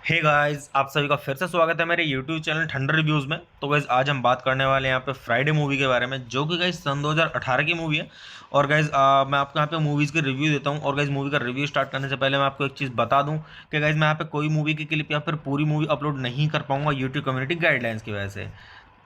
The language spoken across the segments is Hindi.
हे गाइस, आप सभी का फिर से स्वागत है मेरे YouTube चैनल ठंडर रिव्यूज़ में। तो गाइस आज हम बात करने वाले हैं यहाँ पे फ्राइडे मूवी के बारे में, जो कि गाइस सन 2018 की मूवी है। और गाइस मैं आपको यहाँ पे मूवीज़ के रिव्यू देता हूँ। और गाइस मूवी का रिव्यू स्टार्ट करने से पहले मैं आपको एक चीज़ बता दूँ कि गाइस मैं यहाँ पे कोई मूवी की क्लिप या फिर पूरी मूवी अपलोड नहीं कर पाऊंगा यूट्यूब कम्युनिटी गाइडलाइंस की वजह से।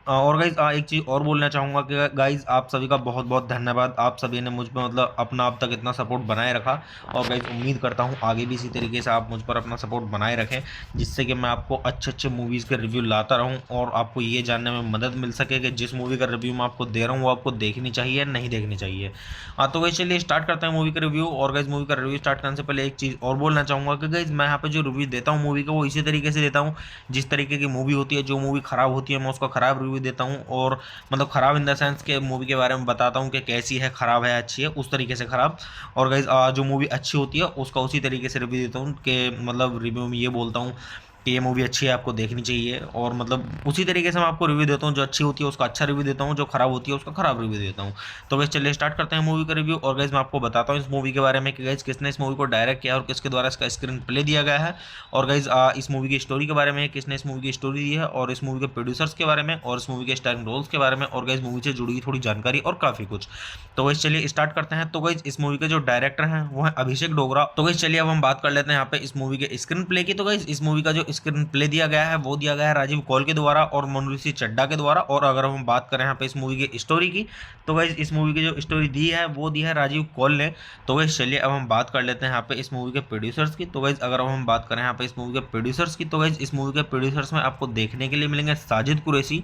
और गाइज एक चीज़ और बोलना चाहूँगा कि गाइज आप सभी का बहुत बहुत धन्यवाद। आप सभी ने मुझ पर मतलब अपना अब तक इतना सपोर्ट बनाए रखा। और गाइज उम्मीद करता हूँ आगे भी इसी तरीके से आप मुझ पर अपना सपोर्ट बनाए रखें, जिससे कि मैं आपको अच्छे अच्छे मूवीज़ के रिव्यू लाता रहूँ और आपको ये जानने में मदद मिल सके कि जिस मूवी का रिव्यू मैं आपको दे रहा हूँ वो आपको देखनी चाहिए या नहीं देखनी चाहिए। हाँ, तो गाइज चलिए स्टार्ट करते हैं मूवी का रिव्यू। और गाइज मूवी का रिव्यू स्टार्ट करने से पहले एक चीज़ और बोलना चाहूँगा कि गाइज मैं यहाँ पे जो रिव्यू देता हूँ मूवी का वो इसी तरीके से देता हूँ जिस तरीके की मूवी होती है। जो मूवी ख़राब होती है मैं उसका ख़राब रिव्यू देता हूँ, और मतलब ख़राब इन द सेंस के मूवी के बारे में बताता हूँ कि कैसी है, ख़राब है, अच्छी है, उस तरीके से ख़राब। और गाइज जो मूवी अच्छी होती है उसका उसी तरीके से रिव्यू देता हूँ कि मतलब रिव्यू में ये बोलता हूँ कि ये मूवी अच्छी है, आपको देखनी चाहिए। और मतलब उसी तरीके से मैं आपको रिव्यू देता हूँ, जो अच्छी होती है उसका अच्छा रिव्यू देता हूँ, जो खराब होती है उसका खराब रिव्यू देता हूँ। तो गाइस चलिए स्टार्ट करते हैं मूवी का रिव्यू। और गाइस मैं आपको बताता हूँ इस मूवी के बारे में कि गाइस किसने इस मूवी को डायरेक्ट किया और किसके द्वारा इसका स्क्रीन प्ले दिया गया है। और गाइस इस मूवी की स्टोरी के बारे में, किसने इस मूवी की स्टोरी दी है, और इस मूवी के प्रोड्यूसर्स के बारे में, और इस मूवी के स्टारिंग रोल्स के बारे में, और गाइस मूवी से जुड़ी हुई थोड़ी जानकारी और काफ़ी कुछ। तो गाइस चलिए स्टार्ट करते हैं। तो गाइस इस मूवी के जो डायरेक्टर हैं वो है अभिषेक डोगरा। तो गाइस चलिए अब हम बात कर लेते हैं यहाँ पे इस मूवी के स्क्रीन प्ले की। तो गाइस इस मूवी का जो स्क्रीन प्ले दिया गया है वो दिया गया है राजीव कौल के द्वारा और मनुषी चड्डा के द्वारा। और अगर हम बात करें यहाँ पे इस मूवी की स्टोरी की, तो गाइस इस मूवी की जो स्टोरी दी है वो दी है राजीव कौल ने। तो गाइस चलिए अब हम बात कर लेते हैं यहाँ पे इस मूवी के प्रोड्यूसर्स की। तो गाइस अगर हम बात करें यहाँ पे इस मूवी के प्रोड्यूसर्स की, तो गाइस इस मूवी के प्रोड्यूसर्स में आपको देखने के लिए मिलेंगे साजिद कुरैशी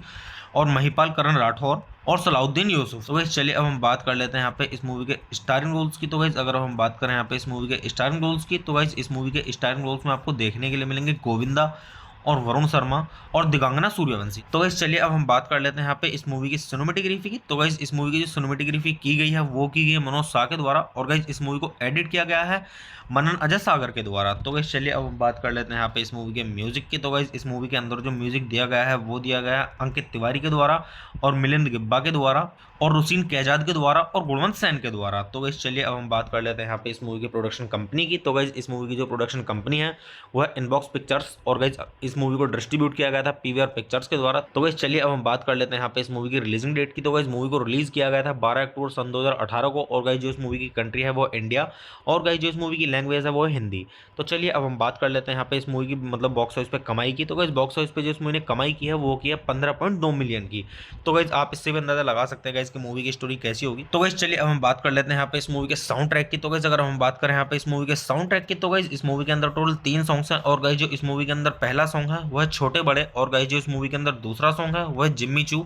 और महिपाल करण राठौर और सलाउद्दीन यूसुफ। तो गाइस चलिए अब हम बात कर लेते हैं यहाँ पे इस मूवी के स्टारिंग रोल्स की। तो गाइस अगर हम बात करें यहाँ पे इस मूवी के स्टारिंग रोल्स की, तो गाइस इस मूवी के स्टारिंग रोल्स में आपको देखने के लिए मिलेंगे गोविंदा और वरुण शर्मा और दिगांगना सूर्यवंशी। तो गाइस चलिए अब हम बात कर लेते हैं यहाँ पे इस मूवी की सिनेमेटोग्राफी की। तो गाइस इस मूवी की जो सिनेमेटोग्राफी की गई है वो की गई है मनोज शाह के द्वारा। और गाइस इस मूवी को एडिट किया गया है मनन अजय सागर के द्वारा। तो गाइस चलिए अब हम बात कर लेते हैं यहाँ पे इस मूवी के म्यूजिक की। तो गाइस इस मूवी के अंदर जो म्यूजिक दिया गया है वो दिया गया है अंकित तिवारी के द्वारा और मिलिंद गिब्बा के द्वारा और रुसीन कैजाद के द्वारा और गुणवंत सैन के द्वारा। तो गाइस चलिए अब हम बात कर लेते हैं यहाँ पे इस मूवी की प्रोडक्शन कंपनी की। तो गाइस इस मूवी की जो प्रोडक्शन कंपनी है वो है इनबॉक्स पिक्चर्स। और गाइस इस मूवी को डिस्ट्रीब्यूट किया गया था पीवीआर पिक्चर्स के द्वारा। तो गाइस चलिए अब हम बात कर लेते हैं यहाँ पे इस मूवी की रिलीजिंग डेट की। तो गाइस मूवी को रिलीज किया गया था 12 अक्टूबर सन 2018 को। और गाइस जो इस मूवी की कंट्री है वो इंडिया, और गाइस जो इस मूवी की लैंग्वेज है वो है हिंदी। तो चलिए अब हम बात कर लेते हैं यहाँ पे इस मूवी की मतलब बॉक्स ऑफिस पे कमाई की। तो गाइस बॉक्स ऑफिस पे जो इस मूवी ने कमाई की है वो की है 15.2 मिलियन की। तो गाइस आप इससे भी अंदाजा लगा सकते हैं गाइस कि मूवी की स्टोरी कैसी होगी। तो गाइस चलिए अब हम बात कर लेते हैं यहाँ पे इस मूवी के साउंड ट्रैक की। तो गाइस अगर हम बात करें यहाँ पे इस मूवी के साउंड ट्रैक की, तो गाइस इस मूवी के अंदर टोटल 3 सॉन्ग्स हैं। और गाइस जो इस मूवी के अंदर पहला सॉन्ग है वो है छोटे बड़े। और गाइस जो इस मूवी के अंदर दूसरा सॉन्ग है वो है जिम्मी चू।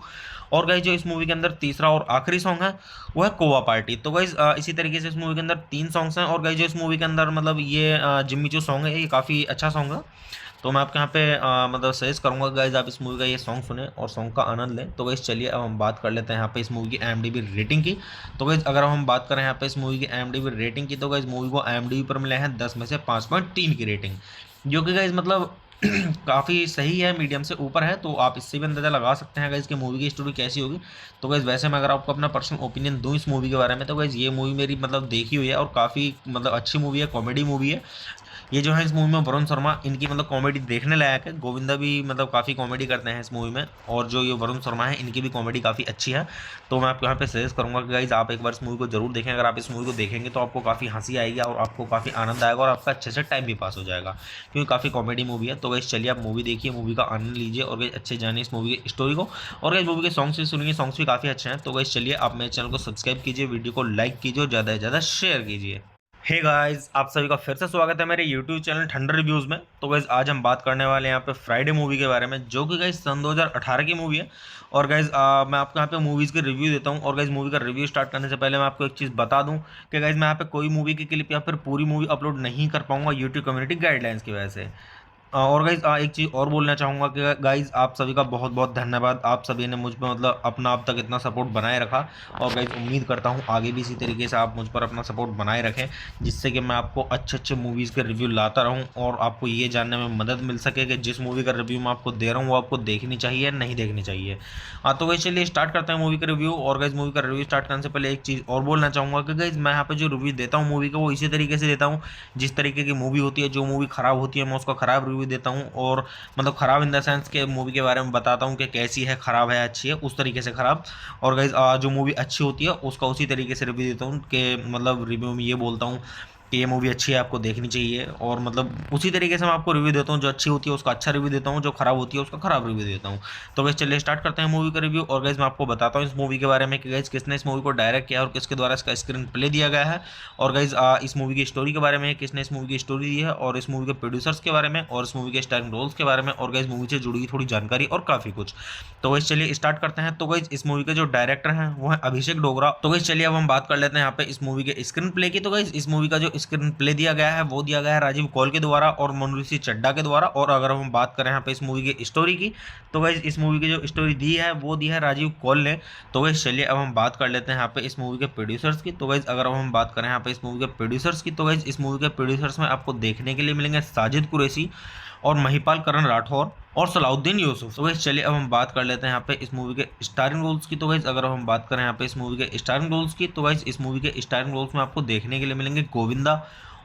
और गाइस जो इस मूवी के अंदर तीसरा और आखिरी सॉन्ग है वो है कोवा पार्टी। तो गाइस इसी तरीके से इस मूवी के अंदर 3 सॉन्ग्स हैं। और गाइस जो इस मूवी के अंदर मतलब ये जिम्मी चू सॉन्ग है ये काफ़ी अच्छा सॉन्ग है। तो मैं आपके यहाँ पे मतलब सजेस्ट करूंगा गाइज आप इस मूवी का ये सॉन्ग सुने और सॉन्ग का आनंद लें। तो गाइज चलिए अब हम बात कर लेते हैं यहाँ पे इस मूवी की IMDb रेटिंग की। तो गाइज अगर हम बात करें यहाँ पे इस मूवी की IMDb रेटिंग की, तो गाइज मूवी को IMDb पर मिले हैं 10 में से 5.3 की रेटिंग, जो कि गाइज मतलब काफ़ी सही है, मीडियम से ऊपर है। तो आप इससे भी अंदाजा लगा सकते हैं गाइज कि मूवी की स्टोरी कैसी होगी। तो गाइज वैसे मैं अगर आपको अपना पर्सनल ओपिनियन दूं इस मूवी के बारे में, तो गाइज ये मूवी मेरी मतलब देखी हुई है और काफ़ी मतलब अच्छी मूवी है, कॉमेडी मूवी है। ये जो है इस मूवी में वरुण शर्मा, इनकी मतलब कॉमेडी देखने लायक है। गोविंदा भी मतलब काफ़ी कॉमेडी करते हैं इस मूवी में, और जो ये वरुण शर्मा है इनकी भी कॉमेडी काफ़ी अच्छी है। तो मैं आपको यहाँ पे सजेस्ट करूँगा कि गाइज आप एक बार इस मूवी को जरूर देखें। अगर आप इस मूवी को देखेंगे तो आपको काफ़ी हंसी आएगी और आपको काफ़ी आनंद आएगा और आपका अच्छे से टाइम भी पास हो जाएगा, क्योंकि काफ़ी कॉमेडी मूवी है। तो गाइज चलिए आप मूवी देखिए, मूवी का आनंद लीजिए और गाइज अच्छे जानिए इस मूवी की स्टोरी को। और गाइज मूवी के सॉन्ग्स भी सुनिए, सॉन्ग्स भी काफ़ी अच्छे हैं। तो गाइज चलिए आप मेरे चैनल को सब्सक्राइब कीजिए, वीडियो को लाइक कीजिए और ज़्यादा से ज़्यादा शेयर कीजिए। हे गाइस, आप सभी का फिर से स्वागत है मेरे YouTube चैनल ठंडर रिव्यूज़ में। तो गाइस आज हम बात करने वाले हैं यहाँ पे फ्राइडे मूवी के बारे में, जो कि गाइस सन 2018 की मूवी है। और गाइस मैं आपको यहाँ पे मूवीज़ के रिव्यू देता हूँ। और गाइस मूवी का रिव्यू स्टार्ट करने से पहले मैं आपको एक चीज़ बता दूँ कि गाइस मैं यहाँ पे कोई मूवी की क्लिप या फिर पूरी मूवी अपलोड नहीं कर पाऊंगा यूट्यूब कम्युनिटी गाइडलाइंस की वजह से। और गाइज एक चीज़ और बोलना चाहूँगा कि गाइज आप सभी का बहुत बहुत धन्यवाद। आप सभी ने मुझ पर मतलब अपना अब तक इतना सपोर्ट बनाए रखा। और गाइज उम्मीद करता हूँ आगे भी इसी तरीके से आप मुझ पर अपना सपोर्ट बनाए रखें, जिससे कि मैं आपको अच्छे अच्छे मूवीज़ के रिव्यू लाता रहूँ और आपको ये जानने में मदद मिल सके कि जिस मूवी का रिव्यू मैं आपको दे रहा हूँ वो आपको देखनी चाहिए या नहीं देखनी चाहिए। हाँ, तो गाइज चलिए स्टार्ट करते हैं मूवी का रिव्यू। और गाइज मूवी का रिव्यू स्टार्ट करने से पहले एक चीज़ और बोलना चाहूँगा कि गाइज मैं यहाँ पे जो रिव्यू देता हूँ मूवी का वो इसी तरीके से देता हूँ जिस तरीके की मूवी होती है। जो मूवी खराब होती है मैं उसका खराब रिव्यू रिव्यू देता हूँ, और मतलब ख़राब इन द सेंस के मूवी के बारे में बताता हूँ कि कैसी है, ख़राब है, अच्छी है, उस तरीके से ख़राब। और गाइज़ जो मूवी अच्छी होती है उसका उसी तरीके से रिव्यू देता हूँ कि मतलब रिव्यू में ये बोलता हूँ कि ये मूवी अच्छी है, आपको देखनी चाहिए, और मतलब उसी तरीके से मैं आपको रिव्यू देता हूँ। जो अच्छी होती है उसका अच्छा रिव्यू देता हूँ, जो खराब होती है उसका खराब रिव्यू देता हूँ। तो गाइस चलिए स्टार्ट करते हैं मूवी का रिव्यू। और गाइस मैं आपको बताता हूँ इस मूवी के बारे में कि गाइस किसने इस मूवी को डायरेक्ट किया और किसके द्वारा इसका स्क्रीन प्ले दिया गया है, और गाइस इस मूवी की स्टोरी के बारे में, किसने इस मूवी की स्टोरी दी है, और इस मूवी के प्रोड्यूसर्स के बारे में, और इस मूवी के स्टारिंग रोल्स के बारे में, और गाइस मूवी से जुड़ी हुई थोड़ी जानकारी और काफ़ी कुछ। तो गाइस चलिए स्टार्ट करते हैं। तो गाइस इस मूवी के जो डायरेक्टर हैं वो है अभिषेक डोगरा। तो गाइस चलिए अब हम बात कर लेते हैं यहाँ पे इस मूवी के स्क्रीन प्ले की। तो गाइस इस मूवी का जो स्क्रीन प्ले दिया गया है वो दिया गया है राजीव कौल के द्वारा और मनुषी चड्ढा के द्वारा। और अगर हम बात करें यहाँ पे इस मूवी की स्टोरी की, तो गाइस इस मूवी की जो स्टोरी दी है वो दी है राजीव कौल ने। तो गाइस चलिए अब हम बात कर लेते हैं यहाँ पे इस मूवी के प्रोड्यूसर्स की। तो गाइस अगर हम बात करें यहाँ पे इस मूवी के प्रोड्यूसर्स की, तो गाइस इस मूवी के प्रोड्यूसर्स में आपको देखने के लिए मिलेंगे साजिद कुरैशी और महिपाल करण राठौर और सलाउद्दीन यूसुफ। तो गाइस चलिए अब हम बात कर लेते हैं यहाँ पे इस मूवी के स्टारिंग रोल्स की। तो गाइस अगर हम बात करें यहाँ पे इस मूवी के स्टारिंग रोल्स की, तो गाइस इस मूवी के स्टारिंग रोल्स में आपको देखने के लिए मिलेंगे गोविंदा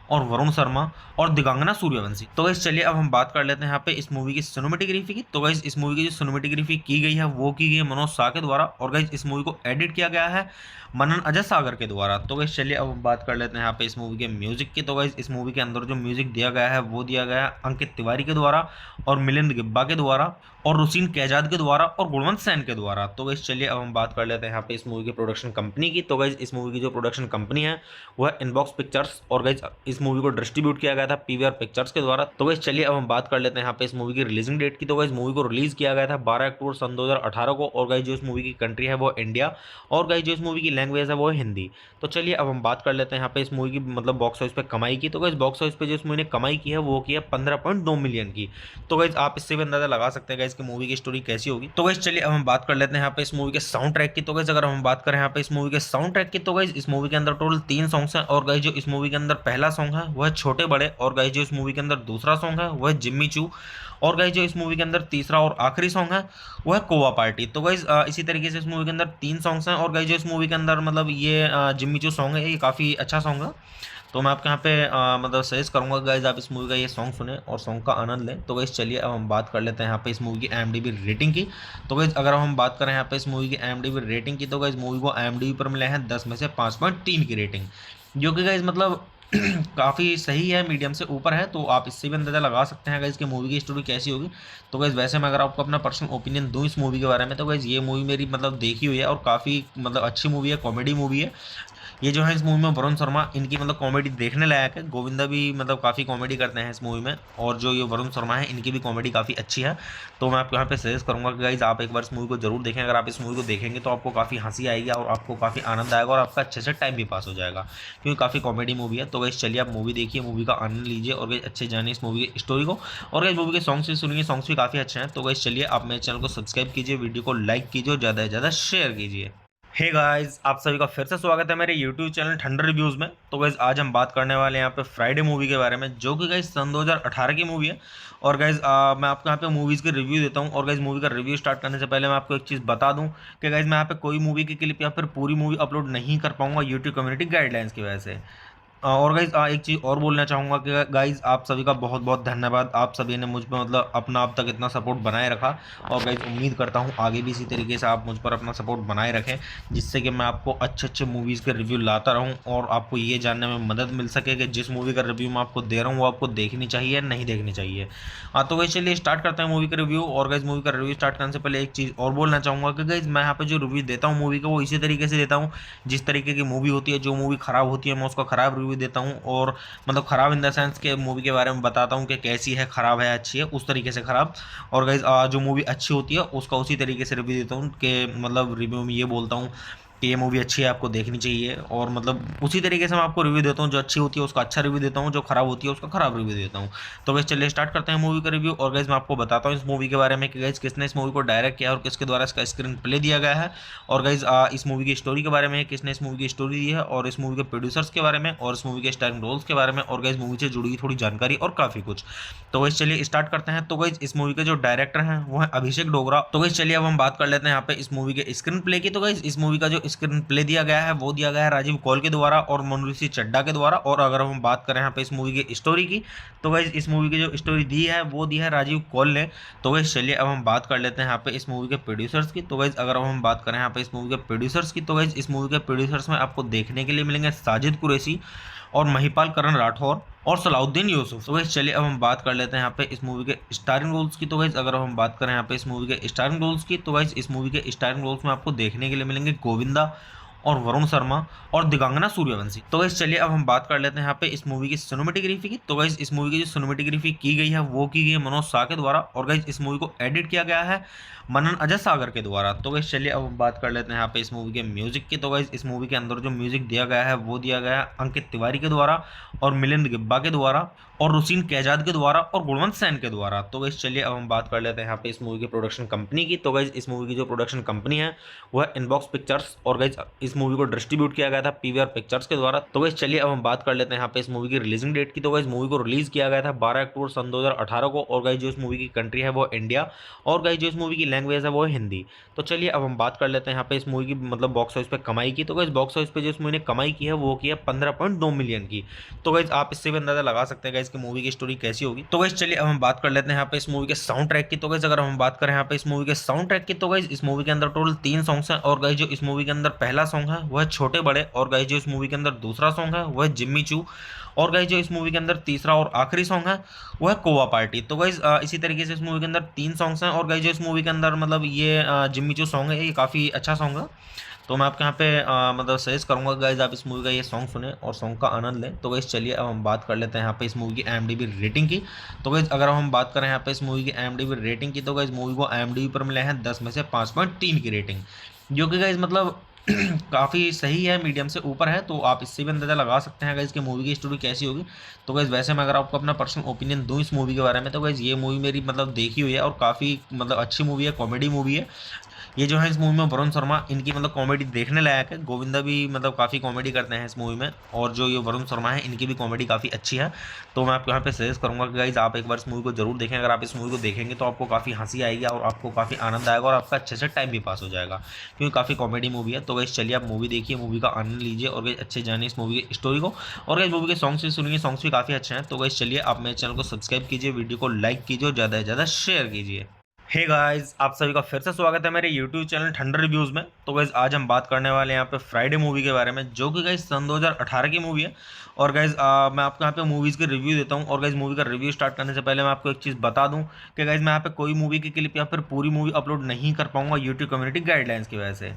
और वरुण शर्मा और दिगांगना सूर्यवंशी। तो गाइस चलिए अब हम बात कर लेते हैं यहाँ पे इस मूवी की सिनेमेटोग्राफी की। तो गाइस इस मूवी की जो सिनेमेटोग्राफी की गई है वो की गई है मनोज शाह के द्वारा, और गाइस इस मूवी को एडिट किया गया है मनन अजय सागर के द्वारा। तो गाइस चलिए अब हम बात कर लेते हैं यहाँ पे इस मूवी के म्यूजिक की। तो गाइस इस मूवी के अंदर जो म्यूजिक दिया गया है वो दिया गया है अंकित तिवारी के द्वारा और मिलिंद गिब्बा के द्वारा और रुसीन कैजाद के द्वारा और गुणवंत सैन के द्वारा। तो गाइस चलिए अब हम बात कर लेते हैं यहाँ पे इस मूवी की प्रोडक्शन कंपनी की। तो गाइस इस मूवी की जो प्रोडक्शन कंपनी है वो है इनबॉक्स पिक्चर्स, और गाइस इस मूवी को डिस्ट्रीब्यूट किया गया था पीवीआर पिक्चर्स के द्वारा। तो गाइस चलिए अब हम बात कर लेते हैं यहाँ पे इस मूवी की रिलीजिंग डेट की। तो गाइस मूवी को रिलीज किया गया था 12 अक्टूबर सन 2018 को, और गाइस जो इस मूवी की कंट्री है वो इंडिया, और गाइस जो इस मूवी की लैंग्वेज है वो है हिंदी। तो चलिए अब हम बात कर लेते हैं यहाँ पे इस मूवी की मतलब बॉक्स ऑफिस पे कमाई की। तो गाइस बॉक्स ऑफिस पे जो इस मूवी ने कमाई की है वो की है 15.2 मिलियन की। तो गाइस आप इससे भी अंदाजा लगा सकते हैं गाइस कि मूवी की स्टोरी कैसी होगी। तो गाइस चलिए अब हम बात कर लेते हैं यहाँ पे इस मूवी के साउंड ट्रैक की। तो गाइस अगर हम बात करें यहाँ पे इस मूवी के साउंड ट्रैक की, तो गाइस इस मूवी के अंदर टोटल 3 सॉन्ग्स हैं, और गाइस जो इस मूवी के अंदर पहला सॉन्ग है वो है छोटे बड़े, और गाइस जो इस मूवी के अंदर दूसरा सॉन्ग है वो है जिम्मी चू, और गाइस जो इस मूवी के अंदर तीसरा और आखिरी सॉन्ग है वो है कोवा पार्टी। तो गाइस इसी तरीके से इस मूवी के अंदर 3 सॉन्ग्स हैं, और गाइस जो इस मूवी के अंदर मतलब ये जिम्मी चू सॉन्ग है ये काफ़ी अच्छा सॉन्ग है। तो मैं आपके यहाँ पे मतलब सजेस्ट करूँगा गाइज आप इस मूवी का ये सॉन्ग सुने और सॉन्ग का आनंद लें। तो गाइज चलिए अब हम बात कर लेते हैं यहाँ पे इस मूवी की IMDb रेटिंग की। तो गाइज अगर हम बात करें यहाँ पे इस मूवी की IMDb रेटिंग की, तो गाइज मूवी को IMDb पर मिले हैं 10 में से 5.3 की रेटिंग, जो कि गाइज मतलब काफ़ी सही है, मीडियम से ऊपर है। तो आप इससे भी अंदाज़ा लगा सकते हैं गाइज कि मूवी की स्टोरी कैसी होगी। तो गाइज वैसे मैं अगर आपको अपना पर्सनल ओपिनियन दूँ इस मूवी के बारे में, तो गाइज ये मूवी मेरी मतलब देखी हुई है और काफ़ी मतलब अच्छी मूवी है, कॉमेडी मूवी है। ये जो है इस मूवी में वरुण शर्मा इनकी मतलब कॉमेडी देखने लायक है। गोविंदा भी मतलब काफ़ी कॉमेडी करते हैं इस मूवी में, और जो ये वरुण शर्मा है इनकी भी कॉमेडी काफ़ी अच्छी है। तो मैं आपको यहाँ पे सजेस्ट करूँगा कि गाइज आप एक बार इस मूवी को जरूर देखें। अगर आप इस मूवी को देखेंगे तो आपको काफ़ी हंसी आएगी और आपको काफ़ी आनंद आएगा और आपका अच्छे से टाइम भी पास हो जाएगा, क्योंकि काफ़ी कॉमेडी मूवी है। तो गाइज चलिए आप मूवी देखिए, मूवी का आनंद लीजिए और गाइज अच्छे जानिए इस मूवी की स्टोरी को, और गाइज मूवी के सॉन्ग्स भी सुनिए, सॉन्ग्स भी काफ़ी अच्छे हैं। तो गाइज चलिए आप मेरे चैनल को सब्सक्राइब कीजिए, वीडियो को लाइक कीजिए और ज़्यादा से ज़्यादा शेयर कीजिए। हे गाइस, आप सभी का फिर से स्वागत है मेरे YouTube चैनल ठंडर रिव्यूज़ में। तो गाइस आज हम बात करने वाले हैं यहाँ पे फ्राइडे मूवी के बारे में, जो कि गाइस सन 2018 की मूवी है। और गाइस मैं आपको यहाँ पे मूवीज़ के रिव्यू देता हूँ। और गाइस मूवी का रिव्यू स्टार्ट करने से पहले मैं आपको एक चीज़ बता दूँ कि गाइस मैं यहाँ पे कोई मूवी की क्लिप या फिर पूरी मूवी अपलोड नहीं कर पाऊँगा यूट्यूब कम्युनिटी गाइडलाइंस की वजह से। और गाइज एक चीज़ और बोलना चाहूँगा कि गाइज आप सभी का बहुत बहुत धन्यवाद। आप सभी ने मुझ पर मतलब अपना अब तक इतना सपोर्ट बनाए रखा, और गाइज उम्मीद करता हूँ आगे भी इसी तरीके से आप मुझ पर अपना सपोर्ट बनाए रखें, जिससे कि मैं आपको अच्छे अच्छे मूवीज़ के रिव्यू लाता रहूँ और आपको ये जानने में मदद मिल सके कि जिस मूवी का रिव्यू मैं आपको दे रहा हूँ वो आपको देखनी चाहिए नहीं देखनी चाहिए। तो गाइज चलिए स्टार्ट करते हैं मूवी का रिव्यू। और गाइज मूवी का रिव्यू स्टार्ट करने से पहले एक चीज़ और बोलना चाहूँगा कि गाइज मैं यहाँ पे जो रिव्यू देता हूँ मूवी का वो इसी तरीके से देता हूँ जिस तरीके की मूवी होती है। जो मूवी ख़राब होती है मैं उसका ख़राब रिव्यू देता हूँ, और मतलब ख़राब इन द सेंस के मूवी के बारे में बताता हूँ कि कैसी है, ख़राब है, अच्छी है, उस तरीके से ख़राब। और गाइज जो मूवी अच्छी होती है उसका उसी तरीके से रिव्यू देता हूँ कि मतलब रिव्यू में ये बोलता हूँ कि ये मूवी अच्छी है, आपको देखनी चाहिए, और मतलब उसी तरीके से मैं आपको रिव्यू देता हूँ। जो अच्छी होती है उसका अच्छा रिव्यू देता हूँ, जो खराब होती है उसका खराब रिव्यू देता हूँ। तो गाइस चलिए स्टार्ट करते हैं मूवी का रिव्यू। और गाइस मैं आपको बताता हूँ इस मूवी के बारे में कि गाइस किसने इस मूवी को डायरेक्ट किया और किसके द्वारा इसका स्क्रीन प्ले दिया गया है, और गाइस इस मूवी की स्टोरी के बारे में, किसने इस मूवी की स्टोरी दी है, और इस मूवी के प्रोड्यूसर्स के बारे में, और इस मूवी के स्टारिंग रोल्स के बारे में, और गाइस मूवी से जुड़ी हुई थोड़ी जानकारी और काफ़ी कुछ। तो गाइस चलिए स्टार्ट करते हैं। तो गाइस इस मूवी के जो डायरेक्टर हैं वो है अभिषेक डोगरा। तो गाइस चलिए अब हम बात कर लेते हैं यहाँ पे इस मूवी के स्क्रीन प्ले की। तो गाइस इस मूवी का जो स्क्रीन प्ले दिया गया है वो दिया गया है राजीव कौल के द्वारा और मनुष्य चड्ढा के द्वारा। और अगर हम बात करें यहाँ पे इस मूवी की स्टोरी की, तो गाइज इस मूवी की जो स्टोरी दी है वो दी है राजीव कौल ने। तो गाइज चलिए अब हम बात कर लेते हैं यहाँ पे इस मूवी के प्रोड्यूसर्स की। तो गाइज अगर हम बात करें यहाँ पे इस मूवी के प्रोड्यूसर्स की, तो गाइज इस मूवी के प्रोड्यूसर्स में आपको देखने के लिए मिलेंगे साजिद कुरैशी और महिपाल करण राठौर और सलाउद्दीन यूसुफ। तो गाइस चलिए अब हम बात कर लेते हैं यहाँ पे इस मूवी के स्टारिंग रोल्स की। तो गाइस अगर हम बात करें यहाँ पे इस मूवी के स्टारिंग रोल्स की, तो गाइस इस मूवी के स्टारिंग रोल्स में आपको देखने के लिए मिलेंगे गोविंदा और वरुण शर्मा और दिगांगना सूर्यवंशी। तो गाइस चलिए अब हम बात कर लेते हैं यहाँ पे इस मूवी की सिनेमेटोग्राफी की। तो गाइस इस मूवी की जो सिनेमेटोग्राफी की गई है वो की गई है मनोज शाह के द्वारा और गाइस इस मूवी को एडिट किया गया है मनन अजय सागर के द्वारा। तो गाइस चलिए अब हम बात कर लेते हैं यहाँ पे इस मूवी के म्यूजिक की। तो गाइस इस मूवी के अंदर जो म्यूजिक दिया गया है वो दिया गया है अंकित तिवारी के द्वारा और मिलिंद गिब्बा के द्वारा और रुसीन कैजाद के द्वारा और गुणवंत सैन के द्वारा। तो गाइस चलिए अब हम बात कर लेते हैं यहाँ पे इस मूवी की प्रोडक्शन कंपनी की। तो गाइस इस मूवी की जो प्रोडक्शन कंपनी है वो है इनबॉक्स पिक्चर्स और गाइस इस मूवी को डिस्ट्रीब्यूट किया गया था पीवीआर पिक्चर्स के द्वारा। तो गाइस चलिए अब हम बात कर लेते हैं यहाँ पे इस मूवी की रिलीजिंग डेट की। तो गाइस मूवी को रिलीज किया गया था 12 अक्टूबर सन 2018 को और गाइस जो इस मूवी की कंट्री है वो इंडिया और गाइस जो इस मूवी की लैंग्वेज है वो है हिंदी। तो चलिए अब हम बात कर लेते हैं यहाँ पे इस मूवी की मतलब बॉक्स ऑफिस पे कमाई की। तो गाइस बॉक्स ऑफिस पे जो इस मूवी ने कमाई की है वो की है 15.2 मिलियन की। तो गाइस आप इससे भी अंदाजा लगा सकते हैं गाइस कि मूवी की स्टोरी कैसी होगी। तो गाइस चलिए अब हम बात कर लेते हैं यहाँ पे इस मूवी के साउंड ट्रैक की। तो गाइस अगर हम बात करें यहाँ पे इस मूवी के साउंड ट्रैक की, तो गाइस इस मूवी के अंदर टोटल 3 सॉन्ग्स हैं और गाइस जो इस मूवी के अंदर पहला सॉन्ग है वो है छोटे बड़े और गाइस जो इस मूवी के अंदर दूसरा सॉन्ग है वो है जिम्मी चू और गाइस जो इस मूवी के अंदर तीसरा और आखिरी सॉन्ग है वो है कोवा पार्टी। तो गाइस इसी तरीके से इस मूवी के अंदर 3 सॉन्ग्स हैं और गाइस जो इस मूवी के अंदर मतलब ये जिम्मी चू सॉन्ग है ये काफ़ी अच्छा सॉन्ग है। तो मैं आपके यहाँ पे मतलब सजेस्ट करूंगा गाइज आप इस मूवी का ये सॉन्ग सुने और सॉन्ग का आनंद लें। तो गाइज चलिए अब हम बात कर लेते हैं यहाँ पे इस मूवी की IMDb रेटिंग की। तो गाइज अगर हम बात करें यहाँ पे इस मूवी की IMDb रेटिंग की, तो गाइज मूवी को IMDb पर मिले हैं 10 में से 5.3 की रेटिंग, जो कि गाइज मतलब काफ़ी सही है, मीडियम से ऊपर है। तो आप इससे भी अंदाजा लगा सकते हैं गाइज कि मूवी की स्टोरी कैसी होगी। तो गाइज वैसे मैं अगर आपको अपना पर्सनल ओपिनियन दूं इस मूवी के बारे में, तो गाइज ये मूवी मेरी मतलब देखी हुई है और काफ़ी मतलब अच्छी मूवी है, कॉमेडी मूवी है। ये जो है इस मूवी में वरुण शर्मा इनकी मतलब कॉमेडी देखने लायक है। गोविंदा भी मतलब काफ़ी कॉमेडी करते हैं इस मूवी में और जो ये वरुण शर्मा है इनकी भी कॉमेडी काफ़ी अच्छी है। तो मैं आपको यहाँ पे सजेस्ट करूँगा कि गाइज आप एक बार इस मूवी को जरूर देखें। अगर आप इस मूवी को देखेंगे तो आपको काफ़ी हंसी आएगी और आपको काफ़ी आनंद आएगा और आपका अच्छे से टाइम भी पास हो जाएगा, क्योंकि काफ़ी कॉमेडी मूवी है। तो गाइज चलिए आप मूवी देखिए, मूवी का आनंद लीजिए और गाइज अच्छे जानिए इस मूवी की स्टोरी को और गाइज मूवी के सॉन्ग्स भी सुनिए, सॉन्ग्स भी काफ़ी अच्छे हैं। तो गाइज चलिए आप मेरे चैनल को सब्सक्राइब कीजिए, वीडियो को लाइक कीजिए और ज़्यादा से ज़्यादा शेयर कीजिए। हे गाइस, आप सभी का फिर से स्वागत है मेरे YouTube चैनल ठंडर रिव्यूज़ में। तो गाइस आज हम बात करने वाले हैं यहाँ पे फ्राइडे मूवी के बारे में, जो कि गाइस सन 2018 की मूवी है। और गाइस मैं आपको यहाँ पे मूवीज़ के रिव्यू देता हूँ और गाइस मूवी का रिव्यू स्टार्ट करने से पहले मैं आपको एक चीज़ बता दूँ कि गाइस मैं यहाँ पे कोई मूवी की क्लिप या फिर पूरी मूवी अपलोड नहीं कर पाऊंगा यूट्यूब कम्युनिटी गाइडलाइंस की वजह से।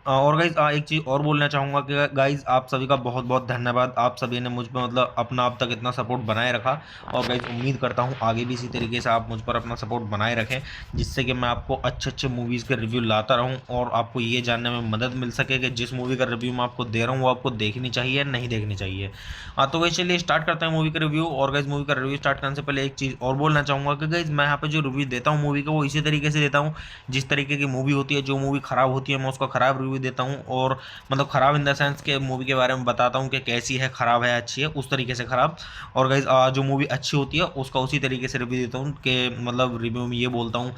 और गाइज एक चीज़ और बोलना चाहूँगा कि गाइज आप सभी का बहुत बहुत धन्यवाद। आप सभी ने मुझ पर मतलब अपना अब तक इतना सपोर्ट बनाए रखा और गाइज उम्मीद करता हूँ आगे भी इसी तरीके से आप मुझ पर अपना सपोर्ट बनाए रखें, जिससे कि मैं आपको अच्छे अच्छे मूवीज़ के रिव्यू लाता रहूँ और आपको ये जानने में मदद मिल सके कि जिस मूवी का रिव्यू मैं आपको दे रहा हूँ वो आपको देखनी चाहिए नहीं देखनी चाहिए। हाँ तो गाइज चलिए स्टार्ट करते हैं मूवी का रिव्यू। और गाइज मूवी का रिव्यू स्टार्ट करने से पहले एक चीज़ और बोलना चाहूँगा कि गाइज मैं यहाँ पे जो रिव्यू देता हूँ मूवी का वो इसी तरीके से देता हूँ जिस तरीके की मूवी होती है। जो मूवी ख़राब होती है मैं उसका ख़राब रिव्यू देता हूँ और मतलब ख़राब इन द सेंस के मूवी के बारे में बताता हूँ कि कैसी है, ख़राब है, अच्छी है, उस तरीके से ख़राब। और गाइज जो मूवी अच्छी होती है उसका उसी तरीके से रिव्यू देता हूँ कि मतलब रिव्यू में ये बोलता हूँ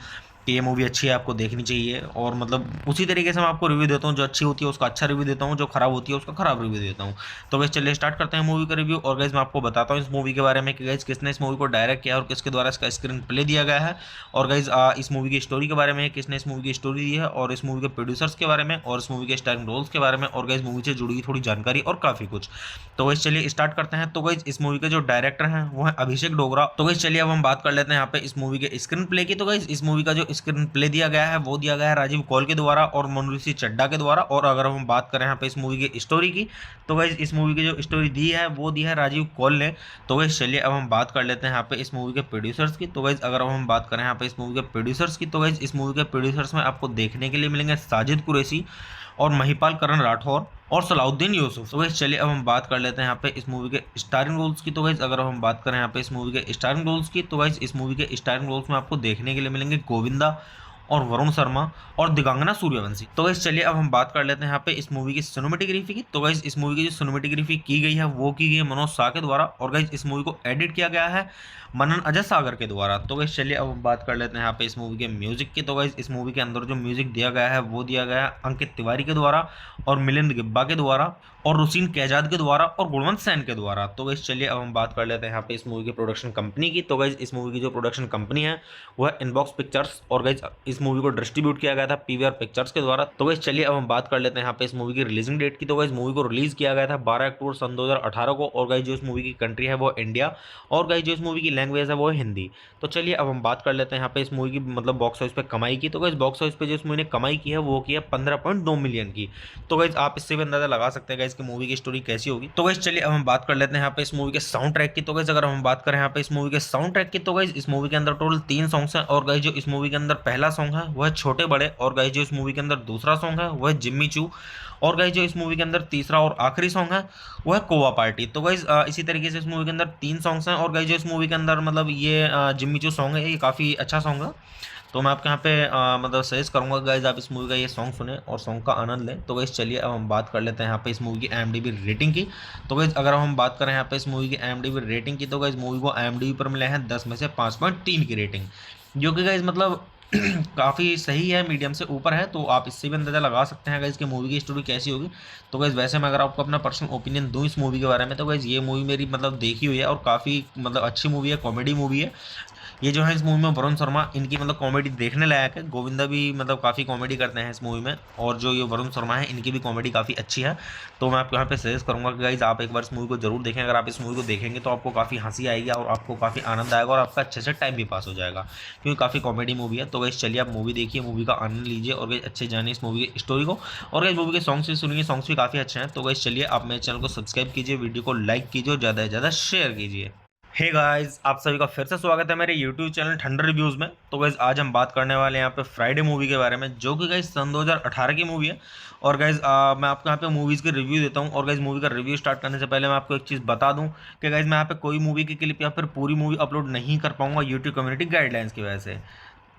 कि ये मूवी अच्छी है, आपको देखनी चाहिए। और मतलब उसी तरीके से मैं आपको रिव्यू देता हूँ, जो अच्छी होती है उसका अच्छा रिव्यू देता हूँ, जो खराब होती है उसका खराब रिव्यू देता हूँ। तो गाइस चलिए स्टार्ट करते हैं मूवी का रिव्यू। और गाइस मैं आपको बताता हूँ इस मूवी के बारे में कि गाइस किसने इस मूवी को डायरेक्ट किया और किसके द्वारा इसका स्क्रीन प्ले दिया गया है। और गाइस इस मूवी की स्टोरी के बारे में, किसने इस मूवी की स्टोरी दी है और इस मूवी के प्रोड्यूसर्स के बारे में और इस मूवी के स्टारिंग रोल्स के बारे में और गाइस मूवी से जुड़ी हुई थोड़ी जानकारी और काफ़ी कुछ। तो गाइस चलिए स्टार्ट करते हैं। तो गाइस इस मूवी के जो डायरेक्टर हैं वो है अभिषेक डोगरा। तो गाइस चलिए अब हम बात कर लेते हैं यहाँ पे इस मूवी के स्क्रीन प्ले की। तो गाइस इस मूवी का जो स्क्रीन प्ले दिया गया है वो दिया गया है राजीव कौल के द्वारा और मनुष्य चड्ढा के द्वारा। और अगर हम बात करें यहाँ पे इस मूवी की स्टोरी की, तो गाइस इस मूवी की जो स्टोरी दी है वो दी है राजीव कौल ने। तो गाइस चलिए अब हम बात कर लेते हैं यहाँ पे इस मूवी के प्रोड्यूसर्स की। तो गाइस अगर हम बात करें यहाँ पे इस मूवी के प्रोड्यूसर्स की, तो गाइस इस मूवी के प्रोड्यूसर्स में आपको देखने के लिए मिलेंगे साजिद कुरैशी और महिपाल करण राठौर और सलाउद्दीन यूसुफ। तो गाइस चलिए अब हम बात कर लेते हैं यहाँ पे इस मूवी के स्टारिंग रोल्स की। तो गाइस अगर हम बात करें यहाँ पे इस मूवी के स्टारिंग रोल्स की, तो गाइस इस मूवी के स्टारिंग रोल्स में आपको देखने के लिए मिलेंगे गोविंदा और वरुण शर्मा और दिगांगना सूर्यवंशी। तो गाइस चलिए अब हम बात कर लेते हैं यहाँ पे इस मूवी की सिनेमेटोग्राफी की। तो गाइस इस मूवी की जो सिनेमेटोग्राफी की गई है वो की गई है मनोज शाह के द्वारा और गाइस इस मूवी को एडिट किया गया है मनन अजय सागर के द्वारा। तो गाइस चलिए अब हम बात कर लेते हैं यहाँ पे इस मूवी के म्यूजिक की। तो गाइस इस मूवी के अंदर जो म्यूजिक दिया गया है वो दिया गया है अंकित तिवारी के द्वारा और मिलिंद गिब्बा के द्वारा और रुसीन कैजाद के द्वारा और गुणवंत सैन के द्वारा। तो गाइस चलिए अब हम बात कर लेते हैं यहाँ पे इस मूवी की प्रोडक्शन कंपनी की। तो गाइस इस मूवी की जो प्रोडक्शन कंपनी है वो है इनबॉक्स पिक्चर्स और गाइस इस मूवी को डिस्ट्रीब्यूट किया गया था पीवीआर पिक्चर्स के द्वारा। तो गाइस चलिए अब हम बात कर लेते हैं यहाँ पे इस मूवी की रिलीजिंग डेट की। तो गाइस मूवी को रिलीज किया गया था 12 अक्टूबर सन 2018 को और गाइस जो इस मूवी की कंट्री है वो इंडिया और गाइस जो इस मूवी की लैंग्वेज है वो है हिंदी। तो चलिए अब हम बात कर लेते हैं यहाँ पे इस मूवी की मतलब बॉक्स ऑफिस पे कमाई की। तो गाइस बॉक्स ऑफिस पे जो इस मूवी ने कमाई की है वो की है 15.2 मिलियन की। तो गाइस आप इससे भी अंदाजा लगा सकते हैं गाइस कि मूवी की स्टोरी कैसी होगी। तो गाइस चलिए अब हम बात कर लेते हैं यहाँ पे इस मूवी के साउंड ट्रैक की। तो गाइस अगर हम बात करें यहाँ पे इस मूवी के साउंड ट्रैक की तो गाइस इस मूवी के अंदर टोटल 3 सॉन्ग्स हैं और गाइस जो इस मूवी के अंदर पहला सॉन्ग है वो है छोटे बड़े और गाइस जो इस मूवी के अंदर दूसरा सॉन्ग है वो है जिम्मी चू और गाइस जो इस मूवी के अंदर तीसरा और आखिरी सॉन्ग है वो है कोवा पार्टी। तो गाइस इसी तरीके से इस मूवी के अंदर 3 सॉन्ग्स हैं और गाइस जो इस मूवी के अंदर मतलब ये जिम्मी चू सॉन्ग है ये काफ़ी अच्छा सॉन्ग है। तो मैं आपके यहाँ पे मतलब सजेस्ट करूंगा गाइज आप इस मूवी का ये सॉन्ग सुने और सॉन्ग का आनंद लें। तो गाइज चलिए अब हम बात कर लेते हैं यहाँ पे इस मूवी की IMDb रेटिंग की। तो गाइज अगर हम बात करें यहाँ पे इस मूवी की IMDb रेटिंग की तो गाइज मूवी को IMDb पर मिले हैं 10 में से 5.3 की रेटिंग, जो कि गाइज मतलब काफ़ी सही है, मीडियम से ऊपर है। तो आप इससे भी अंदाजा लगा सकते हैं गाइज कि मूवी की स्टोरी कैसी होगी। तो गाइज वैसे मैं अगर आपको अपना पर्सनल ओपिनियन दूं इस मूवी के बारे में तो गाइज ये मूवी मेरी मतलब देखी हुई है और काफ़ी मतलब अच्छी मूवी है, कॉमेडी मूवी है। ये जो है इस मूवी में वरुण शर्मा इनकी मतलब कॉमेडी देखने लायक है। गोविंदा भी मतलब काफ़ी कॉमेडी करते हैं इस मूवी में और जो ये वरुण शर्मा है इनकी भी कॉमेडी काफ़ी अच्छी है। तो मैं आपको यहाँ पे सजेस्ट करूँगा कि गाइज आप एक बार इस मूवी को जरूर देखें। अगर आप इस मूवी को देखेंगे तो आपको काफ़ी हंसी आएगी और आपको काफ़ी आनंद आएगा और आपका अच्छे से टाइम भी पास हो जाएगा क्योंकि काफ़ी कॉमेडी मूवी है। तो गाइज चलिए आप मूवी देखिए, मूवी का आनंद लीजिए और गाइज अच्छे जानिए इस मूवी की स्टोरी को और गाइज मूवी के सॉन्ग्स भी सुनिए, सॉन्ग्स भी काफ़ी अच्छे हैं। तो गाइज चलिए आप मेरे चैनल को सब्सक्राइब कीजिए, वीडियो को लाइक कीजिए और ज़्यादा से ज़्यादा शेयर कीजिए। हे गाइस, आप सभी का फिर से स्वागत है मेरे YouTube चैनल ठंडर रिव्यूज़ में। तो गाइस आज हम बात करने वाले हैं यहाँ पे फ्राइडे मूवी के बारे में, जो कि गाइस सन 2018 की मूवी है। और गाइस मैं आपको यहाँ पे मूवीज़ के रिव्यू देता हूँ और गाइस मूवी का रिव्यू स्टार्ट करने से पहले मैं आपको एक चीज़ बता दूँ कि गाइस मैं यहाँ पे कोई मूवी की क्लिप या फिर पूरी मूवी अपलोड नहीं कर पाऊंगा यूट्यूब कम्युनिटी गाइडलाइंस की वजह से।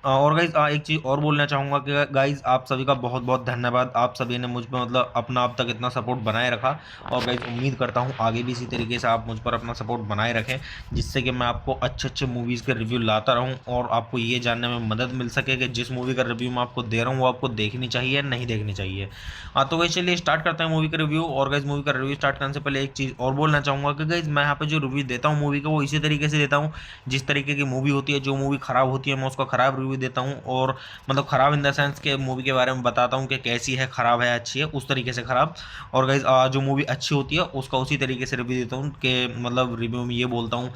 और गाइज एक चीज़ और बोलना चाहूँगा कि गाइज आप सभी का बहुत बहुत धन्यवाद। आप सभी ने मुझ पर मतलब अपना अब तक इतना सपोर्ट बनाए रखा और गाइज उम्मीद करता हूँ आगे भी इसी तरीके से आप मुझ पर अपना सपोर्ट बनाए रखें जिससे कि मैं आपको अच्छे अच्छे मूवीज़ के रिव्यू लाता रहूँ और आपको ये जानने में मदद मिल सके कि जिस मूवी का रिव्यू मैं आपको दे रहा हूँ वो आपको देखनी चाहिए नहीं देखनी चाहिए। हाँ तो गाइज चलिए स्टार्ट करते हैं मूवी का रिव्यू। और गाइज मूवी का रिव्यू स्टार्ट करने से पहले एक चीज़ और बोलना चाहूँगा कि गाइज मैं यहाँ पे जो रिव्यू देता हूँ मूवी का वो इसी तरीके से देता हूँ जिस तरीके की मूवी होती है। जो मूवी ख़राब होती है मैं उसका ख़राब रिव्यू देता हूँ और मतलब ख़राब इन द सेंस के मूवी के बारे में बताता हूँ कि कैसी है, ख़राब है, अच्छी है, उस तरीके से ख़राब। और गाइज जो मूवी अच्छी होती है उसका उसी तरीके से रिव्यू देता हूँ कि मतलब रिव्यू में ये बोलता हूँ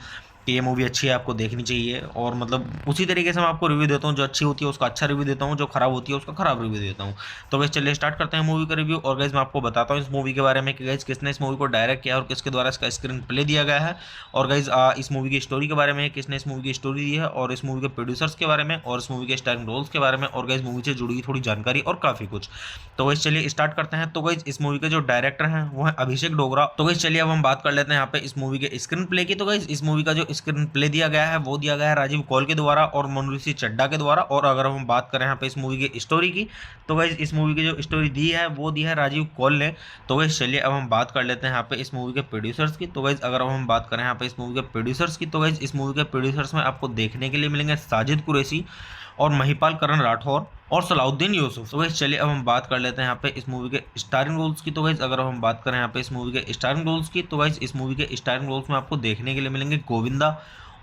कि ये मूवी अच्छी है, आपको देखनी चाहिए। और मतलब उसी तरीके से मैं आपको रिव्यू देता हूँ, जो अच्छी होती है उसका अच्छा रिव्यू देता हूँ, जो खराब होती है उसका खराब रिव्यू देता हूँ। तो गाइस चलिए स्टार्ट करते हैं मूवी का रिव्यू। और गाइस मैं आपको बताता हूँ इस मूवी के बारे में कि गाइस किसने इस मूवी को डायरेक्ट किया और किसके द्वारा इसका स्क्रीन प्ले दिया गया है। और गाइस इस मूवी की स्टोरी के बारे में, किसने इस मूवी की स्टोरी दी है और इस मूवी के प्रोड्यूसर्स के बारे में और इस मूवी के स्टारिंग रोल्स के बारे में और गाइस मूवी से जुड़ी हुई थोड़ी जानकारी और काफ़ी कुछ। तो गाइस चलिए स्टार्ट करते हैं। तो गाइस इस मूवी के जो डायरेक्टर हैं वो है अभिषेक डोगरा। तो गाइस चलिए अब हम बात कर लेते हैं यहाँ पे इस मूवी के स्क्रीन प्ले की। तो गाइस इस मूवी का जो स्क्रीन प्ले दिया गया है वो दिया गया है राजीव कौल के द्वारा और मनुषी चड्डा के द्वारा। और अगर हम बात करें यहाँ पे इस मूवी की स्टोरी की तो गाइस इस मूवी की जो स्टोरी दी है वो दी है राजीव कौल ने। तो गाइस चलिए अब हम बात कर लेते हैं यहाँ पे इस मूवी के प्रोड्यूसर्स की। तो गाइस अगर हम बात करें यहाँ पे इस मूवी के प्रोड्यूसर्स की तो गाइस इस मूवी के प्रोड्यूसर्स में आपको देखने के लिए मिलेंगे साजिद कुरैशी और महिपाल करण राठौर और सलाउद्दीन यूसुफ। तो गाइस चलिए अब हम बात कर लेते हैं यहाँ पे इस मूवी के स्टारिंग रोल्स की। तो गाइस अगर हम बात करें यहाँ पे इस मूवी के स्टारिंग रोल्स की तो गाइस इस मूवी के स्टारिंग रोल्स में आपको देखने के लिए मिलेंगे गोविंदा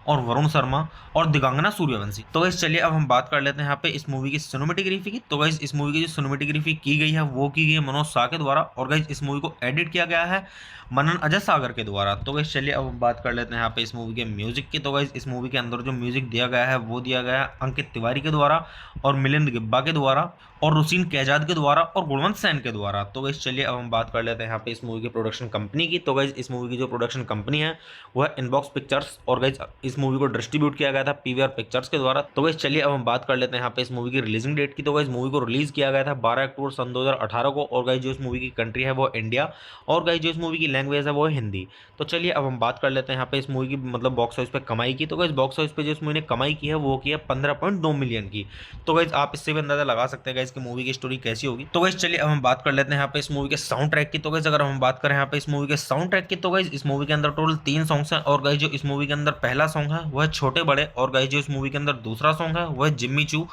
और वरुण शर्मा और दिगांगना सूर्यवंशी। तो गाइस चलिए अब हम बात कर लेते हैं यहाँ पे इस मूवी की सिनेमेटोग्राफी की। तो गाइस इस मूवी की जो सिनेमेटोग्राफी की गई है वो की गई है मनोज शाह के द्वारा और गाइस इस मूवी को एडिट किया गया है मनन अजय सागर के द्वारा। तो गाइस चलिए अब हम बात कर लेते हैं यहाँ पे इस मूवी के म्यूजिक की। तो गाइस इस मूवी के अंदर जो म्यूजिक दिया गया है वो दिया गया है अंकित तिवारी के द्वारा और मिलिंद गिब्बा के द्वारा और रुसीन कैजाद के द्वारा और गुणवंत सैन के द्वारा। तो गाइस चलिए अब हम बात कर लेते हैं यहाँ पे इस मूवी की प्रोडक्शन कंपनी की। तो गाइस इस मूवी की जो प्रोडक्शन कंपनी है वो है इनबॉक्स पिक्चर्स और गाइस इस मूवी को डिस्ट्रीब्यूट किया गया था पीवीआर पिक्चर्स के द्वारा। तो गाइस चलिए अब हम बात कर लेते हैं यहाँ पे इस मूवी की रिलीजिंग डेट की। तो गाइस मूवी को रिलीज किया गया था 12 अक्टूबर सन 2018 को और गाइस जो इस मूवी की कंट्री है वो इंडिया और गाइस जो इस मूवी की लैंग्वेज है वो है हिंदी। तो चलिए अब हम बात कर लेते हैं यहाँ पे इस मूवी की मतलब बॉक्स ऑफिस पे कमाई की। तो गाइस बॉक्स ऑफिस पे जो इस मूवी ने कमाई की है वो की है 15.2 मिलियन की। तो गाइस आप इससे भी अंदाजा लगा सकते हैं गाइस कि मूवी की स्टोरी कैसी होगी। तो गाइस चलिए अब हम बात कर लेते हैं यहाँ पे इस मूवी के साउंड ट्रैक की। तो गाइस अगर हम बात करें यहाँ पे इस मूवी के साउंड ट्रैक की तो गाइस इस मूवी के अंदर टोटल 3 सॉन्ग्स हैं और गाइस जो इस मूवी के अंदर पहला सॉन्ग है वो है छोटे बड़े, और गाइस जो इस मूवी के अंदर दूसरा सॉन्ग है वो है जिम्मी चू,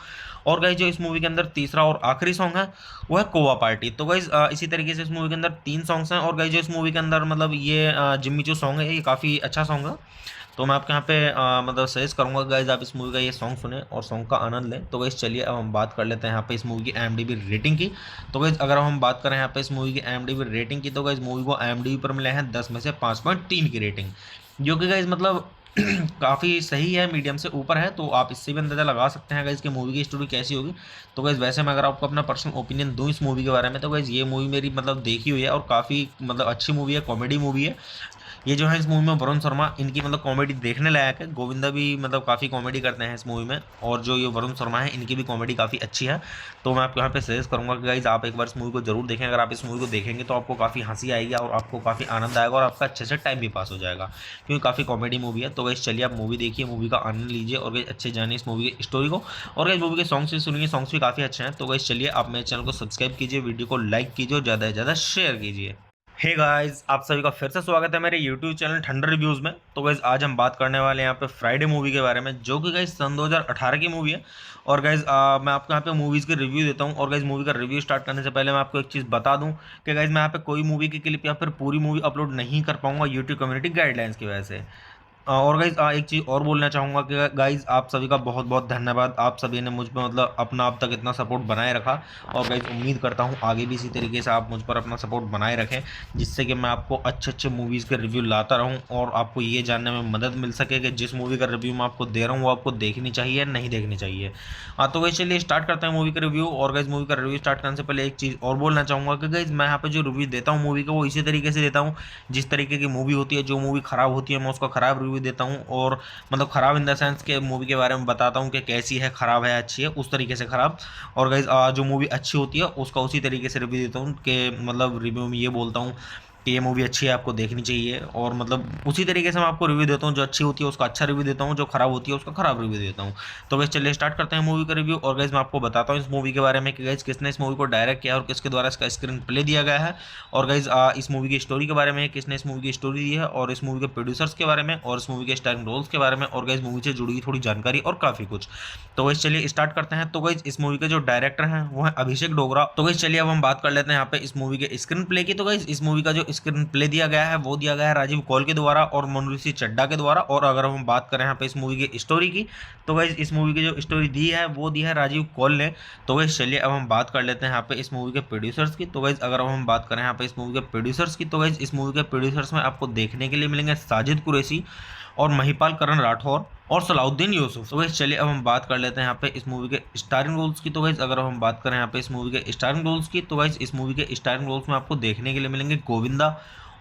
और गाइस जो इस मूवी के अंदर तीसरा और आखिरी सॉन्ग है वो है कोवा पार्टी। तो गाइस इसी तरीके से इस मूवी के अंदर 3 सॉन्ग्स हैं, और गाइस जो इस मूवी के अंदर मतलब ये जिम्मी चू सॉन्ग है ये काफ़ी अच्छा सॉन्ग है। तो मैं आपके यहाँ पे मतलब सजेस्ट करूंगा गाइज आप इस मूवी का ये सॉन्ग सुने और सॉन्ग का आनंद लें। तो गाइज चलिए अब हम बात कर लेते हैं यहाँ पे इस मूवी की IMDb रेटिंग की। तो गाइज अगर हम बात करें यहाँ पे इस मूवी की IMDb रेटिंग की, तो गाइज मूवी को IMDb पर मिले हैं 10 में से 5.3 की रेटिंग, जो कि गाइज मतलब काफ़ी सही है, मीडियम से ऊपर है। तो आप इससे भी अंदाज़ा लगा सकते हैं गाइज कि मूवी की स्टोरी कैसी होगी। तो गाइज वैसे मैं अगर आपको अपना पर्सनल ओपिनियन दूं इस मूवी के बारे में, तो गाइज ये मूवी मेरी मतलब देखी हुई है और काफ़ी मतलब अच्छी मूवी है, कॉमेडी मूवी है। ये जो है इस मूवी में वरुण शर्मा, इनकी मतलब कॉमेडी देखने लायक है। गोविंदा भी मतलब काफ़ी कॉमेडी करते हैं इस मूवी में, और जो ये वरुण शर्मा है इनकी भी कॉमेडी काफ़ी अच्छी है। तो मैं आपको यहाँ पे सजेस्ट करूँगा कि गाइज आप एक बार इस मूवी को जरूर देखें। अगर आप इस मूवी को देखेंगे तो आपको काफ़ी हंसी आएगी और आपको काफ़ी आनंद आएगा और आपका अच्छे से टाइम भी पास हो जाएगा, क्योंकि काफ़ी कॉमेडी मूवी है। तो गाइज चलिए आप मूवी देखिए, मूवी का आनंद लीजिए और गाइज अच्छे जानिए इस मूवी की स्टोरी को, और गाइज मूवी के सॉन्ग्स भी सुनिए, सॉन्ग्स भी काफ़ी अच्छे हैं। तो गाइज चलिए आप मेरे चैनल को सब्सक्राइब कीजिए, वीडियो को लाइक कीजिए और ज़्यादा से ज़्यादा शेयर कीजिए। हे गाइस, आप सभी का फिर से स्वागत है मेरे YouTube चैनल ठंडर रिव्यूज़ में। तो गाइस आज हम बात करने वाले हैं यहाँ पे फ्राइडे मूवी के बारे में, जो कि गाइस सन 2018 की मूवी है। और गाइस मैं आपको यहाँ पे मूवीज़ के रिव्यू देता हूँ। और गाइस मूवी का रिव्यू स्टार्ट करने से पहले मैं आपको एक चीज़ बता दूँ कि गाइस मैं यहाँ पे कोई मूवी की क्लिप या फिर पूरी मूवी अपलोड नहीं कर पाऊंगा यूट्यूब कम्युनिटी गाइडलाइंस की वजह से। और गाइज एक चीज़ और बोलना चाहूँगा कि गाइज आप सभी का बहुत बहुत धन्यवाद। आप सभी ने मुझ पर मतलब अपना अब तक इतना सपोर्ट बनाए रखा, और गाइज उम्मीद करता हूँ आगे भी इसी तरीके से आप मुझ पर अपना सपोर्ट बनाए रखें, जिससे कि मैं आपको अच्छे अच्छे मूवीज़ के रिव्यू लाता रहूँ और आपको ये जानने में मदद मिल सके कि जिस मूवी का रिव्यू मैं आपको दे रहा हूँ वो आपको देखनी चाहिए नहीं देखनी चाहिए। हाँ तो गाइज चलिए स्टार्ट करते हैं मूवी का रिव्यू। और गाइज मूवी का रिव्यू स्टार्ट करने से पहले एक चीज़ और बोलना चाहूँगा कि गाइज मैं यहाँ पे जो रिव्यू देता हूँ मूवी का वो इसी तरीके से देता हूँ जिस तरीके की मूवी होती है। जो मूवी ख़राब होती है मैं उसका ख़राब रिव्यू देता हूँ, और मतलब ख़राब इन द सेंस के मूवी के बारे में बताता हूँ कि कैसी है, ख़राब है, अच्छी है, उस तरीके से ख़राब। और गाइज जो मूवी अच्छी होती है उसका उसी तरीके से रिव्यू देता हूँ कि मतलब रिव्यू में ये बोलता हूँ कि ये मूवी अच्छी है, आपको देखनी चाहिए। और मतलब उसी तरीके से मैं आपको रिव्यू देता हूँ, जो अच्छी होती है उसका अच्छा रिव्यू देता हूँ, जो खराब होती है उसका खराब रिव्यू देता हूँ। तो गाइस चलिए स्टार्ट करते हैं मूवी का रिव्यू। और गाइस मैं आपको बताता हूँ इस मूवी के बारे में कि गाइस किसने इस मूवी को डायरेक्ट किया और किसके द्वारा इसका स्क्रीन प्ले दिया गया है, और गाइस इस मूवी की स्टोरी के बारे में, किसने इस मूवी की स्टोरी दी है, और इस मूवी के प्रोड्यूसर्स के बारे में, और इस मूवी के स्टारिंग रोल्स के बारे में, और गाइस मूवी से जुड़ी हुई थोड़ी जानकारी और काफ़ी कुछ। तो गाइस चलिए स्टार्ट करते हैं। तो गाइस इस मूवी के जो डायरेक्टर हैं वो है अभिषेक डोगरा। तो गाइस चलिए अब हम बात कर लेते हैं यहाँ पे इस मूवी के स्क्रीन प्ले की। तो गाइस इस मूवी का जो स्क्रीन प्ले दिया गया है वो दिया गया है राजीव कौल के द्वारा और मनुषी चड्ढा के द्वारा। और अगर हम बात करें यहाँ पे इस मूवी की स्टोरी की, तो गाइस इस मूवी की जो स्टोरी दी है वो दी है राजीव कौल ने। तो गाइस चलिए अब हम बात कर लेते हैं यहाँ पे इस मूवी के प्रोड्यूसर्स की। तो गाइस अगर हम बात करें यहाँ पे इस मूवी के प्रोड्यूसर्स की, तो गाइस इस मूवी के प्रोड्यूसर्स में आपको देखने के लिए मिलेंगे साजिद कुरैशी और महिपाल करण राठौर और सलाउद्दीन यूसुफ। तो गाइस चलिए अब हम बात कर लेते हैं यहाँ पे इस मूवी के स्टारिंग रोल्स की। तो गाइस अगर हम बात करें यहाँ पे इस मूवी के स्टारिंग रोल्स की, तो गाइस इस मूवी के स्टारिंग रोल्स में आपको देखने के लिए मिलेंगे गोविंदा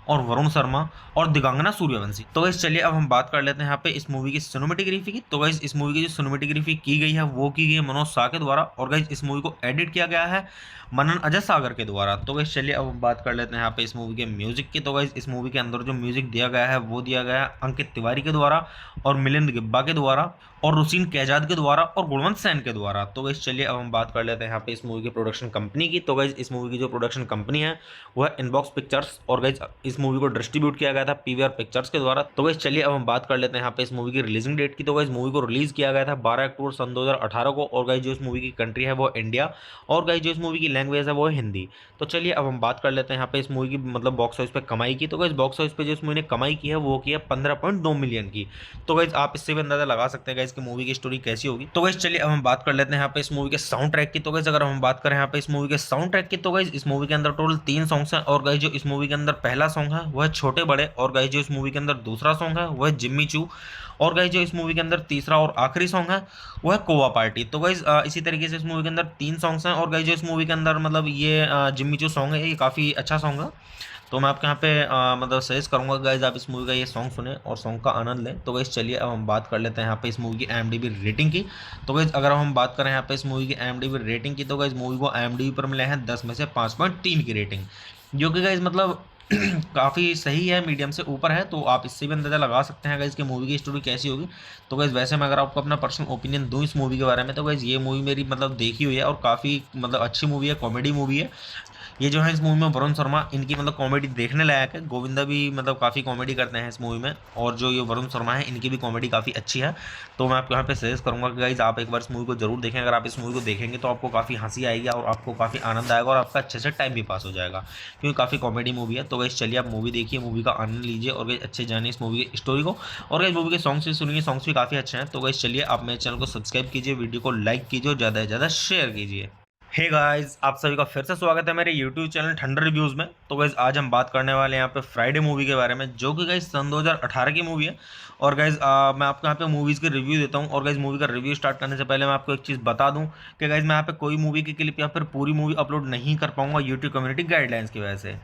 और वरुण शर्मा और दिगांगना सूर्यवंशी। तो गाइस चलिए अब हम बात कर लेते हैं यहाँ पे इस मूवी की सिनेमेटोग्राफी की। तो गाइस इस मूवी की जो सिनेमेटोग्राफी की गई है वो की गई है मनोज शाह के द्वारा, और गाइस इस मूवी को एडिट किया गया है मनन अजय सागर के द्वारा। तो गाइस चलिए अब हम बात कर लेते हैं यहाँ पे इस मूवी के म्यूजिक की। तो गाइस इस मूवी के अंदर जो म्यूजिक दिया गया है वो दिया गया है अंकित तिवारी के द्वारा और मिलिंद गिब्बा के द्वारा और रुसीन कैजाद के द्वारा और गुणवंत सैन के द्वारा। तो गाइस चलिए अब हम बात कर लेते हैं यहाँ पे इस मूवी की प्रोडक्शन कंपनी की। तो गाइस इस मूवी की जो प्रोडक्शन कंपनी है वो है इनबॉक्स पिक्चर्स, और गाइस इस मूवी को डिस्ट्रीब्यूट किया गया था पीवीआर पिक्चर्स के द्वारा। तो गाइस चलिए अब हम बात कर लेते हैं यहाँ पे इस मूवी की रिलीजिंग डेट की। तो गाइस मूवी को रिलीज किया गया था 12 अक्टूबर सन 2018 को, और गाइस जो इस मूवी की कंट्री है वो इंडिया, और गाइस जो इस मूवी की लैंग्वेज है वो है हिंदी। तो चलिए अब हम बात कर लेते हैं यहाँ पे इस मूवी की मतलब बॉक्स ऑफिस पे कमाई की। तो गाइस बॉक्स ऑफिस पे जो इस मूवी ने कमाई की है वो की है 15.2 मिलियन की। तो गाइस आप इससे भी अंदाजा लगा सकते हैं गाइस कि मूवी की स्टोरी कैसी होगी। तो गाइस चलिए अब हम बात कर लेते हैं यहाँ पे इस मूवी के साउंड ट्रैक की। तो गाइस अगर हम बात करें यहाँ पे इस मूवी के साउंड ट्रैक की, तो गाइस इस मूवी के अंदर टोटल 3 सॉन्ग्स हैं, और गाइस जो इस मूवी के अंदर पहला सॉन्ग है वो है छोटे बड़े, और गाइस जो इस मूवी के अंदर दूसरा सॉन्ग है वो है जिम्मी चू, और गाइस जो इस मूवी के अंदर तीसरा और आखिरी सॉन्ग है वो है कोवा पार्टी। तो गाइस इसी तरीके से इस मूवी के अंदर 3 सॉन्ग्स हैं, और गाइस जो इस मूवी के अंदर मतलब ये जिम्मी चू सॉन्ग है ये काफ़ी अच्छा सॉन्ग है। तो मैं आपके यहाँ पे मतलब सजेस्ट करूँगा गाइज आप इस मूवी का ये सॉन्ग सुने और सॉन्ग का आनंद लें। तो गाइज चलिए अब हम बात कर लेते हैं यहाँ पे इस मूवी की IMDb रेटिंग की। तो गाइज अगर हम बात करें यहाँ पे इस मूवी की IMDb रेटिंग की, तो गाइज मूवी को IMDb पर मिले हैं 10 में से 5.3 की रेटिंग, जो कि गाइज मतलब काफ़ी सही है, मीडियम से ऊपर है। तो आप इससे भी अंदाज़ा लगा सकते हैं गाइज कि मूवी की स्टोरी कैसी होगी। तो गाइज वैसे मैं अगर आपको अपना पर्सनल ओपिनियन दूं इस मूवी के बारे में, तो गाइज ये मूवी मेरी मतलब देखी हुई है और काफ़ी मतलब अच्छी मूवी है, कॉमेडी मूवी है। ये जो है इस मूवी में वरुण शर्मा, इनकी मतलब कॉमेडी देखने लायक है। गोविंदा भी मतलब काफ़ी कॉमेडी करते हैं इस मूवी में, और जो ये वरुण शर्मा है इनकी भी कॉमेडी काफ़ी अच्छी है। तो मैं आपको यहाँ पे सजेस्ट करूँगा कि गाइज आप एक बार इस मूवी को जरूर देखें। अगर आप इस मूवी को देखेंगे तो आपको काफ़ी हंसी आएगी और आपको काफ़ी आनंद आएगा और आपका अच्छे से टाइम भी पास हो जाएगा, क्योंकि काफ़ी कॉमेडी मूवी है। तो गाइज चलिए आप मूवी देखिए, मूवी का आनंद लीजिए और गाइज अच्छे जानिए इस मूवी की स्टोरी को। और गाइज मूवी के सॉन्ग्स भी सुनिए, सॉन्ग्स भी काफ़ी अच्छे हैं। तो गाइज चलिए आप मेरे चैनल को सब्सक्राइब कीजिए, वीडियो को लाइक कीजिए और ज़्यादा से ज़्यादा शेयर कीजिए। हे गाइस, आप सभी का फिर से स्वागत है मेरे YouTube चैनल ठंडर रिव्यूज़ में। तो गाइस आज हम बात करने वाले हैं यहाँ पे फ्राइडे मूवी के बारे में, जो कि गाइस सन 2018 की मूवी है। और गाइस मैं आपको यहाँ पे मूवीज़ के रिव्यू देता हूँ। और गाइस मूवी का रिव्यू स्टार्ट करने से पहले मैं आपको एक चीज़ बता दूँ कि गाइस मैं यहाँ पे कोई मूवी की क्लिप या फिर पूरी मूवी अपलोड नहीं कर पाऊंगा यूट्यूब कम्युनिटी गाइडलाइंस की वजह से।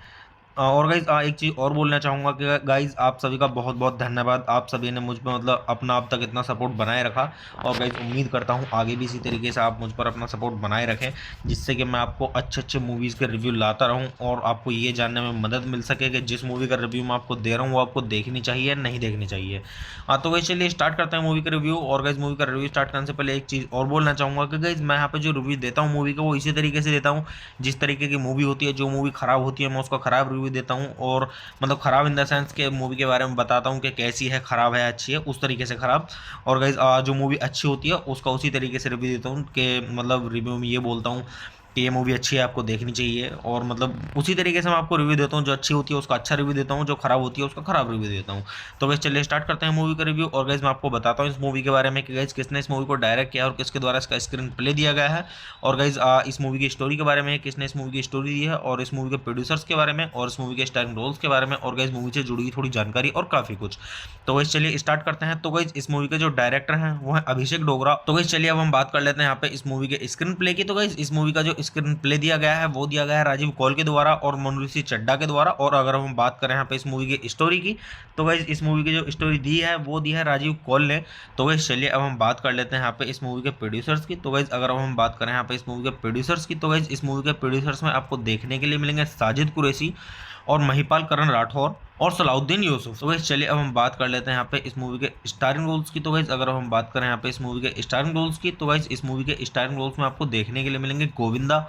और गाइज एक चीज़ और बोलना चाहूँगा कि गाइज आप सभी का बहुत बहुत धन्यवाद। आप सभी ने मुझ पर मतलब अपना अब तक इतना सपोर्ट बनाए रखा, और गाइज उम्मीद करता हूँ आगे भी इसी तरीके से आप मुझ पर अपना सपोर्ट बनाए रखें, जिससे कि मैं आपको अच्छे अच्छे मूवीज़ के रिव्यू लाता रहूँ और आपको ये जानने में मदद मिल सके कि जिस मूवी का रिव्यू मैं आपको दे रहा हूँ वो आपको देखनी चाहिए नहीं देखनी चाहिए। हाँ तो गाइज चलिए स्टार्ट करते हैं मूवी का रिव्यू। और गाइज मूवी का रिव्यू स्टार्ट करने से पहले एक चीज़ और बोलना चाहूँगा कि गाइज मैं यहाँ पे जो रिव्यू देता हूँ मूवी का वो इसी तरीके से देता हूँ जिस तरीके की मूवी होती है। जो मूवी ख़राब होती है मैं उसका ख़राब रिव्यू देता हूँ, और मतलब ख़राब इन द सेंस के मूवी के बारे में बताता हूँ कि कैसी है, ख़राब है अच्छी है, उस तरीके से ख़राब। और गाइज जो मूवी अच्छी होती है उसका उसी तरीके से रिव्यू देता हूँ कि मतलब रिव्यू में ये बोलता हूँ कि ये मूवी अच्छी है आपको देखनी चाहिए, और मतलब उसी तरीके से मैं आपको रिव्यू देता हूँ। जो अच्छी होती है उसका अच्छा रिव्यू देता हूँ, जो खराब होती है उसका खराब रिव्यू देता हूँ। तो गाइस चलिए स्टार्ट करते हैं मूवी का रिव्यू। और गाइस मैं आपको बताता हूँ इस मूवी के बारे में कि गाइस किसने इस मूवी को डायरेक्ट किया और किसके द्वारा इसका स्क्रीन प्ले दिया गया है। और गाइस इस मूवी की स्टोरी के बारे में, किसने इस मूवी की स्टोरी दी है, और इस मूवी के प्रोड्यूसर्स के बारे में, और इस मूवी के स्टारिंग रोल्स के बारे में, और गाइस मूवी से जुड़ी हुई थोड़ी जानकारी और काफ़ी कुछ। तो गाइस चलिए स्टार्ट करते हैं। तो गाइस इस मूवी के जो डायरेक्टर हैं वो है अभिषेक डोगरा। तो गाइस चलिए अब हम बात कर लेते हैं यहाँ पे इस मूवी के स्क्रीन प्ले की। तो गाइस इस मूवी का जो स्क्रीन प्ले दिया गया है वो दिया गया है राजीव कौल के द्वारा और मनुषी चड्डा के द्वारा। और अगर हम बात करें यहाँ पे इस मूवी की स्टोरी की, तो गाइस इस मूवी की जो स्टोरी दी है वो दी है राजीव कौल ने। तो गाइस चलिए अब हम बात कर लेते हैं यहाँ पे इस मूवी के प्रोड्यूसर्स की। तो गाइस अगर हम बात करें यहाँ पे इस मूवी के प्रोड्यूसर्स की, तो गाइस इस मूवी के प्रोड्यूसर्स में आपको देखने के लिए मिलेंगे साजिद कुरैशी और महिपाल करण राठौर और सलाउद्दीन यूसुफ। तो गाइस चलिए अब हम बात कर लेते हैं यहाँ पे इस मूवी के स्टारिंग रोल्स की। तो गाइस अगर हम बात करें यहाँ पे इस मूवी के स्टारिंग रोल्स की, तो गाइस इस मूवी के स्टारिंग रोल्स में आपको देखने के लिए मिलेंगे गोविंदा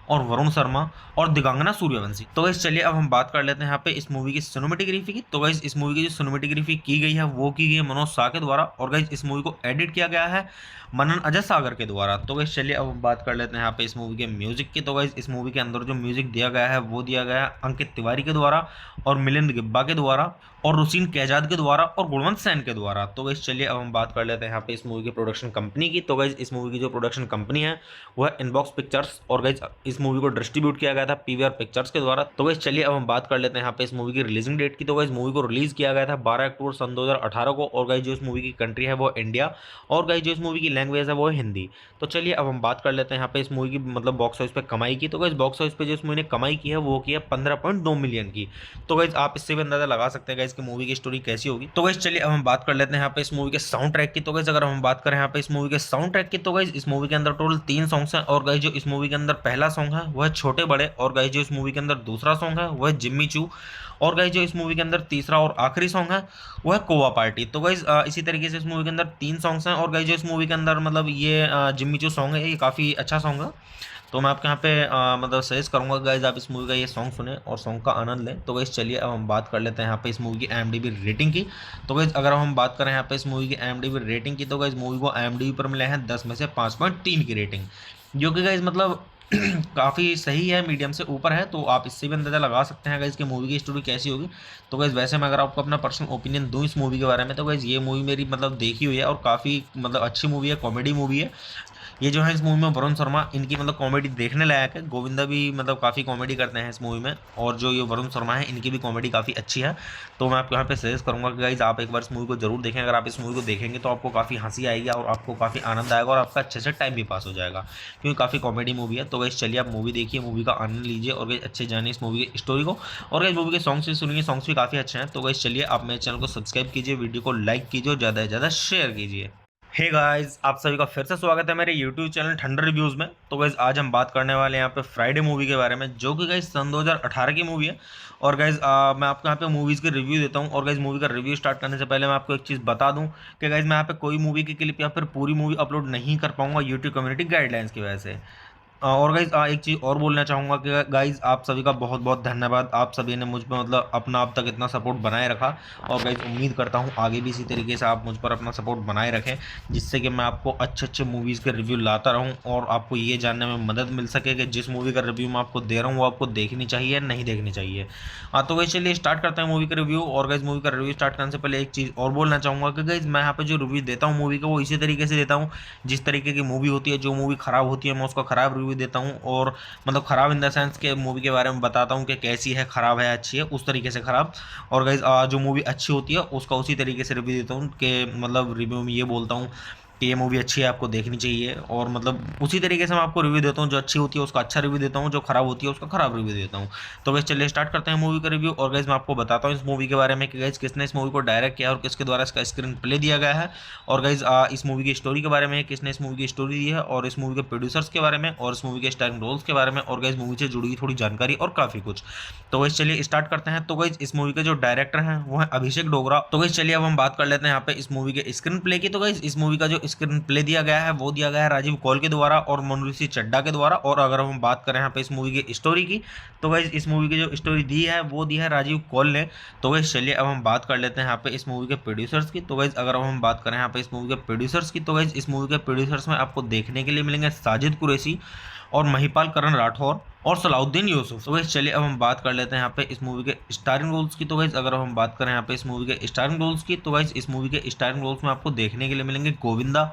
और वरुण शर्मा और दिगांगना सूर्यवंशी। तो गाइस चलिए अब हम बात कर लेते हैं यहाँ पे इस मूवी की सिनेमेटोग्राफी की। तो गाइस इस मूवी की जो सिनेमेटोग्राफी की गई है वो की गई है मनोज शाह के द्वारा, और गाइस इस मूवी को एडिट किया गया है मनन अजय सागर के द्वारा। तो गाइस चलिए अब हम बात कर लेते हैं यहाँ पे इस मूवी के म्यूजिक की। तो गाइस इस मूवी के अंदर जो म्यूजिक दिया गया है वो दिया गया है अंकित तिवारी के द्वारा और मिलिंद गिब्बा के द्वारा और रुसीन कैजाद के द्वारा और गुणवंत सैन के द्वारा। तो गाइस चलिए अब हम बात कर लेते हैं यहाँ पे इस मूवी की प्रोडक्शन कंपनी की। तो गाइस इस मूवी की जो प्रोडक्शन कंपनी है वो है इनबॉक्स पिक्चर्स, और गाइस इस मूवी को डिस्ट्रीब्यूट किया गया था पीवीआर पिक्चर्स के द्वारा। तो गाइस चलिए अब हम बात कर लेते हैं यहाँ पे इस मूवी की रिलीजिंग डेट की। तो गाइस मूवी को रिलीज किया गया था 12 अक्टूबर सन 2018 को, और गाइस जो इस मूवी की कंट्री है वो इंडिया, और गाइस जो इस मूवी की लैंग्वेज है वो है हिंदी। तो चलिए अब हम बात कर लेते हैं यहाँ पे इस मूवी की मतलब बॉक्स ऑफिस पे कमाई की। तो गाइस बॉक्स ऑफिस पे जो इस मूवी ने कमाई की है वो की है 15.2 मिलियन की। तो गाइस आप इससे भी अंदाजा लगा सकते हैं गाइस कि मूवी की स्टोरी कैसी होगी। तो गाइस चलिए अब हम बात कर लेते हैं यहाँ पे इस मूवी के साउंड ट्रैक की। तो गाइस अगर हम बात करें यहाँ पे इस मूवी के साउंड ट्रैक की, तो गाइस इस मूवी के अंदर टोटल 3 सॉन्ग्स हैं। और गाइस जो इस मूवी के अंदर पहला सॉन्ग है वो है छोटे बड़े, और गाइस जो इस मूवी के अंदर दूसरा सॉन्ग है वो है जिम्मी चू, और गाइस जो इस मूवी के अंदर तीसरा और आखिरी सॉन्ग है वो है कोवा पार्टी। तो गाइस इसी तरीके से इस मूवी के अंदर 3 सॉन्ग्स हैं। और गाइस जो इस मूवी के अंदर मतलब ये जिम्मी चू सॉन्ग है ये काफ़ी अच्छा सॉन्ग है। तो मैं आपके यहाँ पे मतलब सजेस्ट करूंगा गाइज आप इस मूवी का ये सॉन्ग सुने और सॉन्ग का आनंद लें। तो गाइज चलिए अब हम बात कर लेते हैं यहाँ पे इस मूवी की IMDb रेटिंग की। तो गाइज अगर हम बात करें यहाँ पे इस मूवी की IMDb रेटिंग की, तो गाइज मूवी को IMDb पर मिले हैं 10 में से 5.3 की रेटिंग, जो कि गाइज मतलब काफ़ी सही है, मीडियम से ऊपर है। तो आप इससे भी अंदाजा लगा सकते हैं गाइज कि मूवी की स्टोरी कैसी होगी। तो गाइज वैसे मैं अगर आपको अपना पर्सनल ओपिनियन दूं इस मूवी के बारे में, तो गाइज ये मूवी मेरी मतलब देखी हुई है और काफ़ी मतलब अच्छी मूवी है, कॉमेडी मूवी है। ये जो है इस मूवी में वरुण शर्मा, इनकी मतलब कॉमेडी देखने लायक है। गोविंदा भी मतलब काफ़ी कॉमेडी करते हैं इस मूवी में, और जो ये वरुण शर्मा है इनकी भी कॉमेडी काफ़ी अच्छी है। तो मैं आपको यहाँ पे सजेस्ट करूँगा कि गाइज आप एक बार इस मूवी को जरूर देखें। अगर आप इस मूवी को देखेंगे तो आपको काफ़ी हंसी आएगी और आपको काफ़ी आनंद आएगा और आपका अच्छे से टाइम भी पास हो जाएगा, क्योंकि काफ़ी कॉमेडी मूवी है। तो गाइज चलिए आप मूवी देखिए, मूवी का आनंद लीजिए और गाइज अच्छे जानिए इस मूवी की स्टोरी को। और गाइज मूवी के सॉन्ग्स भी सुनिए, सॉन्ग्स भी काफ़ी अच्छे हैं। तो गाइज चलिए आप मेरे चैनल को सब्सक्राइब कीजिए, वीडियो को लाइक कीजिए और ज़्यादा से ज़्यादा शेयर कीजिए। हे गाइस, आप सभी का फिर से स्वागत है मेरे YouTube चैनल ठंडर रिव्यूज़ में। तो गाइस आज हम बात करने वाले हैं यहाँ पे फ्राइडे मूवी के बारे में, जो कि गाइस सन 2018 की मूवी है। और गाइस मैं आपको यहाँ पे मूवीज़ के रिव्यू देता हूँ। और गाइस मूवी का रिव्यू स्टार्ट करने से पहले मैं आपको एक चीज़ बता दूँ कि गाइस मैं यहाँ पे कोई मूवी की क्लिप या फिर पूरी मूवी अपलोड नहीं कर पाऊंगा यूट्यूब कम्युनिटी गाइडलाइंस की वजह से। और गाइज एक चीज़ और बोलना चाहूँगा कि गाइज आप सभी का बहुत बहुत धन्यवाद। आप सभी ने मुझ पर मतलब अपना अब तक इतना सपोर्ट बनाए रखा। और गाइज उम्मीद करता हूँ आगे भी इसी तरीके से आप मुझ पर अपना सपोर्ट बनाए रखें, जिससे कि मैं आपको अच्छे अच्छे मूवीज़ के रिव्यू लाता रहूँ और आपको ये जानने में मदद मिल सके कि जिस मूवी का रिव्यू मैं आपको दे रहा हूँ वो आपको देखनी चाहिए या नहीं देखनी चाहिए। हाँ, तो गाइज चलिए स्टार्ट करते हैं मूवी का रिव्यू। और गाइज मूवी का रिव्यू स्टार्ट करने से पहले एक चीज़ और बोलना चाहूँगा कि गाइज मैं यहाँ पे जो रिव्यू देता हूँ मूवी का वो इसी तरीके से देता हूँ जिस तरीके की मूवी होती है। जो मूवी ख़राब होती है मैं उसका ख़राब रिव्यू देता हूँ, और मतलब ख़राब इन द सेंस के मूवी के बारे में बताता हूँ कि कैसी है, ख़राब है, अच्छी है, उस तरीके से ख़राब। और गाइज जो मूवी अच्छी होती है उसका उसी तरीके से रिव्यू देता हूँ कि मतलब रिव्यू में ये बोलता हूँ कि ये मूवी अच्छी है, आपको देखनी चाहिए। और मतलब उसी तरीके से मैं आपको रिव्यू देता हूँ, जो अच्छी होती है उसका अच्छा रिव्यू देता हूँ, जो खराब होती है उसका खराब रिव्यू देता हूँ। तो गाइज चलिए स्टार्ट करते हैं मूवी का रिव्यू। और गाइज मैं आपको बताता हूँ इस मूवी के बारे में कि गाइज किसने इस मूवी को डायरेक्ट किया और किसके द्वारा इसका स्क्रीन प्ले दिया गया है। और गाइज इस मूवी की स्टोरी के बारे में, किसने इस मूवी की स्टोरी दी है, और इस मूवी के प्रोड्यूसर्स के बारे में, और इस मूवी के स्टारिंग रोल्स के बारे में, और गाइज मूवी से जुड़ी हुई थोड़ी जानकारी और काफ़ी कुछ। तो गाइज चलिए स्टार्ट करते हैं। तो गाइज इस मूवी के जो डायरेक्टर हैं वो है अभिषेक डोगरा। तो गाइज चलिए अब हम बात कर लेते हैं यहाँ पे इस मूवी के स्क्रीन प्ले की। तो गाइज इस मूवी का जो स्क्रीन प्ले दिया गया है वो दिया गया है राजीव कौल के द्वारा और मनुषी चड्ढा के द्वारा। और अगर हम बात करें यहाँ पे इस मूवी की स्टोरी की, तो गाइज इस मूवी की जो स्टोरी दी है वो दी है राजीव कौल ने। तो गाइज चलिए अब हम बात कर लेते हैं यहाँ पे इस मूवी के प्रोड्यूसर्स की। तो गाइज अगर हम बात करें यहाँ पे इस मूवी के प्रोड्यूसर्स की, तो गाइज इस मूवी के प्रोड्यूसर्स में आपको देखने के लिए मिलेंगे साजिद कुरैशी और महिपाल करण राठौर और सलाउद्दीन यूसुफ। तो गाइज चलिए अब हम बात कर लेते हैं यहाँ पे इस मूवी के स्टारिंग रोल्स की। तो गाइज अगर हम बात करें यहाँ पे इस मूवी के स्टारिंग रोल्स की, तो गाइज इस मूवी के स्टारिंग रोल्स में आपको देखने के लिए मिलेंगे गोविंदा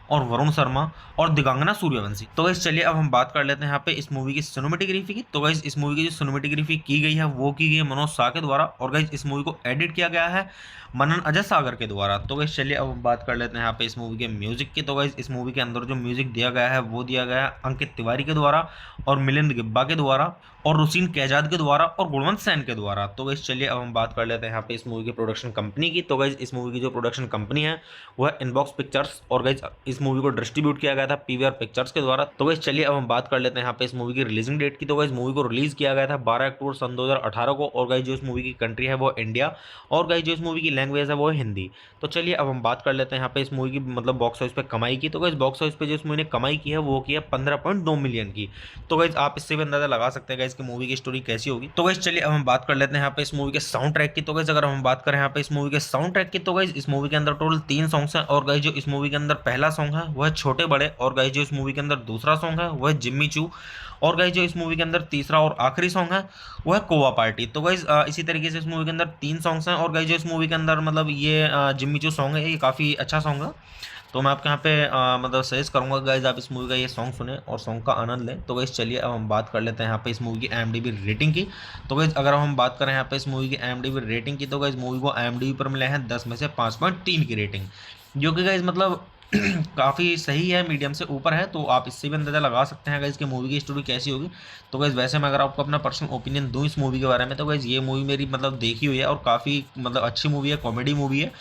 और वरुण शर्मा और दिगांगना सूर्यवंशी। तो गाइज चलिए अब हम बात कर लेते हैं यहाँ पे इस मूवी की सिनेमेटोग्राफी की। तो गाइज इस मूवी की जो सिनेमेटोग्राफी की गई है वो की गई है मनोज शाह के द्वारा। और गाइज इस मूवी को एडिट किया गया है मनन अजय सागर के द्वारा। तो गाइज चलिए अब हम बात कर लेते हैं यहाँ पे इस मूवी के म्यूजिक की। तो गाइज इस मूवी के अंदर जो म्यूजिक दिया गया है वो दिया गया है अंकित तिवारी के द्वारा और मिलिंद गिब्बा के द्वारा और रुसीन कैजाद के द्वारा और गुणवंत सैन के द्वारा। तो गाइज चलिए अब हम बात कर लेते हैं यहाँ पे इस मूवी की प्रोडक्शन कंपनी की। तो गाइज इस मूवी की जो प्रोडक्शन कंपनी है वो है इनबॉक्स पिक्चर्स। और गाइज इस मूवी को डिस्ट्रीब्यूट किया गया था पीवीआर पिक्चर्स के द्वारा। तो गाइज चलिए अब हम बात कर लेते हैं यहाँ पे इस मूवी की रिलीजिंग डेट की। तो गाइज मूवी को रिलीज किया गया था 12 अक्टूबर सन 2018 को। और गाइज जो इस मूवी की कंट्री है वो इंडिया, और गाइज जो इस मूवी की लैंग्वेज है वो है हिंदी। तो चलिए अब हम बात कर लेते हैं यहाँ पे इस मूवी की मतलब बॉक्स ऑफिस पे कमाई की। तो गाइज बॉक्स ऑफिस पे जो इस मूवी ने कमाई की है वो की है 15.2 मिलियन की। तो गाइज आप इससे भी अंदाजा लगा सकते हैं गाइज की मूवी की स्टोरी कैसी होगी। तो गाइज चलिए अब हम बात कर लेते हैं यहाँ पे इस मूवी के साउंड ट्रैक की। तो गाइज अगर हम बात करें यहाँ पे इस मूवी के साउंड ट्रैक की, तो गाइज इस मूवी के अंदर टोटल 3 सॉन्ग्स हैं। और गाइज जो इस मूवी के अंदर पहला सॉन्ग है वो है छोटे बड़े। और गाइज जो इस मूवी के अंदर दूसरा सॉन्ग है वो है जिम्मी चू। और गाइज जो इस मूवी के अंदर तीसरा और आखिरी सॉन्ग है वो है कोवा पार्टी। तो गाइज इसी तरीके से इस मूवी के अंदर 3 सॉन्ग्स हैं। और गाइज जो इस मूवी के अंदर मतलब ये जिम्मी चू सॉन्ग है ये काफ़ी अच्छा सॉन्ग है। तो मैं आपके यहाँ पे मतलब सजेस्ट करूँगा गाइज आप इस मूवी का ये सॉन्ग सुने और सॉन्ग का आनंद लें। तो गाइज चलिए अब हम बात कर लेते हैं यहाँ पे इस मूवी की IMDb रेटिंग की। तो गाइज अगर हम बात करें यहाँ पे इस मूवी की IMDb रेटिंग की, तो गाइज मूवी को IMDb पर मिले हैं 10 में से 5.3 की रेटिंग, जो कि गाइज मतलब काफ़ी सही है, मीडियम से ऊपर है। तो आप इससे भी अंदाज़ा लगा सकते हैं गाइज कि मूवी की स्टोरी कैसी होगी। तो गाइज वैसे मैं अगर आपको अपना पर्सनल ओपिनियन दूँ इस मूवी के बारे में, तो गाइज ये मूवी मेरी मतलब देखी हुई है और काफ़ी मतलब अच्छी मूवी है, कॉमेडी मूवी है।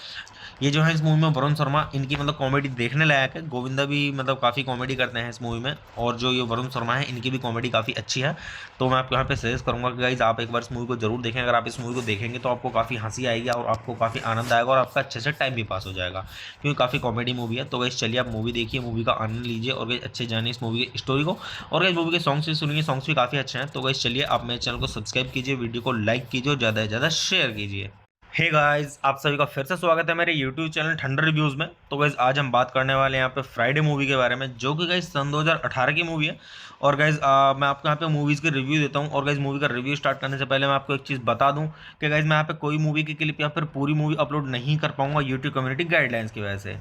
ये जो है इस मूवी में वरुण शर्मा इनकी मतलब कॉमेडी देखने लायक है। गोविंदा भी मतलब काफ़ी कॉमेडी करते हैं इस मूवी में, और जो ये वरुण शर्मा है इनकी भी कॉमेडी काफ़ी अच्छी है। तो मैं आपको यहाँ पे सजेस्ट करूँगा कि गाइज आप एक बार इस मूवी को जरूर देखें। अगर आप इस मूवी को देखेंगे तो आपको काफ़ी हंसी आएगी और आपको काफ़ी आनंद आएगा और आपका अच्छे से टाइम भी पास हो जाएगा, क्योंकि काफ़ी कॉमेडी मूवी है। तो गाइज चलिए आप मूवी देखिए, मूवी का आनंद लीजिए और गाइज अच्छे जानिए इस मूवी की स्टोरी को। और गाइज मूवी के सॉन्ग्स भी सुनिए, सॉन्ग्स भी काफ़ी अच्छे हैं। तो गाइज चलिए आप मेरे चैनल को सब्सक्राइब कीजिए, वीडियो को लाइक कीजिए और ज़्यादा से ज़्यादा शेयर कीजिए। हे गाइस, आप सभी का फिर से स्वागत है मेरे YouTube चैनल ठंडर रिव्यूज़ में। तो गाइस आज हम बात करने वाले हैं यहाँ पे फ्राइडे मूवी के बारे में, जो कि गाइस सन 2018 की मूवी है। और गाइस मैं आपको यहाँ पे मूवीज़ के रिव्यू देता हूँ। और गाइस मूवी का रिव्यू स्टार्ट करने से पहले मैं आपको एक चीज़ बता दूँ कि गाइस मैं यहाँ पे कोई मूवी की क्लिप या फिर पूरी मूवी अपलोड नहीं कर पाऊंगा यूट्यूब कम्युनिटी गाइडलाइंस की वजह से।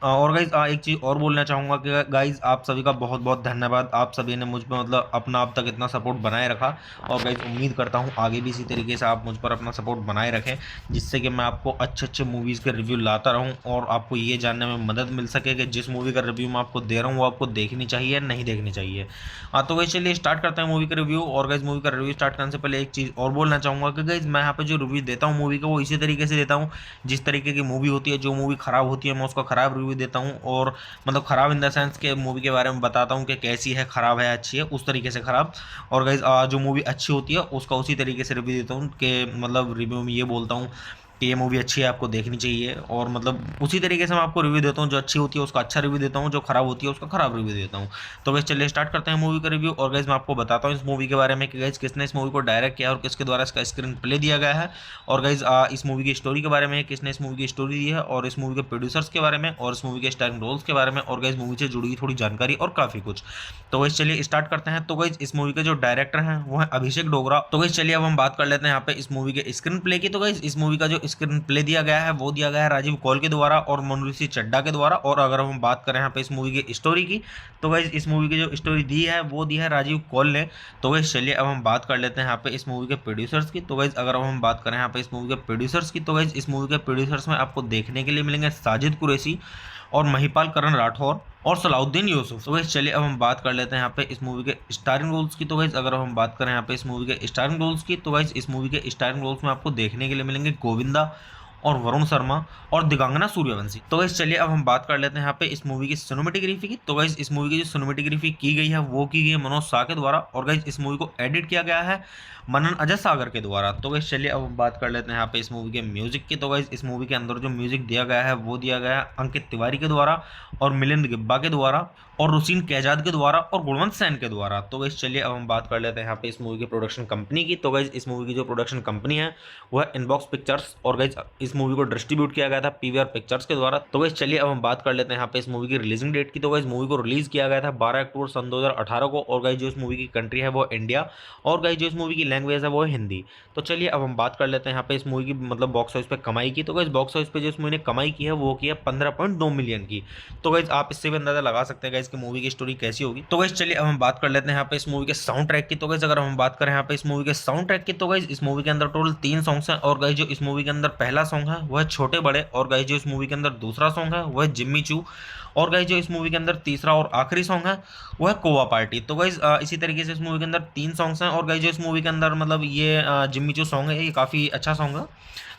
और गाइज एक चीज़ और बोलना चाहूँगा कि गाइज आप सभी का बहुत बहुत धन्यवाद। आप सभी ने मुझ पर मतलब अपना अब तक इतना सपोर्ट बनाए रखा। और गाइज उम्मीद करता हूँ आगे भी इसी तरीके से आप मुझ पर अपना सपोर्ट बनाए रखें, जिससे कि मैं आपको अच्छे अच्छे मूवीज़ के रिव्यू लाता रहूँ और आपको ये जानने में मदद मिल सके कि जिस मूवी का रिव्यू मैं आपको दे रहा हूँ वो आपको देखनी चाहिए या नहीं देखनी चाहिए। हाँ, तो गाइज चलिए स्टार्ट करते हैं मूवी का रिव्यू। और गाइज मूवी का रिव्यू स्टार्ट करने से पहले एक चीज़ और बोलना चाहूँगा कि गाइज मैं यहाँ पे जो रिव्यू देता हूँ मूवी का वो इसी तरीके से देता हूँ जिस तरीके की मूवी होती है। जो मूवी ख़राब होती है मैं उसका ख़राब रिव्यू देता हूँ, और मतलब ख़राब इन द सेंस के मूवी के बारे में बताता हूँ कि कैसी है, ख़राब है, अच्छी है, उस तरीके से ख़राब। और गाइज जो मूवी अच्छी होती है उसका उसी तरीके से रिव्यू देता हूँ कि मतलब रिव्यू में ये बोलता हूँ कि ये मूवी अच्छी है, आपको देखनी चाहिए। और मतलब उसी तरीके से मैं आपको रिव्यू देता हूँ, जो अच्छी होती है उसका अच्छा रिव्यू देता हूँ, जो खराब होती है उसका खराब रिव्यू देता हूँ। तो गाइस चलिए स्टार्ट करते हैं मूवी का रिव्यू। और गाइस मैं आपको बताता हूँ इस मूवी के बारे में कि गाइस किसने इस मूवी को डायरेक्ट किया और किसके द्वारा इसका स्क्रीन प्ले दिया गया है। और गाइस इस मूवी की स्टोरी के बारे में, किसने इस मूवी की स्टोरी दी है, और इस मूवी के प्रोड्यूसर्स के बारे में, और इस मूवी के स्टारिंग रोल्स के बारे में, और गाइस मूवी से जुड़ी हुई थोड़ी जानकारी और काफी कुछ। तो गाइस चलिए स्टार्ट करते हैं। तो गाइस इस मूवी के जो डायरेक्टर हैं वो है अभिषेक डोगरा। तो गाइस चलिए अब हम बात कर लेते हैं यहाँ पे इस मूवी के स्क्रीन प्ले की। तो गाइस इस मूवी का जो स्क्रीन प्ले दिया गया है वो दिया गया है राजीव कौल के द्वारा और मनुष्य चड्ढा के द्वारा। और अगर हम बात करें यहाँ पे इस मूवी की स्टोरी की, तो गाइस इस मूवी की जो स्टोरी दी है वो दी है राजीव कौल ने। तो गाइस चलिए अब हम बात कर लेते हैं यहाँ पे इस मूवी के प्रोड्यूसर्स की। तो गाइस अगर हम बात करें यहाँ पे इस मूवी के प्रोड्यूसर्स की, तो गाइस इस मूवी के प्रोड्यूसर्स में आपको देखने के लिए मिलेंगे साजिद कुरैशी और महिपाल करण राठौर और सलाउद्दीन यूसुफ। तो गाइस चलिए अब हम बात कर लेते हैं यहाँ पे इस मूवी के स्टारिंग रोल्स की। तो गाइस अगर हम बात करें यहाँ पे इस मूवी के स्टारिंग रोल्स की, तो गाइस इस मूवी के स्टारिंग रोल्स में आपको देखने के लिए मिलेंगे गोविंदा और वरुण शर्मा और दिगांगना सूर्यवंशी। तो गाइस चलिए अब हम बात कर लेते हैं यहाँ पे इस मूवी की सिनेमेटोग्राफी की। तो गाइस इस मूवी की जो सिनेमेटोग्राफी की गई है वो की गई है मनोज शाह के द्वारा। और गाइस इस मूवी को एडिट किया गया है मनन अजय सागर के द्वारा। तो गाइस चलिए अब हम बात कर लेते हैं यहाँ पे इस मूवी के म्यूजिक की। तो गाइस इस मूवी के अंदर जो म्यूजिक दिया गया है वो दिया गया है अंकित तिवारी के द्वारा और मिलिंद गिब्बा के द्वारा और रुसीन कैजाद के द्वारा और गुणवंत सैन के द्वारा। तो गाइस चलिए अब हम बात कर लेते हैं यहाँ पे इस मूवी की प्रोडक्शन कंपनी की। तो गाइस इस मूवी की जो प्रोडक्शन कंपनी है वो है इनबॉक्स पिक्चर्स। और गाइस इस मूवी को डिस्ट्रीब्यूट किया गया था पीवीआर पिक्चर्स के द्वारा। तो गाइस चलिए अब हम बात कर लेते हैं यहाँ पे इस मूवी की रिलीजिंग डेट की। तो गाइस मूवी को रिलीज किया गया था 12 अक्टूबर सन 2018 को। और गाइस जो इस मूवी की कंट्री है वो इंडिया, और गाइस जो इस मूवी की लैंग्वेज है वो है हिंदी। तो चलिए अब हम बात कर लेते हैं यहाँ पे इस मूवी की मतलब बॉक्स ऑफिस पे कमाई की। तो गाइस बॉक्स ऑफिस पे जो इस मूवी ने कमाई की है वो की है 15.2 मिलियन की। तो गाइस आप इससे भी अंदाजा लगा सकते हैं गाइस कि मूवी की स्टोरी कैसी होगी। तो गाइस चलिए अब हम बात कर लेते हैं यहाँ पे इस मूवी के साउंड ट्रैक की। तो गाइस अगर हम बात करें यहाँ पे इस मूवी के साउंड ट्रैक की, तो गाइस इस मूवी के अंदर टोटल 3 सॉन्ग्स हैं। और गाइस जो इस मूवी के अंदर पहला सॉन्ग है वो है छोटे बड़े। और गाइस जो इस मूवी के अंदर दूसरा सॉन्ग है वो है जिम्मी चू। और गाइस जो इस मूवी के अंदर तीसरा और आखिरी सॉन्ग है वो है कोवा पार्टी। तो गाइस इसी तरीके से इस मूवी के अंदर 3 सॉन्ग्स हैं। और गाइस जो इस मूवी के अंदर मतलब ये जिम्मी चू सॉन्ग है ये काफ़ी अच्छा सॉन्ग है।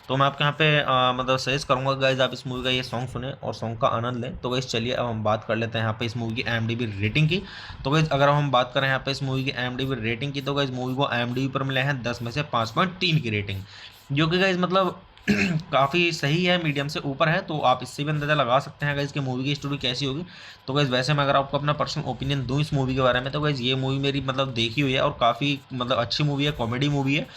तो मैं आपके यहाँ पे मतलब सजेस्ट करूंगा गाइज आप इस मूवी का ये सॉन्ग सुने और सॉन्ग का आनंद लें। तो गाइज चलिए अब हम बात कर लेते हैं यहाँ पे इस मूवी की IMDb रेटिंग की। तो गाइज अगर हम बात करें यहाँ पे इस मूवी की IMDb रेटिंग की, तो गाइज मूवी को IMDb पर मिले हैं 10 में से 5.3 की रेटिंग, जो कि गाइज मतलब काफ़ी सही है, मीडियम से ऊपर है। तो आप इससे भी अंदाजा लगा सकते हैं गाइज कि मूवी की स्टोरी कैसी होगी। तो गाइज वैसे मैं अगर आपको अपना पर्सनल ओपिनियन दूं इस मूवी के बारे में, तो गाइज ये मूवी मेरी मतलब देखी हुई है और काफ़ी मतलब अच्छी मूवी है, कॉमेडी मूवी है।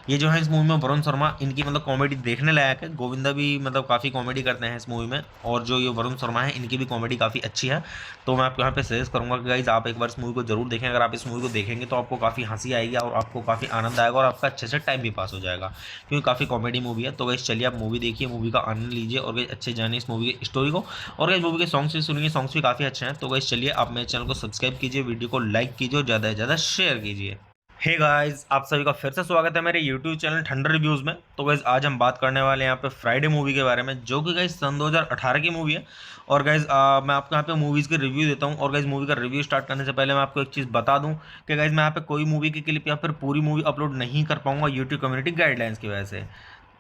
ये जो है इस मूवी में वरुण शर्मा इनकी मतलब कॉमेडी देखने लायक है। गोविंदा भी मतलब काफ़ी कॉमेडी करते हैं इस मूवी में, और जो ये वरुण शर्मा है इनकी भी कॉमेडी काफ़ी अच्छी है। तो मैं आपको यहाँ पे सजेस्ट करूँगा कि गाइज आप एक बार इस मूवी को जरूर देखें। अगर आप इस मूवी को देखेंगे तो आपको काफ़ी हंसी आएगी और आपको काफ़ी आनंद आएगा और आपका अच्छे से टाइम भी पास हो जाएगा, क्योंकि काफ़ी कॉमेडी मूवी है। तो गाइज चलिए आप मूवी देखिए, मूवी का आनंद लीजिए और गाइज अच्छे जानिए इस मूवी की स्टोरी को। और गाइज मूवी के सॉन्ग्स भी सुनिए, सॉन्ग्स भी काफ़ी अच्छे हैं। तो गाइज चलिए आप मेरे चैनल को सब्सक्राइब कीजिए, वीडियो को लाइक कीजिए और ज़्यादा से ज़्यादा शेयर कीजिए। हे गाइस, आप सभी का फिर से स्वागत है मेरे YouTube चैनल ठंडर रिव्यूज़ में। तो गाइस आज हम बात करने वाले हैं यहाँ पे फ्राइडे मूवी के बारे में, जो कि गाइस सन 2018 की मूवी है। और गाइस मैं आपको यहाँ पे मूवीज़ के रिव्यू देता हूँ। और गाइस मूवी का रिव्यू स्टार्ट करने से पहले मैं आपको एक चीज़ बता दूँ कि गाइस मैं यहाँ पे कोई मूवी की क्लिप या फिर पूरी मूवी अपलोड नहीं कर पाऊंगा YouTube कम्युनिटी गाइडलाइंस की वजह से।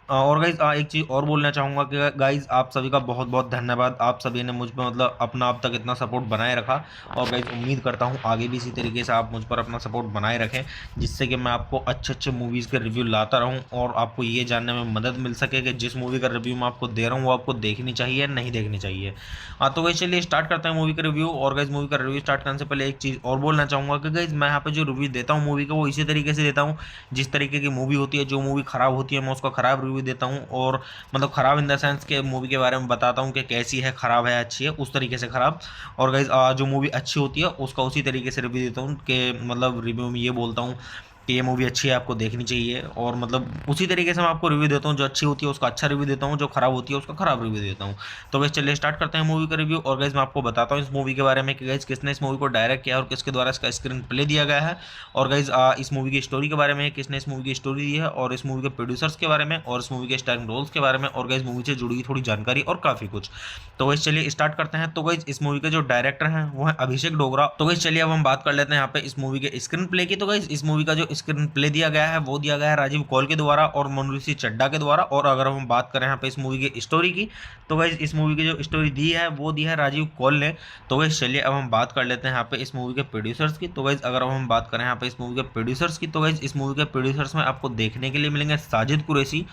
और गाइज एक चीज़ और बोलना चाहूँगा कि गाइज आप सभी का बहुत बहुत धन्यवाद। आप सभी ने मुझ पर मतलब अपना अब तक इतना सपोर्ट बनाए रखा। और गाइज उम्मीद करता हूँ आगे भी इसी तरीके से आप मुझ पर अपना सपोर्ट बनाए रखें, जिससे कि मैं आपको अच्छे अच्छे मूवीज़ के रिव्यू लाता रहूँ और आपको ये जानने में मदद मिल सके कि जिस मूवी का रिव्यू मैं आपको दे रहा हूँ वो आपको देखनी चाहिए नहीं देखनी चाहिए। हाँ तो गाइज चलिए स्टार्ट करते हैं मूवी का रिव्यू। और गाइज मूवी का रिव्यू स्टार्ट करने से पहले एक चीज़ और बोलना चाहूँगा कि गाइज मैं यहाँ पे जो रिव्यू देता हूँ मूवी का वो इसी तरीके से देता हूँ जिस तरीके की मूवी होती है। जो मूवी ख़राब होती है मैं उसका ख़राब रिव्यू देता हूँ, और मतलब ख़राब इन द सेंस के मूवी के बारे में बताता हूँ कि कैसी है, ख़राब है, अच्छी है, उस तरीके से ख़राब। और गाइज जो मूवी अच्छी होती है उसका उसी तरीके से रिव्यू देता हूँ कि मतलब रिव्यू में ये बोलता हूँ कि ये मूवी अच्छी है, आपको देखनी चाहिए। और मतलब उसी तरीके से मैं आपको रिव्यू देता हूँ, जो अच्छी होती है उसका अच्छा रिव्यू देता हूँ, जो खराब होती है उसका खराब रिव्यू देता हूँ। तो गाइस चलिए स्टार्ट करते हैं मूवी का रिव्यू। और गाइस मैं आपको बताता हूँ इस मूवी के बारे में कि गाइस किसने इस मूवी को डायरेक्ट किया और किसके द्वारा इसका स्क्रीन प्ले दिया गया है। और गाइस इस मूवी की स्टोरी के बारे में, किसने इस मूवी की स्टोरी दी है, और इस मूवी के प्रोड्यूसर्स के बारे में, और इस मूवी के स्टारिंग रोल्स के बारे में, और गाइस मूवी से जुड़ी हुई थोड़ी जानकारी और काफ़ी कुछ। तो गाइस चलिए स्टार्ट करते हैं। तो गाइस इस मूवी के जो डायरेक्टर हैं वो है अभिषेक डोगरा। तो गाइस चलिए अब हम बात कर लेते हैं यहाँ पे इस मूवी के स्क्रीन प्ले की। तो गाइस इस मूवी का जो स्क्रीन प्ले दिया गया है वो दिया गया है राजीव कौल के द्वारा और मनुष्य चड्ढा के द्वारा। और अगर हम बात करें यहाँ पे इस मूवी की स्टोरी की, तो गाइस इस मूवी की जो स्टोरी दी है वो दी है राजीव कौल ने। तो गाइस चलिए अब हम बात कर लेते हैं यहाँ पे इस मूवी के प्रोड्यूसर्स की। तो गाइस अगर हम बात करें यहाँ पे इस मूवी के प्रोड्यूसर्स की, तो गाइस इस मूवी के प्रोड्यूसर्स में आपको देखने के लिए मिलेंगे साजिद कुरैशी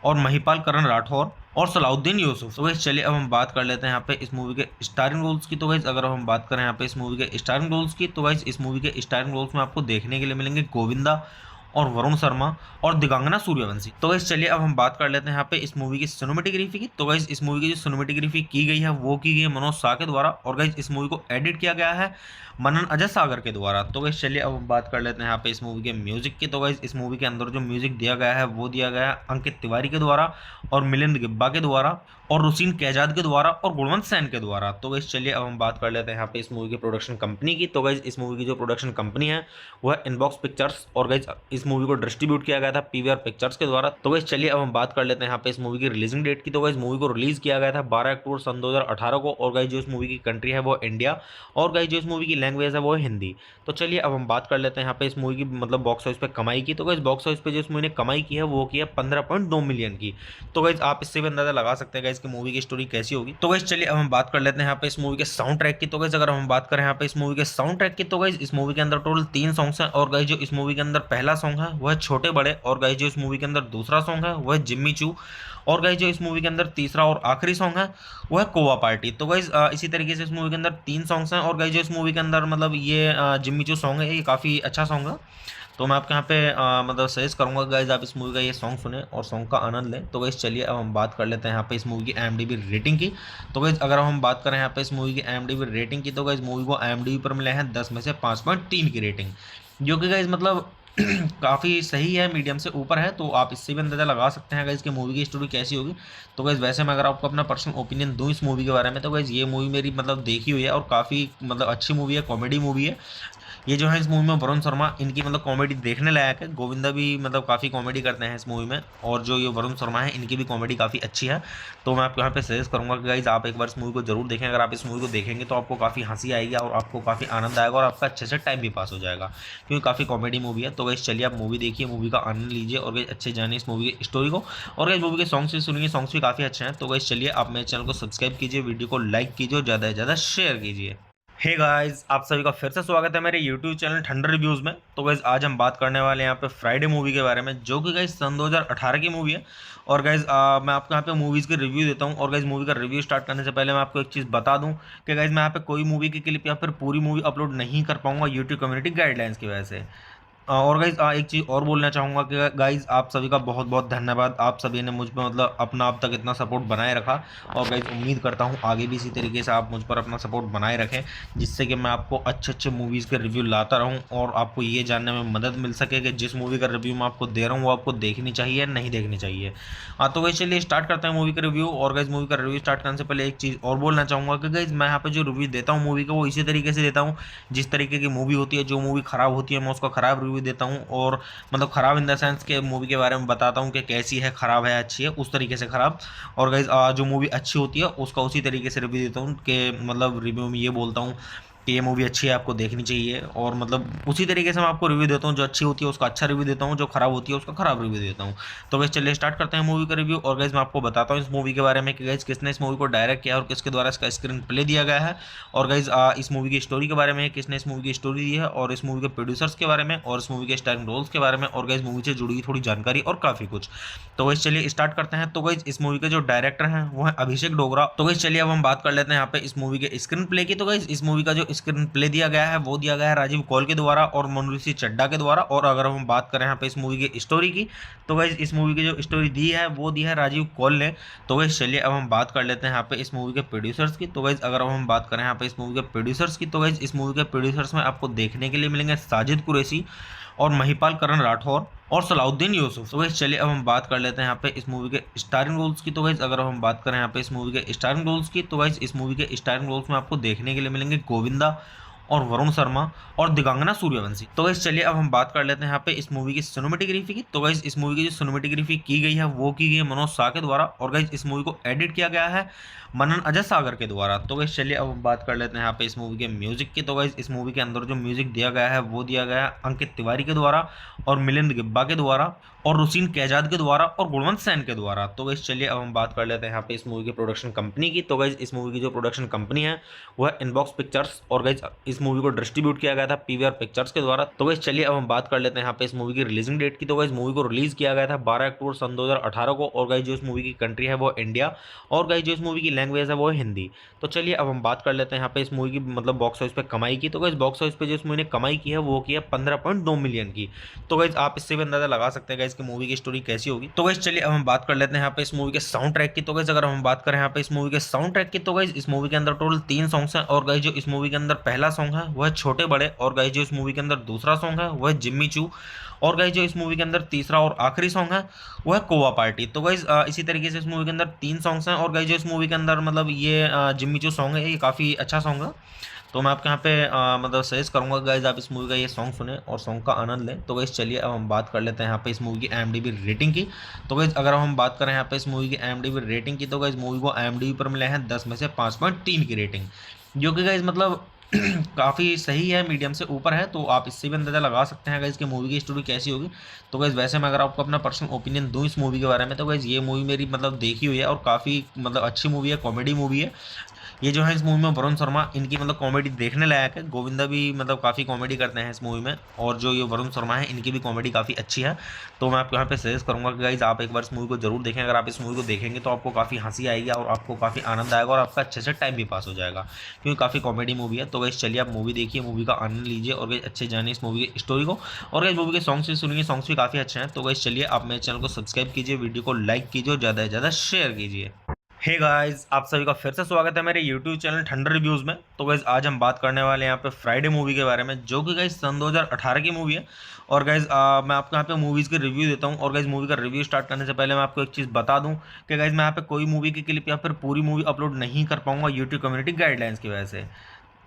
और महिपाल करण राठौर और सलाउद्दीन यूसुफ। तो गाइस चलिए अब हम बात कर लेते हैं यहाँ पे इस मूवी के स्टारिंग रोल्स की। तो गाइस अगर हम बात करें यहाँ पे इस मूवी के स्टारिंग रोल्स की, तो गाइस इस मूवी के स्टारिंग रोल्स में आपको देखने के लिए मिलेंगे गोविंदा और वरुण शर्मा और दिगांगना सूर्यवंशी। तो गाइस चलिए अब हम बात कर लेते हैं यहाँ पे इस मूवी की सिनेमेटोग्राफी की। तो गाइस इस मूवी की जो सिनेमेटोग्राफी की गई है वो की गई है मनोज शाह के द्वारा, और गाइस इस मूवी को एडिट किया गया है मनन अजय सागर के द्वारा। तो गाइस चलिए अब हम बात कर लेते हैं यहाँ पे इस मूवी के म्यूजिक की। तो गाइस इस मूवी के अंदर जो म्यूजिक दिया गया है वो दिया गया है अंकित तिवारी के द्वारा और मिलिंद गिब्बा के द्वारा और रुसीन कैजाद के द्वारा और गुणवंत सैन के द्वारा। तो गाइस चलिए अब हम बात कर लेते हैं यहाँ पे इस मूवी की प्रोडक्शन कंपनी की। तो गाइस इस मूवी की जो प्रोडक्शन कंपनी है वो है इनबॉक्स पिक्चर्स, और गाइस इस मूवी को डिस्ट्रीब्यूट किया गया था पीवीआर पिक्चर्स के द्वारा। तो गाइस चलिए अब हम बात कर लेते हैं यहाँ पे इस मूवी की रिलीजिंग डेट की। तो गाइस मूवी को रिलीज किया गया था 12 अक्टूबर सन 2018 को, और गाइस जो इस मूवी की कंट्री है वो इंडिया, और गाइस जो इस मूवी की लैंग्वेज है वो है हिंदी। तो चलिए अब हम बात कर लेते हैं यहाँ पे इस मूवी की मतलब बॉक्स ऑफिस पे कमाई की। तो गाइस बॉक्स ऑफिस पे जो इस मूवी ने कमाई की है वो की है 15.2 मिलियन की। तो गाइस आप इससे भी अंदाजा लगा सकते हैं गाइस कि मूवी की स्टोरी कैसी होगी। तो गाइस चलिए अब हम बात कर लेते हैं यहाँ पे इस मूवी के साउंड ट्रैक की। तो गाइस अगर हम बात करें यहाँ पे इस मूवी के साउंड ट्रैक की, तो गाइस इस मूवी के अंदर टोटल 3 सॉन्ग्स हैं, और गाइस जो इस मूवी के अंदर पहला सॉन्ग है वो है छोटे बड़े, और गाइस जो इस मूवी के अंदर दूसरा सॉन्ग है वो है जिम्मी चू, और गाइस जो इस मूवी के अंदर तीसरा और आखिरी सॉन्ग है वो है कोवा पार्टी। तो गाइस इसी तरीके से इस मूवी के अंदर 3 सॉन्ग्स हैं, और गाइस जो इस मूवी के अंदर मतलब ये जिम्मी चू सॉन्ग है ये काफ़ी अच्छा सॉन्ग है। तो मैं आपके यहाँ पे मतलब सजेस्ट करूंगा गाइज आप इस मूवी का ये सॉन्ग सुने और सॉन्ग का आनंद लें। तो गाइज चलिए अब हम बात कर लेते हैं यहाँ पे इस मूवी की IMDb रेटिंग की। तो गाइज अगर हम बात करें यहाँ पे इस मूवी की IMDb रेटिंग की, तो गाइज मूवी को IMDb पर मिले हैं 10 में से 5.3 की रेटिंग, जो कि गाइज मतलब काफ़ी सही है, मीडियम से ऊपर है। तो आप इससे भी अंदाजा लगा सकते हैं गाइज कि मूवी की स्टोरी कैसी होगी। तो गाइज वैसे मैं अगर आपको अपना पर्सनल ओपिनियन दूं इस मूवी के बारे में, तो गाइज ये मूवी मेरी मतलब देखी हुई है और काफ़ी मतलब अच्छी मूवी है, कॉमेडी मूवी है। ये जो है इस मूवी में वरुण शर्मा इनकी मतलब कॉमेडी देखने लायक है। गोविंदा भी मतलब काफ़ी कॉमेडी करते हैं इस मूवी में, और जो ये वरुण शर्मा है इनकी भी कॉमेडी काफ़ी अच्छी है। तो मैं आपको यहाँ पे सजेस्ट करूँगा कि गाइज आप एक बार इस मूवी को जरूर देखें। अगर आप इस मूवी को देखेंगे तो आपको काफ़ी हंसी आएगी और आपको काफ़ी आनंद आएगा और आपका अच्छे से टाइम भी पास हो जाएगा, क्योंकि काफ़ी कॉमेडी मूवी है। तो गाइज चलिए आप मूवी देखिए, मूवी का आनंद लीजिए और गाइज अच्छे जानिए इस मूवी की स्टोरी को, और गाइज मूवी के सॉन्ग्स भी सुनिए, सॉन्ग्स भी काफ़ी अच्छे हैं। तो गाइज चलिए आप मेरे चैनल को सब्सक्राइब कीजिए, वीडियो को लाइक कीजिए और ज़्यादा से ज़्यादा शेयर कीजिए। हे गाइस, आप सभी का फिर से स्वागत है मेरे YouTube चैनल ठंडर रिव्यूज़ में। तो गाइस आज हम बात करने वाले हैं यहाँ पे फ्राइडे मूवी के बारे में, जो कि गाइस सन 2018 की मूवी है। और गाइस मैं आपको यहाँ पे मूवीज़ के रिव्यू देता हूँ। और गाइस मूवी का रिव्यू स्टार्ट करने से पहले मैं आपको एक चीज़ बता दूँ कि गाइस मैं यहाँ पे कोई मूवी की क्लिप या फिर पूरी मूवी अपलोड नहीं कर पाऊंगा यूट्यूब कम्युनिटी गाइडलाइंस की वजह से। और गाइज एक चीज़ और बोलना चाहूँगा कि गाइज आप सभी का बहुत बहुत धन्यवाद। आप सभी ने मुझ पर मतलब अपना अब तक इतना सपोर्ट बनाए रखा, और गाइज उम्मीद करता हूँ आगे भी इसी तरीके से आप मुझ पर अपना सपोर्ट बनाए रखें, जिससे कि मैं आपको अच्छे अच्छे मूवीज़ के रिव्यू लाता रहूँ और आपको ये जानने में मदद मिल सके कि जिस मूवी का रिव्यू मैं आपको दे रहा हूँ वो आपको देखनी चाहिए नहीं देखनी चाहिए। हाँ तो गाइज चलिए स्टार्ट करते हैं मूवी का रिव्यू। और गाइज मूवी का रिव्यू स्टार्ट करने से पहले एक चीज़ और बोलना चाहूँगा कि गाइज मैं यहाँ पे जो रिव्यू देता हूँ मूवी का वो इसी तरीके से देता हूँ जिस तरीके की मूवी होती है। जो मूवी ख़राब होती है मैं उसका ख़राब रिव्यू देता हूँ, और मतलब ख़राब इन द सेंस के मूवी के बारे में बताता हूँ कि कैसी है, ख़राब है अच्छी है, उस तरीके से ख़राब। और गाइज जो मूवी अच्छी होती है उसका उसी तरीके से रिव्यू देता हूँ कि मतलब रिव्यू में ये बोलता हूँ कि ये मूवी अच्छी है आपको देखनी चाहिए, और मतलब उसी तरीके से मैं आपको रिव्यू देता हूँ। जो अच्छी होती है उसका अच्छा रिव्यू देता हूँ, जो खराब होती है उसका खराब रिव्यू देता हूँ। तो गाइस चलिए स्टार्ट करते हैं मूवी का रिव्यू। और गाइस मैं आपको बताता हूँ इस मूवी के बारे में कि गाइस किसने इस मूवी को डायरेक्ट किया और किसके द्वारा इसका स्क्रीन प्ले दिया गया है, और गाइस इस मूवी की स्टोरी के बारे में किसने इस मूवी की स्टोरी दी है, और इस मूवी के प्रोड्यूसर्स के बारे में, और इस मूवी के स्टारिंग रोल्स के बारे में, और गाइस मूवी से जुड़ी हुई थोड़ी जानकारी और काफ़ी कुछ। तो गाइस चलिए स्टार्ट करते हैं। तो गाइस इस मूवी के जो डायरेक्टर हैं वो है अभिषेक डोगरा। तो गाइस चलिए अब हम बात कर लेते हैं यहाँ पे इस मूवी के स्क्रीन प्ले की। तो गाइस इस मूवी का जो स्क्रीन प्ले दिया गया है वो दिया गया है राजीव कौल के द्वारा और मनुषी चड्डा के द्वारा। और अगर हम बात करें यहाँ पे इस मूवी की स्टोरी की, तो गाइस इस मूवी की जो स्टोरी दी है वो दी है राजीव कौल ने। तो गाइस चलिए अब हम बात कर लेते हैं यहाँ पे इस मूवी के प्रोड्यूसर्स की। तो गाइस अगर हम बात करें यहाँ पे इस मूवी के प्रोड्यूसर्स की, तो गाइस इस मूवी के प्रोड्यूसर्स में आपको देखने के लिए मिलेंगे साजिद कुरैशी और महिपाल करण राठौर और सलाउद्दीन यूसुफ। तो गाइस चलिए अब हम बात कर लेते हैं यहाँ पे इस मूवी के स्टारिंग रोल्स की। तो गाइस अगर हम बात करें यहाँ पे इस मूवी के स्टारिंग रोल्स की, तो गाइस इस मूवी के स्टारिंग रोल्स में आपको देखने के लिए मिलेंगे गोविंदा और वरुण शर्मा और दिगांगना सूर्यवंशी। तो गाइस चलिए अब हम बात कर लेते हैं यहाँ पे इस मूवी की सिनेमेटोग्राफी की। तो गाइस इस मूवी की जो सिनेमेटोग्राफी की गई है वो की गई है मनोज शाह के द्वारा, और गाइस इस मूवी को एडिट किया गया है मनन अजय सागर के द्वारा। तो गाइस चलिए अब हम बात कर लेते हैं यहाँ पे इस मूवी के म्यूजिक की। तो गाइस इस मूवी के अंदर जो म्यूजिक दिया गया है वो दिया गया है अंकित तिवारी के द्वारा और मिलिंद गिब्बा के द्वारा और रुसीन कैजाद के द्वारा और गुणवंत सैन के द्वारा। तो गाइस चलिए अब हम बात कर लेते हैं यहाँ पे इस मूवी की प्रोडक्शन कंपनी की। तो गाइस इस मूवी की जो प्रोडक्शन कंपनी है वो है इनबॉक्स पिक्चर्स, और गाइस इस मूवी को डिस्ट्रीब्यूट किया गया था पीवीआर पिक्चर्स के द्वारा। तो गाइस चलिए अब हम बात कर लेते हैं यहाँ पे इस मूवी की रिलीजिंग डेट की। तो गाइस मूवी को रिलीज किया गया था 12 अक्टूबर सन 2018 को, और गाइस जो इस मूवी की कंट्री है वो इंडिया, और गाइस जो इस मूवी की लैंग्वेज है वो है हिंदी। तो चलिए अब हम बात कर लेते हैं यहाँ पे इस मूवी की मतलब बॉक्स ऑफिस पे कमाई की। तो गाइस बॉक्स ऑफिस पे जो इस मूवी ने कमाई की है वो की है 15.2 मिलियन की। तो गाइस आप इससे भी अंदाजा लगा सकते हैं गाइस कि मूवी की स्टोरी कैसी होगी। तो गाइस चलिए अब हम बात कर लेते हैं यहाँ पे इस मूवी के साउंड ट्रैक की। तो गाइस अगर हम बात करें यहाँ पे इस मूवी के साउंड ट्रैक की, तो गाइस इस मूवी के अंदर टोटल 3 सॉन्ग्स हैं, और गाइस जो इस मूवी के अंदर पहला सॉन्ग है वो है छोटे बड़े, और गाइस जो इस मूवी के अंदर दूसरा सॉन्ग है वो है जिम्मी चू, और गाइस जो इस मूवी के अंदर तीसरा और आखिरी सॉन्ग है वो है कोवा पार्टी। तो गाइस इसी तरीके से इस मूवी के अंदर 3 सॉन्ग्स हैं, और गाइस जो इस मूवी के अंदर मतलब ये जिम्मी चू सॉन्ग है ये काफ़ी अच्छा सॉन्ग है। तो मैं आपके यहाँ पे मतलब सजेस्ट करूंगा गाइज आप इस मूवी का ये सॉन्ग सुने और सॉन्ग का आनंद लें। तो गाइज चलिए अब हम बात कर लेते हैं यहाँ पे इस मूवी की IMDb रेटिंग की। तो गाइज अगर हम बात करें यहाँ पे इस मूवी की IMDb रेटिंग की, तो गाइज मूवी को IMDb पर मिले हैं 10 में से 5.3 की रेटिंग, जो कि गाइज मतलब काफ़ी सही है, मीडियम से ऊपर है। तो आप इससे भी अंदाज़ा लगा सकते हैं गाइज कि मूवी की स्टोरी कैसी होगी। तो गाइज वैसे मैं अगर आपको अपना पर्सनल ओपिनियन दूं इस मूवी के बारे में, तो गाइज ये मूवी मेरी मतलब देखी हुई है और काफ़ी मतलब अच्छी मूवी है, कॉमेडी मूवी है। ये जो है इस मूवी में वरुण शर्मा, इनकी मतलब कॉमेडी देखने लायक है। गोविंदा भी मतलब काफ़ी कॉमेडी करते हैं इस मूवी में, और जो ये वरुण शर्मा है इनकी भी कॉमेडी काफ़ी अच्छी है। तो मैं आपको यहाँ पे सजेस्ट करूँगा कि गाइज आप एक बार इस मूवी को जरूर देखें। अगर आप इस मूवी को देखेंगे तो आपको काफ़ी हंसी आएगी और आपको काफ़ी आनंद आएगा और आपका अच्छे से टाइम भी पास हो जाएगा, क्योंकि काफ़ी कॉमेडी मूवी है। तो गाइज चलिए आप मूवी देखिए, मूवी का आनंद लीजिए, और गाइज अच्छे जानिए इस मूवी की स्टोरी को, और गाइज मूवी के सॉन्ग्स भी सुनिए, सॉन्ग्स भी काफ़ी अच्छे हैं। तो गाइज चलिए आप मेरे चैनल को सब्सक्राइब कीजिए, वीडियो को लाइक कीजिए और ज़्यादा से ज़्यादा शेयर कीजिए। हे गाइस, आप सभी का फिर से स्वागत है मेरे YouTube चैनल ठंडर रिव्यूज़ में। तो गाइस आज हम बात करने वाले हैं यहाँ पे फ्राइडे मूवी के बारे में, जो कि गाइस सन 2018 की मूवी है। और गाइस मैं आपको यहाँ पे मूवीज़ के रिव्यू देता हूँ। और गाइस मूवी का रिव्यू स्टार्ट करने से पहले मैं आपको एक चीज़ बता दूँ कि गाइस मैं यहाँ पे कोई मूवी की क्लिप या फिर पूरी मूवी अपलोड नहीं कर पाऊंगा यूट्यूब कम्युनिटी गाइडलाइंस की वजह से।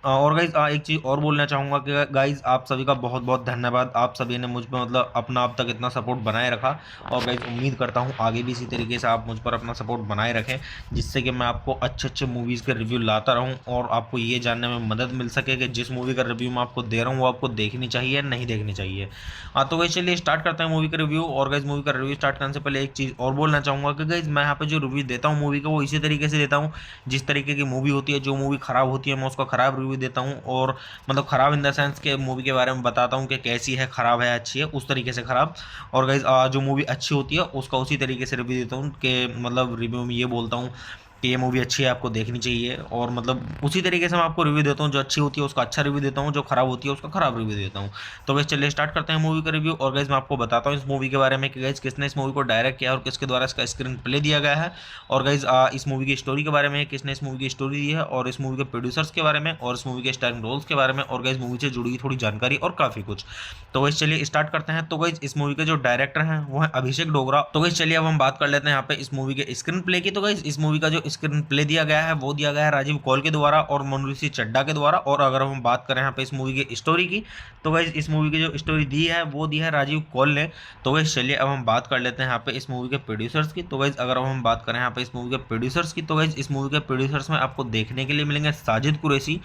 और गाइज एक चीज़ और बोलना चाहूँगा कि गाइज आप सभी का बहुत बहुत धन्यवाद। आप सभी ने मुझ पर मतलब अपना अब तक इतना सपोर्ट बनाए रखा, और गाइज उम्मीद करता हूँ आगे भी इसी तरीके से आप मुझ पर अपना सपोर्ट बनाए रखें, जिससे कि मैं आपको अच्छे अच्छे मूवीज़ के रिव्यू लाता रहूँ और आपको ये जानने में मदद मिल सके कि जिस मूवी का रिव्यू मैं आपको दे रहा हूँ वो आपको देखनी चाहिए नहीं देखनी चाहिए। हाँ तो गाइज चलिए स्टार्ट करते हैं मूवी का रिव्यू। और गाइज मूवी का रिव्यू स्टार्ट करने से पहले एक चीज़ और बोलना चाहूँगा कि गाइज मैं यहाँ पे जो रिव्यू देता हूँ मूवी का वो इसी तरीके से देता हूँ जिस तरीके की मूवी होती है। जो मूवी ख़राब होती है मैं उसका ख़राब रिव्यू देता हूँ, और मतलब ख़राब इन द सेंस के मूवी के बारे में बताता हूँ कि कैसी है, ख़राब है अच्छी है, उस तरीके से ख़राब। और गाइज जो मूवी अच्छी होती है उसका उसी तरीके से रिव्यू देता हूँ कि मतलब रिव्यू में ये बोलता हूँ कि ये मूवी अच्छी है आपको देखनी चाहिए, और मतलब उसी तरीके से मैं आपको रिव्यू देता हूँ। जो अच्छी होती है उसका अच्छा रिव्यू देता हूँ, जो खराब होती है उसका खराब रिव्यू देता हूँ। तो गाइस चलिए स्टार्ट करते हैं मूवी का रिव्यू। और गाइस मैं आपको बताता हूँ इस मूवी के बारे में कि गाइस किसने इस मूवी को डायरेक्ट किया और किसके द्वारा इसका स्क्रीन प्ले दिया गया है, और गाइस इस मूवी की स्टोरी के बारे में किसने इस मूवी की स्टोरी दी है, और इस मूवी के प्रोड्यूसर्स के बारे में, और इस मूवी के स्टारिंग रोल्स के बारे में, और गाइस मूवी से जुड़ी हुई थोड़ी जानकारी और काफ़ी कुछ। तो गाइस चलिए स्टार्ट करते हैं। तो गाइस इस मूवी के जो डायरेक्टर हैं वो है अभिषेक डोगरा। तो गाइस चलिए अब हम बात कर लेते हैं यहाँ पे इस मूवी के स्क्रीन प्ले की। तो गाइस इस मूवी का जो स्क्रीन प्ले दिया गया है वो दिया गया है राजीव कौल के द्वारा और मनुषी चड्ढा के द्वारा। और अगर हम बात करें यहाँ पे इस मूवी की स्टोरी की, तो गाइस इस मूवी की जो स्टोरी दी है वो दी है राजीव कौल ने। तो गाइस चलिए अब हम बात कर लेते हैं यहाँ पे इस मूवी के प्रोड्यूसर्स की। तो गाइस अगर हम बात करें यहाँ पे इस मूवी के प्रोड्यूसर्स की, तो गाइस इस मूवी के प्रोड्यूसर्स में आपको देखने के लिए मिलेंगे साजिद कुरैशी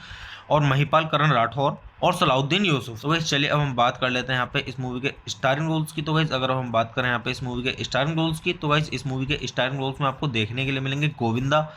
और महिपाल करण राठौर और सलाउद्दीन यूसुफ। तो गाइस चलिए अब हम बात कर लेते हैं यहाँ पे इस मूवी के स्टारिंग रोल्स की। तो गाइस अगर हम बात करें यहाँ पे इस मूवी के स्टारिंग रोल्स की, तो गाइस इस मूवी के स्टारिंग रोल्स में आपको देखने के लिए मिलेंगे गोविंदा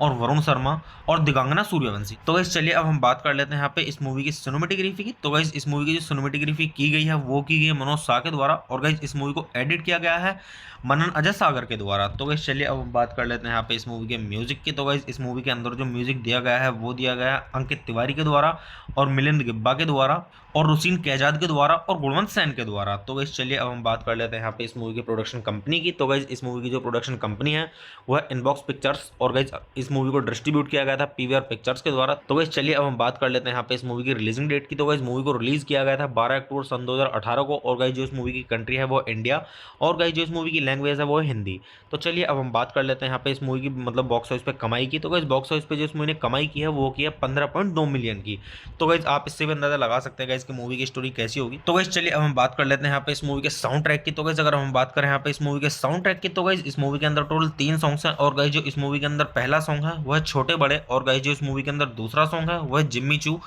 और वरुण शर्मा और दिगांगना सूर्यवंशी। तो गाइस चलिए अब हम बात कर लेते हैं यहाँ पे इस मूवी की सिनेमेटोग्राफी की। तो गाइस इस मूवी की जो सिनेमेटोग्राफी की गई है वो की गई है मनोज शाह के द्वारा, और गाइस इस मूवी को एडिट किया गया है मनन अजय सागर के द्वारा। तो गाइस चलिए अब हम बात कर लेते हैं यहाँ पे इस मूवी के म्यूजिक की। तो गाइस इस मूवी के अंदर जो म्यूजिक दिया गया है वो दिया गया है अंकित तिवारी के द्वारा और मिलिंद गिब्बा के द्वारा और रुसीन कैजाद के द्वारा और गुणवंत सैन के द्वारा। तो गाइस चलिए अब हम बात कर लेते हैं यहाँ पे इस मूवी की प्रोडक्शन कंपनी की। तो गाइस इस मूवी की जो प्रोडक्शन कंपनी है वो है इनबॉक्स पिक्चर्स, और गाइस इस मूवी को डिस्ट्रीब्यूट किया गया था पीवीआर पिक्चर्स के द्वारा। तो गाइस चलिए अब हम बात कर लेते हैं यहाँ पे इस मूवी की रिलीजिंग डेट की। तो गाइस मूवी को रिलीज किया गया था 12 अक्टूबर सन 2018 को, और गाइस जो इस मूवी की कंट्री है वो इंडिया, और गाइस जो इस मूवी की लैंग्वेज है वो है हिंदी। तो चलिए अब हम बात कर लेते हैं यहाँ पे इस मूवी की मतलब बॉक्स ऑफिस पे कमाई की। तो गाइस बॉक्स ऑफिस पे जो इस मूवी ने कमाई की है वो की है 15.2 मिलियन की। तो गाइस आप इससे भी अंदाजा लगा सकते हैं गाइस कि मूवी की स्टोरी कैसी होगी। तो गाइस चलिए अब हम बात कर लेते हैं यहाँ पे इस मूवी के साउंड ट्रैक की। तो गाइस अगर हम बात करें यहाँ पे इस मूवी के साउंड ट्रैक की, तो गाइस इस मूवी के अंदर टोटल 3 सॉन्ग्स हैं, और गाइस जो इस मूवी के अंदर पहला सॉन्ग है वो है छोटे बड़े, और गाइस जो इस मूवी के अंदर दूसरा सॉन्ग है वो है जिम्मी चू,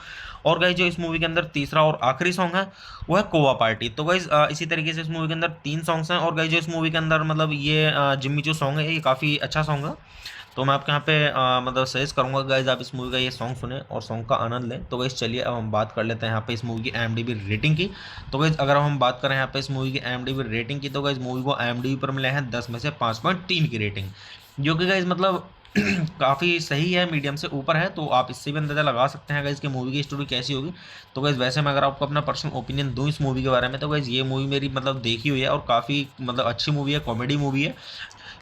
और गाइस जो इस मूवी के अंदर तीसरा और आखिरी सॉन्ग है वो है कोवा पार्टी। तो गाइस इसी तरीके से इस मूवी के अंदर 3 सॉन्ग्स हैं, और गाइस जो इस मूवी के अंदर मतलब ये जिम्मी चू सॉन्ग है ये काफ़ी अच्छा सॉन्ग है। तो मैं आपके यहाँ पे मतलब सजेस्ट करूँगा गाइज आप इस मूवी का ये सॉन्ग सुने और सॉन्ग का आनंद लें। तो गाइज चलिए अब हम बात कर लेते हैं यहाँ पे इस मूवी की IMDb रेटिंग की। तो गाइज अगर हम बात करें यहाँ पे इस मूवी की IMDb रेटिंग की, तो गाइज मूवी को IMDb पर मिले हैं 10 में से 5.3 की रेटिंग, जो कि गाइज मतलब काफ़ी सही है, मीडियम से ऊपर है। तो आप इससे भी अंदाज़ा लगा सकते हैं गाइज कि मूवी की स्टोरी कैसी होगी। तो गाइज वैसे मैं अगर आपको अपना पर्सनल ओपिनियन दूं इस मूवी के बारे में, तो गाइज ये मूवी मेरी मतलब देखी हुई है और काफ़ी मतलब अच्छी मूवी है, कॉमेडी मूवी है।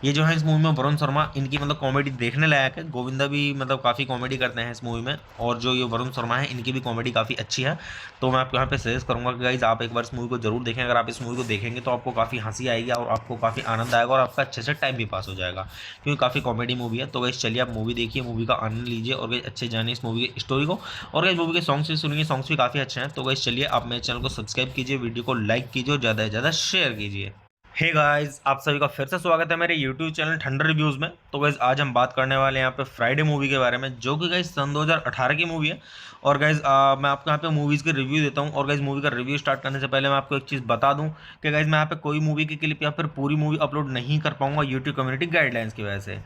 ये जो है इस मूवी में वरुण शर्मा, इनकी मतलब कॉमेडी देखने लायक है। गोविंदा भी मतलब काफ़ी कॉमेडी करते हैं इस मूवी में, और जो ये वरुण शर्मा है इनकी भी कॉमेडी काफ़ी अच्छी है। तो मैं आपको यहाँ पे सजेस्ट करूँगा कि गाइज आप एक बार इस मूवी को जरूर देखें। अगर आप इस मूवी को देखेंगे तो आपको काफ़ी हंसी आएगी और आपको काफ़ी आनंद आएगा और आपका अच्छे से टाइम भी पास हो जाएगा, क्योंकि काफ़ी कॉमेडी मूवी है। तो गाइज चलिए आप मूवी देखिए, मूवी का आनंद लीजिए और गाइज अच्छे जानिए इस मूवी की स्टोरी को। और गाइज मूवी के सॉन्ग्स भी सुनिए, सॉन्ग्स भी काफ़ी अच्छे हैं। तो गाइज चलिए आप मेरे चैनल को सब्सक्राइब कीजिए, वीडियो को लाइक कीजिए और ज़्यादा से ज़्यादा शेयर कीजिए। हे गाइस, आप सभी का फिर से स्वागत है मेरे यूट्यूब चैनल ठंडर रिव्यूज़ में। तो गाइस आज हम बात करने वाले हैं यहाँ पे फ्राइडे मूवी के बारे में, जो कि गाइस सन 2018 की मूवी है। और गाइस मैं आपको यहाँ पे मूवीज़ के रिव्यू देता हूँ। और गाइस मूवी का रिव्यू स्टार्ट करने से पहले मैं आपको एक चीज़ बता दूँ कि गाइस मैं यहाँ पे कोई मूवी की क्लिप या फिर पूरी मूवी अपलोड नहीं कर पाऊंगा यूट्यूब कम्युनिटी गाइडलाइंस की वजह से।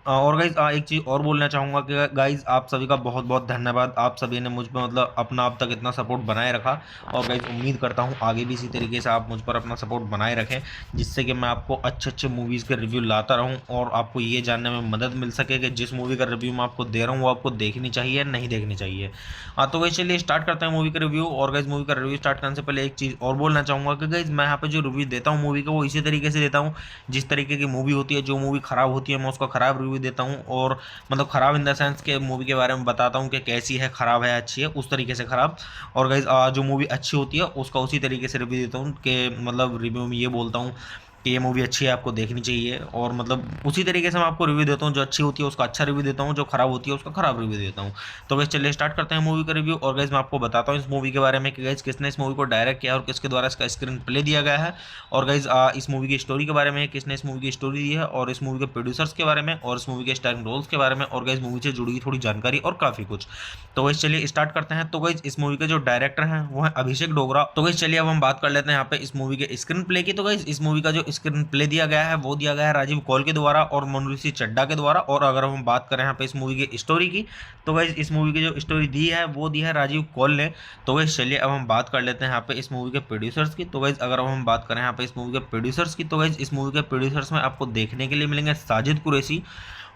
और गाइज एक चीज़ और बोलना चाहूँगा कि गाइज आप सभी का बहुत बहुत धन्यवाद। आप सभी ने मुझ पर मतलब अपना अब तक इतना सपोर्ट बनाए रखा। और गाइज उम्मीद करता हूँ आगे भी इसी तरीके से आप मुझ पर अपना सपोर्ट बनाए रखें, जिससे कि मैं आपको अच्छे अच्छे मूवीज़ के रिव्यू लाता रहूँ और आपको ये जानने में मदद मिल सके कि जिस मूवी का रिव्यू मैं आपको दे रहा हूँ वो आपको देखनी चाहिए नहीं देखनी चाहिए। हाँ, तो गाइज चलिए स्टार्ट करते हैं मूवी का रिव्यू। और गाइज मूवी का रिव्यू स्टार्ट करने से पहले एक चीज़ और बोलना चाहूँगा कि गाइज मैं यहाँ पे जो रिव्यू देता हूँ मूवी का, वो इसी तरीके से देता हूँ जिस तरीके की मूवी होती है। जो मूवी ख़राब होती है मैं उसका ख़राब रिव्यू देता हूँ, और मतलब ख़राब इन द सेंस के मूवी के बारे में बताता हूँ कि कैसी है, ख़राब है, अच्छी है, उस तरीके से ख़राब। और गाइज जो मूवी अच्छी होती है उसका उसी तरीके से रिव्यू देता हूँ कि मतलब रिव्यू में ये बोलता हूँ कि ये मूवी अच्छी है, आपको देखनी चाहिए। और मतलब उसी तरीके से मैं आपको रिव्यू देता हूँ, जो अच्छी होती है उसका अच्छा रिव्यू देता हूँ, जो खराब होती है उसका खराब रिव्यू देता हूँ। तो गाइस चलिए स्टार्ट करते हैं मूवी का रिव्यू। और गाइस मैं आपको बताता हूँ इस मूवी के बारे में कि गाइस किसने इस मूवी को डायरेक्ट किया और किसके द्वारा इसका स्क्रीन प्ले दिया गया है। और गाइस इस मूवी की स्टोरी के बारे में, किसने इस मूवी की स्टोरी दी है, और इस मूवी के प्रोड्यूसर्स के बारे में, और इस मूवी के स्टारिंग रोल्स के बारे में, और गाइस मूवी से जुड़ी हुई थोड़ी जानकारी और काफ़ी कुछ। तो गाइस चलिए स्टार्ट करते हैं। तो गाइस इस मूवी के जो डायरेक्टर हैं वो है अभिषेक डोगरा। तो गाइस चलिए अब हम बात कर लेते हैं यहाँ पे इस मूवी के स्क्रीन प्ले की। तो गाइस इस मूवी का जो स्क्रीन प्ले दिया गया है वो दिया गया है राजीव कौल के द्वारा और मनुषी चड्ढा के द्वारा। और अगर हम बात करें यहाँ पे इस मूवी की स्टोरी की, तो गाइस इस मूवी की जो स्टोरी दी है वो दी है राजीव कौल ने। तो गाइस चलिए अब हम बात कर लेते हैं यहाँ पे इस मूवी के प्रोड्यूसर्स की। तो गाइस अगर हम बात करें यहाँ पे इस मूवी के प्रोड्यूसर्स की, तो गाइस इस मूवी के प्रोड्यूसर्स में आपको देखने के लिए मिलेंगे साजिद कुरैशी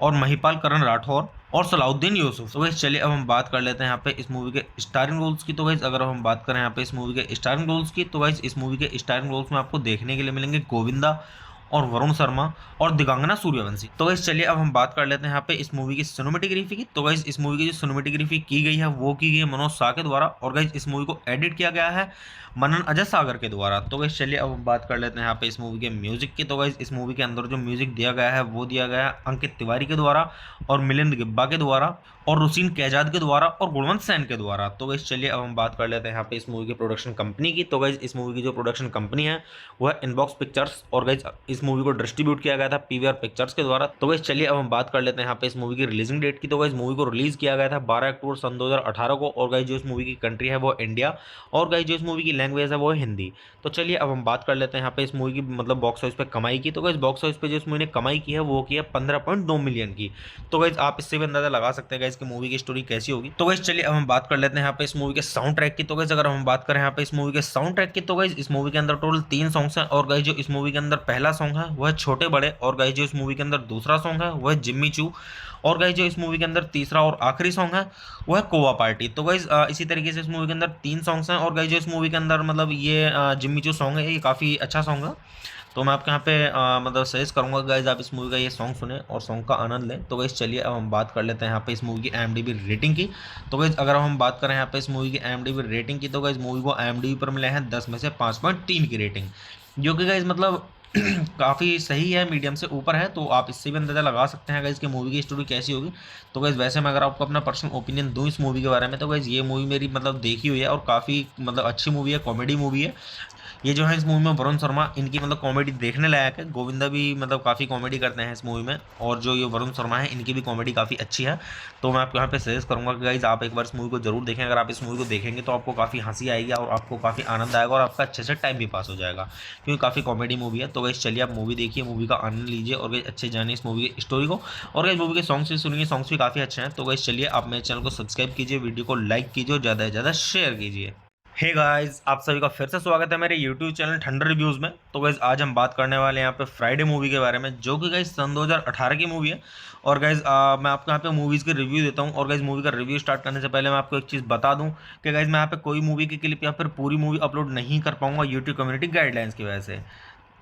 और महिपाल करण राठौर और सलाउद्दीन यूसुफ। तो गाइस चलिए अब हम बात कर लेते हैं यहाँ पे इस मूवी के स्टारिंग रोल्स की। तो गाइस अगर हम बात करें यहाँ पे इस मूवी के स्टारिंग रोल्स की, तो गाइस इस मूवी के स्टारिंग रोल्स में आपको देखने के लिए मिलेंगे गोविंदा और वरुण शर्मा और दिगांगना सूर्यवंशी। तो गाइस चलिए अब हम बात कर लेते हैं यहाँ पे इस मूवी की सिनेमेटोग्राफी की। तो गाइस इस मूवी की जो सिनेमेटोग्राफी की गई है वो की गई है मनोज शाह के द्वारा। और गाइस इस मूवी को एडिट किया गया है मनन अजय सागर के द्वारा। तो गाइस चलिए अब हम बात कर लेते हैं यहाँ पे इस मूवी के म्यूजिक की। तो गाइस इस मूवी के अंदर जो म्यूजिक दिया गया है वो दिया गया है अंकित तिवारी के द्वारा और मिलिंद गिब्बा के द्वारा और रुसीन कैजाद के द्वारा और गुणवंत सैन के द्वारा। तो गाइस चलिए अब हम बात कर लेते हैं यहाँ पे इस मूवी की प्रोडक्शन कंपनी की। तो गाइस इस मूवी की जो प्रोडक्शन कंपनी है वो है इनबॉक्स पिक्चर्स। और गाइस इस मूवी को डिस्ट्रीब्यूट किया गया था पीवीआर पिक्चर्स के द्वारा। तो गाइस चलिए अब हम बात कर लेते हैं यहाँ पे इस मूवी की रिलीजिंग डेट की। तो गाइस मूवी को रिलीज किया गया था 12 अक्टूबर सन 2018 को। और गाइस जो इस मूवी की कंट्री है वो इंडिया, और गाइस जो इस मूवी की लैंग्वेज है वो है हिंदी। तो चलिए अब हम बात कर लेते हैं यहाँ पे इस मूवी की मतलब बॉक्स ऑफिस पे कमाई की। तो गाइस बॉक्स ऑफिस पे जो इस मूवी ने कमाई की है वो की है 15.2 मिलियन की। तो गाइस आप इससे भी अंदाजा लगा सकते हैं गाइस कि मूवी की स्टोरी कैसी होगी। तो गाइस चलिए अब हम बात कर लेते हैं यहाँ पे इस मूवी के साउंड ट्रैक की। तो गाइस अगर हम बात करें यहाँ पे इस मूवी के साउंड ट्रैक की, तो गाइस इस मूवी के अंदर टोटल 3 सॉन्ग्स हैं। और गाइस जो इस मूवी के अंदर पहला सॉन्ग है वो है छोटे बड़े। और गाइस जो इस मूवी के अंदर दूसरा सॉन्ग है वो है जिम्मी चू। और गाइस जो इस मूवी के अंदर तीसरा और आखिरी सॉन्ग है वो है कोवा पार्टी। तो गाइस इसी तरीके से इस मूवी के अंदर 3 सॉन्ग्स हैं। और गाइस जो इस मूवी के अंदर मतलब ये जिम्मी चू सॉन्ग है, ये काफ़ी अच्छा सॉन्ग है। तो मैं आपके यहाँ पे मतलब सजेस्ट करूँगा गाइज आप इस मूवी का ये सॉन्ग सुने और सॉन्ग का आनंद लें। तो गाइज चलिए अब हम बात कर लेते हैं यहाँ पे इस मूवी की IMDb रेटिंग की। तो गाइज अगर हम बात करें यहाँ पे इस मूवी की IMDb रेटिंग की, तो गाइज मूवी को IMDb पर मिले हैं 10 में से 5.3 की रेटिंग, जो कि गाइज मतलब काफ़ी सही है, मीडियम से ऊपर है। तो आप इससे भी अंदाज़ा लगा सकते हैं गाइज कि मूवी की स्टोरी कैसी होगी। तो गाइज वैसे मैं अगर आपको अपना पर्सनल ओपिनियन दूं इस मूवी के बारे में, तो गाइज ये मूवी मेरी मतलब देखी हुई है और काफ़ी मतलब अच्छी मूवी है, कॉमेडी मूवी है। ये जो है इस मूवी में वरुण शर्मा, इनकी मतलब कॉमेडी देखने लायक है। गोविंदा भी मतलब काफ़ी कॉमेडी करते हैं इस मूवी में, और जो ये वरुण शर्मा है इनकी भी कॉमेडी काफ़ी अच्छी है। तो मैं आपको यहाँ पे सजेस्ट करूँगा कि गाइज आप एक बार इस मूवी को जरूर देखें। अगर आप इस मूवी को देखेंगे तो आपको काफ़ी हंसी आएगी और आपको काफ़ी आनंद आएगा और आपका अच्छे से टाइम भी पास हो जाएगा, क्योंकि काफ़ी कॉमेडी मूवी है। तो गाइज चलिए आप मूवी देखिए, मूवी का आनंद लीजिए और गाइज अच्छे जानिए इस मूवी की स्टोरी को। और गाइज मूवी के सॉन्ग्स भी सुनिए, सॉन्ग्स भी काफ़ी अच्छे हैं। तो गाइज चलिए आप मेरे चैनल को सब्सक्राइब कीजिए, वीडियो को लाइक कीजिए और ज़्यादा से ज़्यादा शेयर कीजिए। हे गाइस, आप सभी का फिर से स्वागत है मेरे YouTube चैनल ठंडर रिव्यूज़ में। तो गाइस आज हम बात करने वाले हैं यहाँ पे फ्राइडे मूवी के बारे में, जो कि गाइस सन 2018 की मूवी है। और गाइस मैं आपको यहाँ पे मूवीज़ के रिव्यू देता हूँ। और गाइस मूवी का रिव्यू स्टार्ट करने से पहले मैं आपको एक चीज़ बता दूँ कि गाइस मैं यहाँ पे कोई मूवी की क्लिप या फिर पूरी मूवी अपलोड नहीं कर पाऊंगा यूट्यूब कम्युनिटी गाइडलाइंस की वजह से।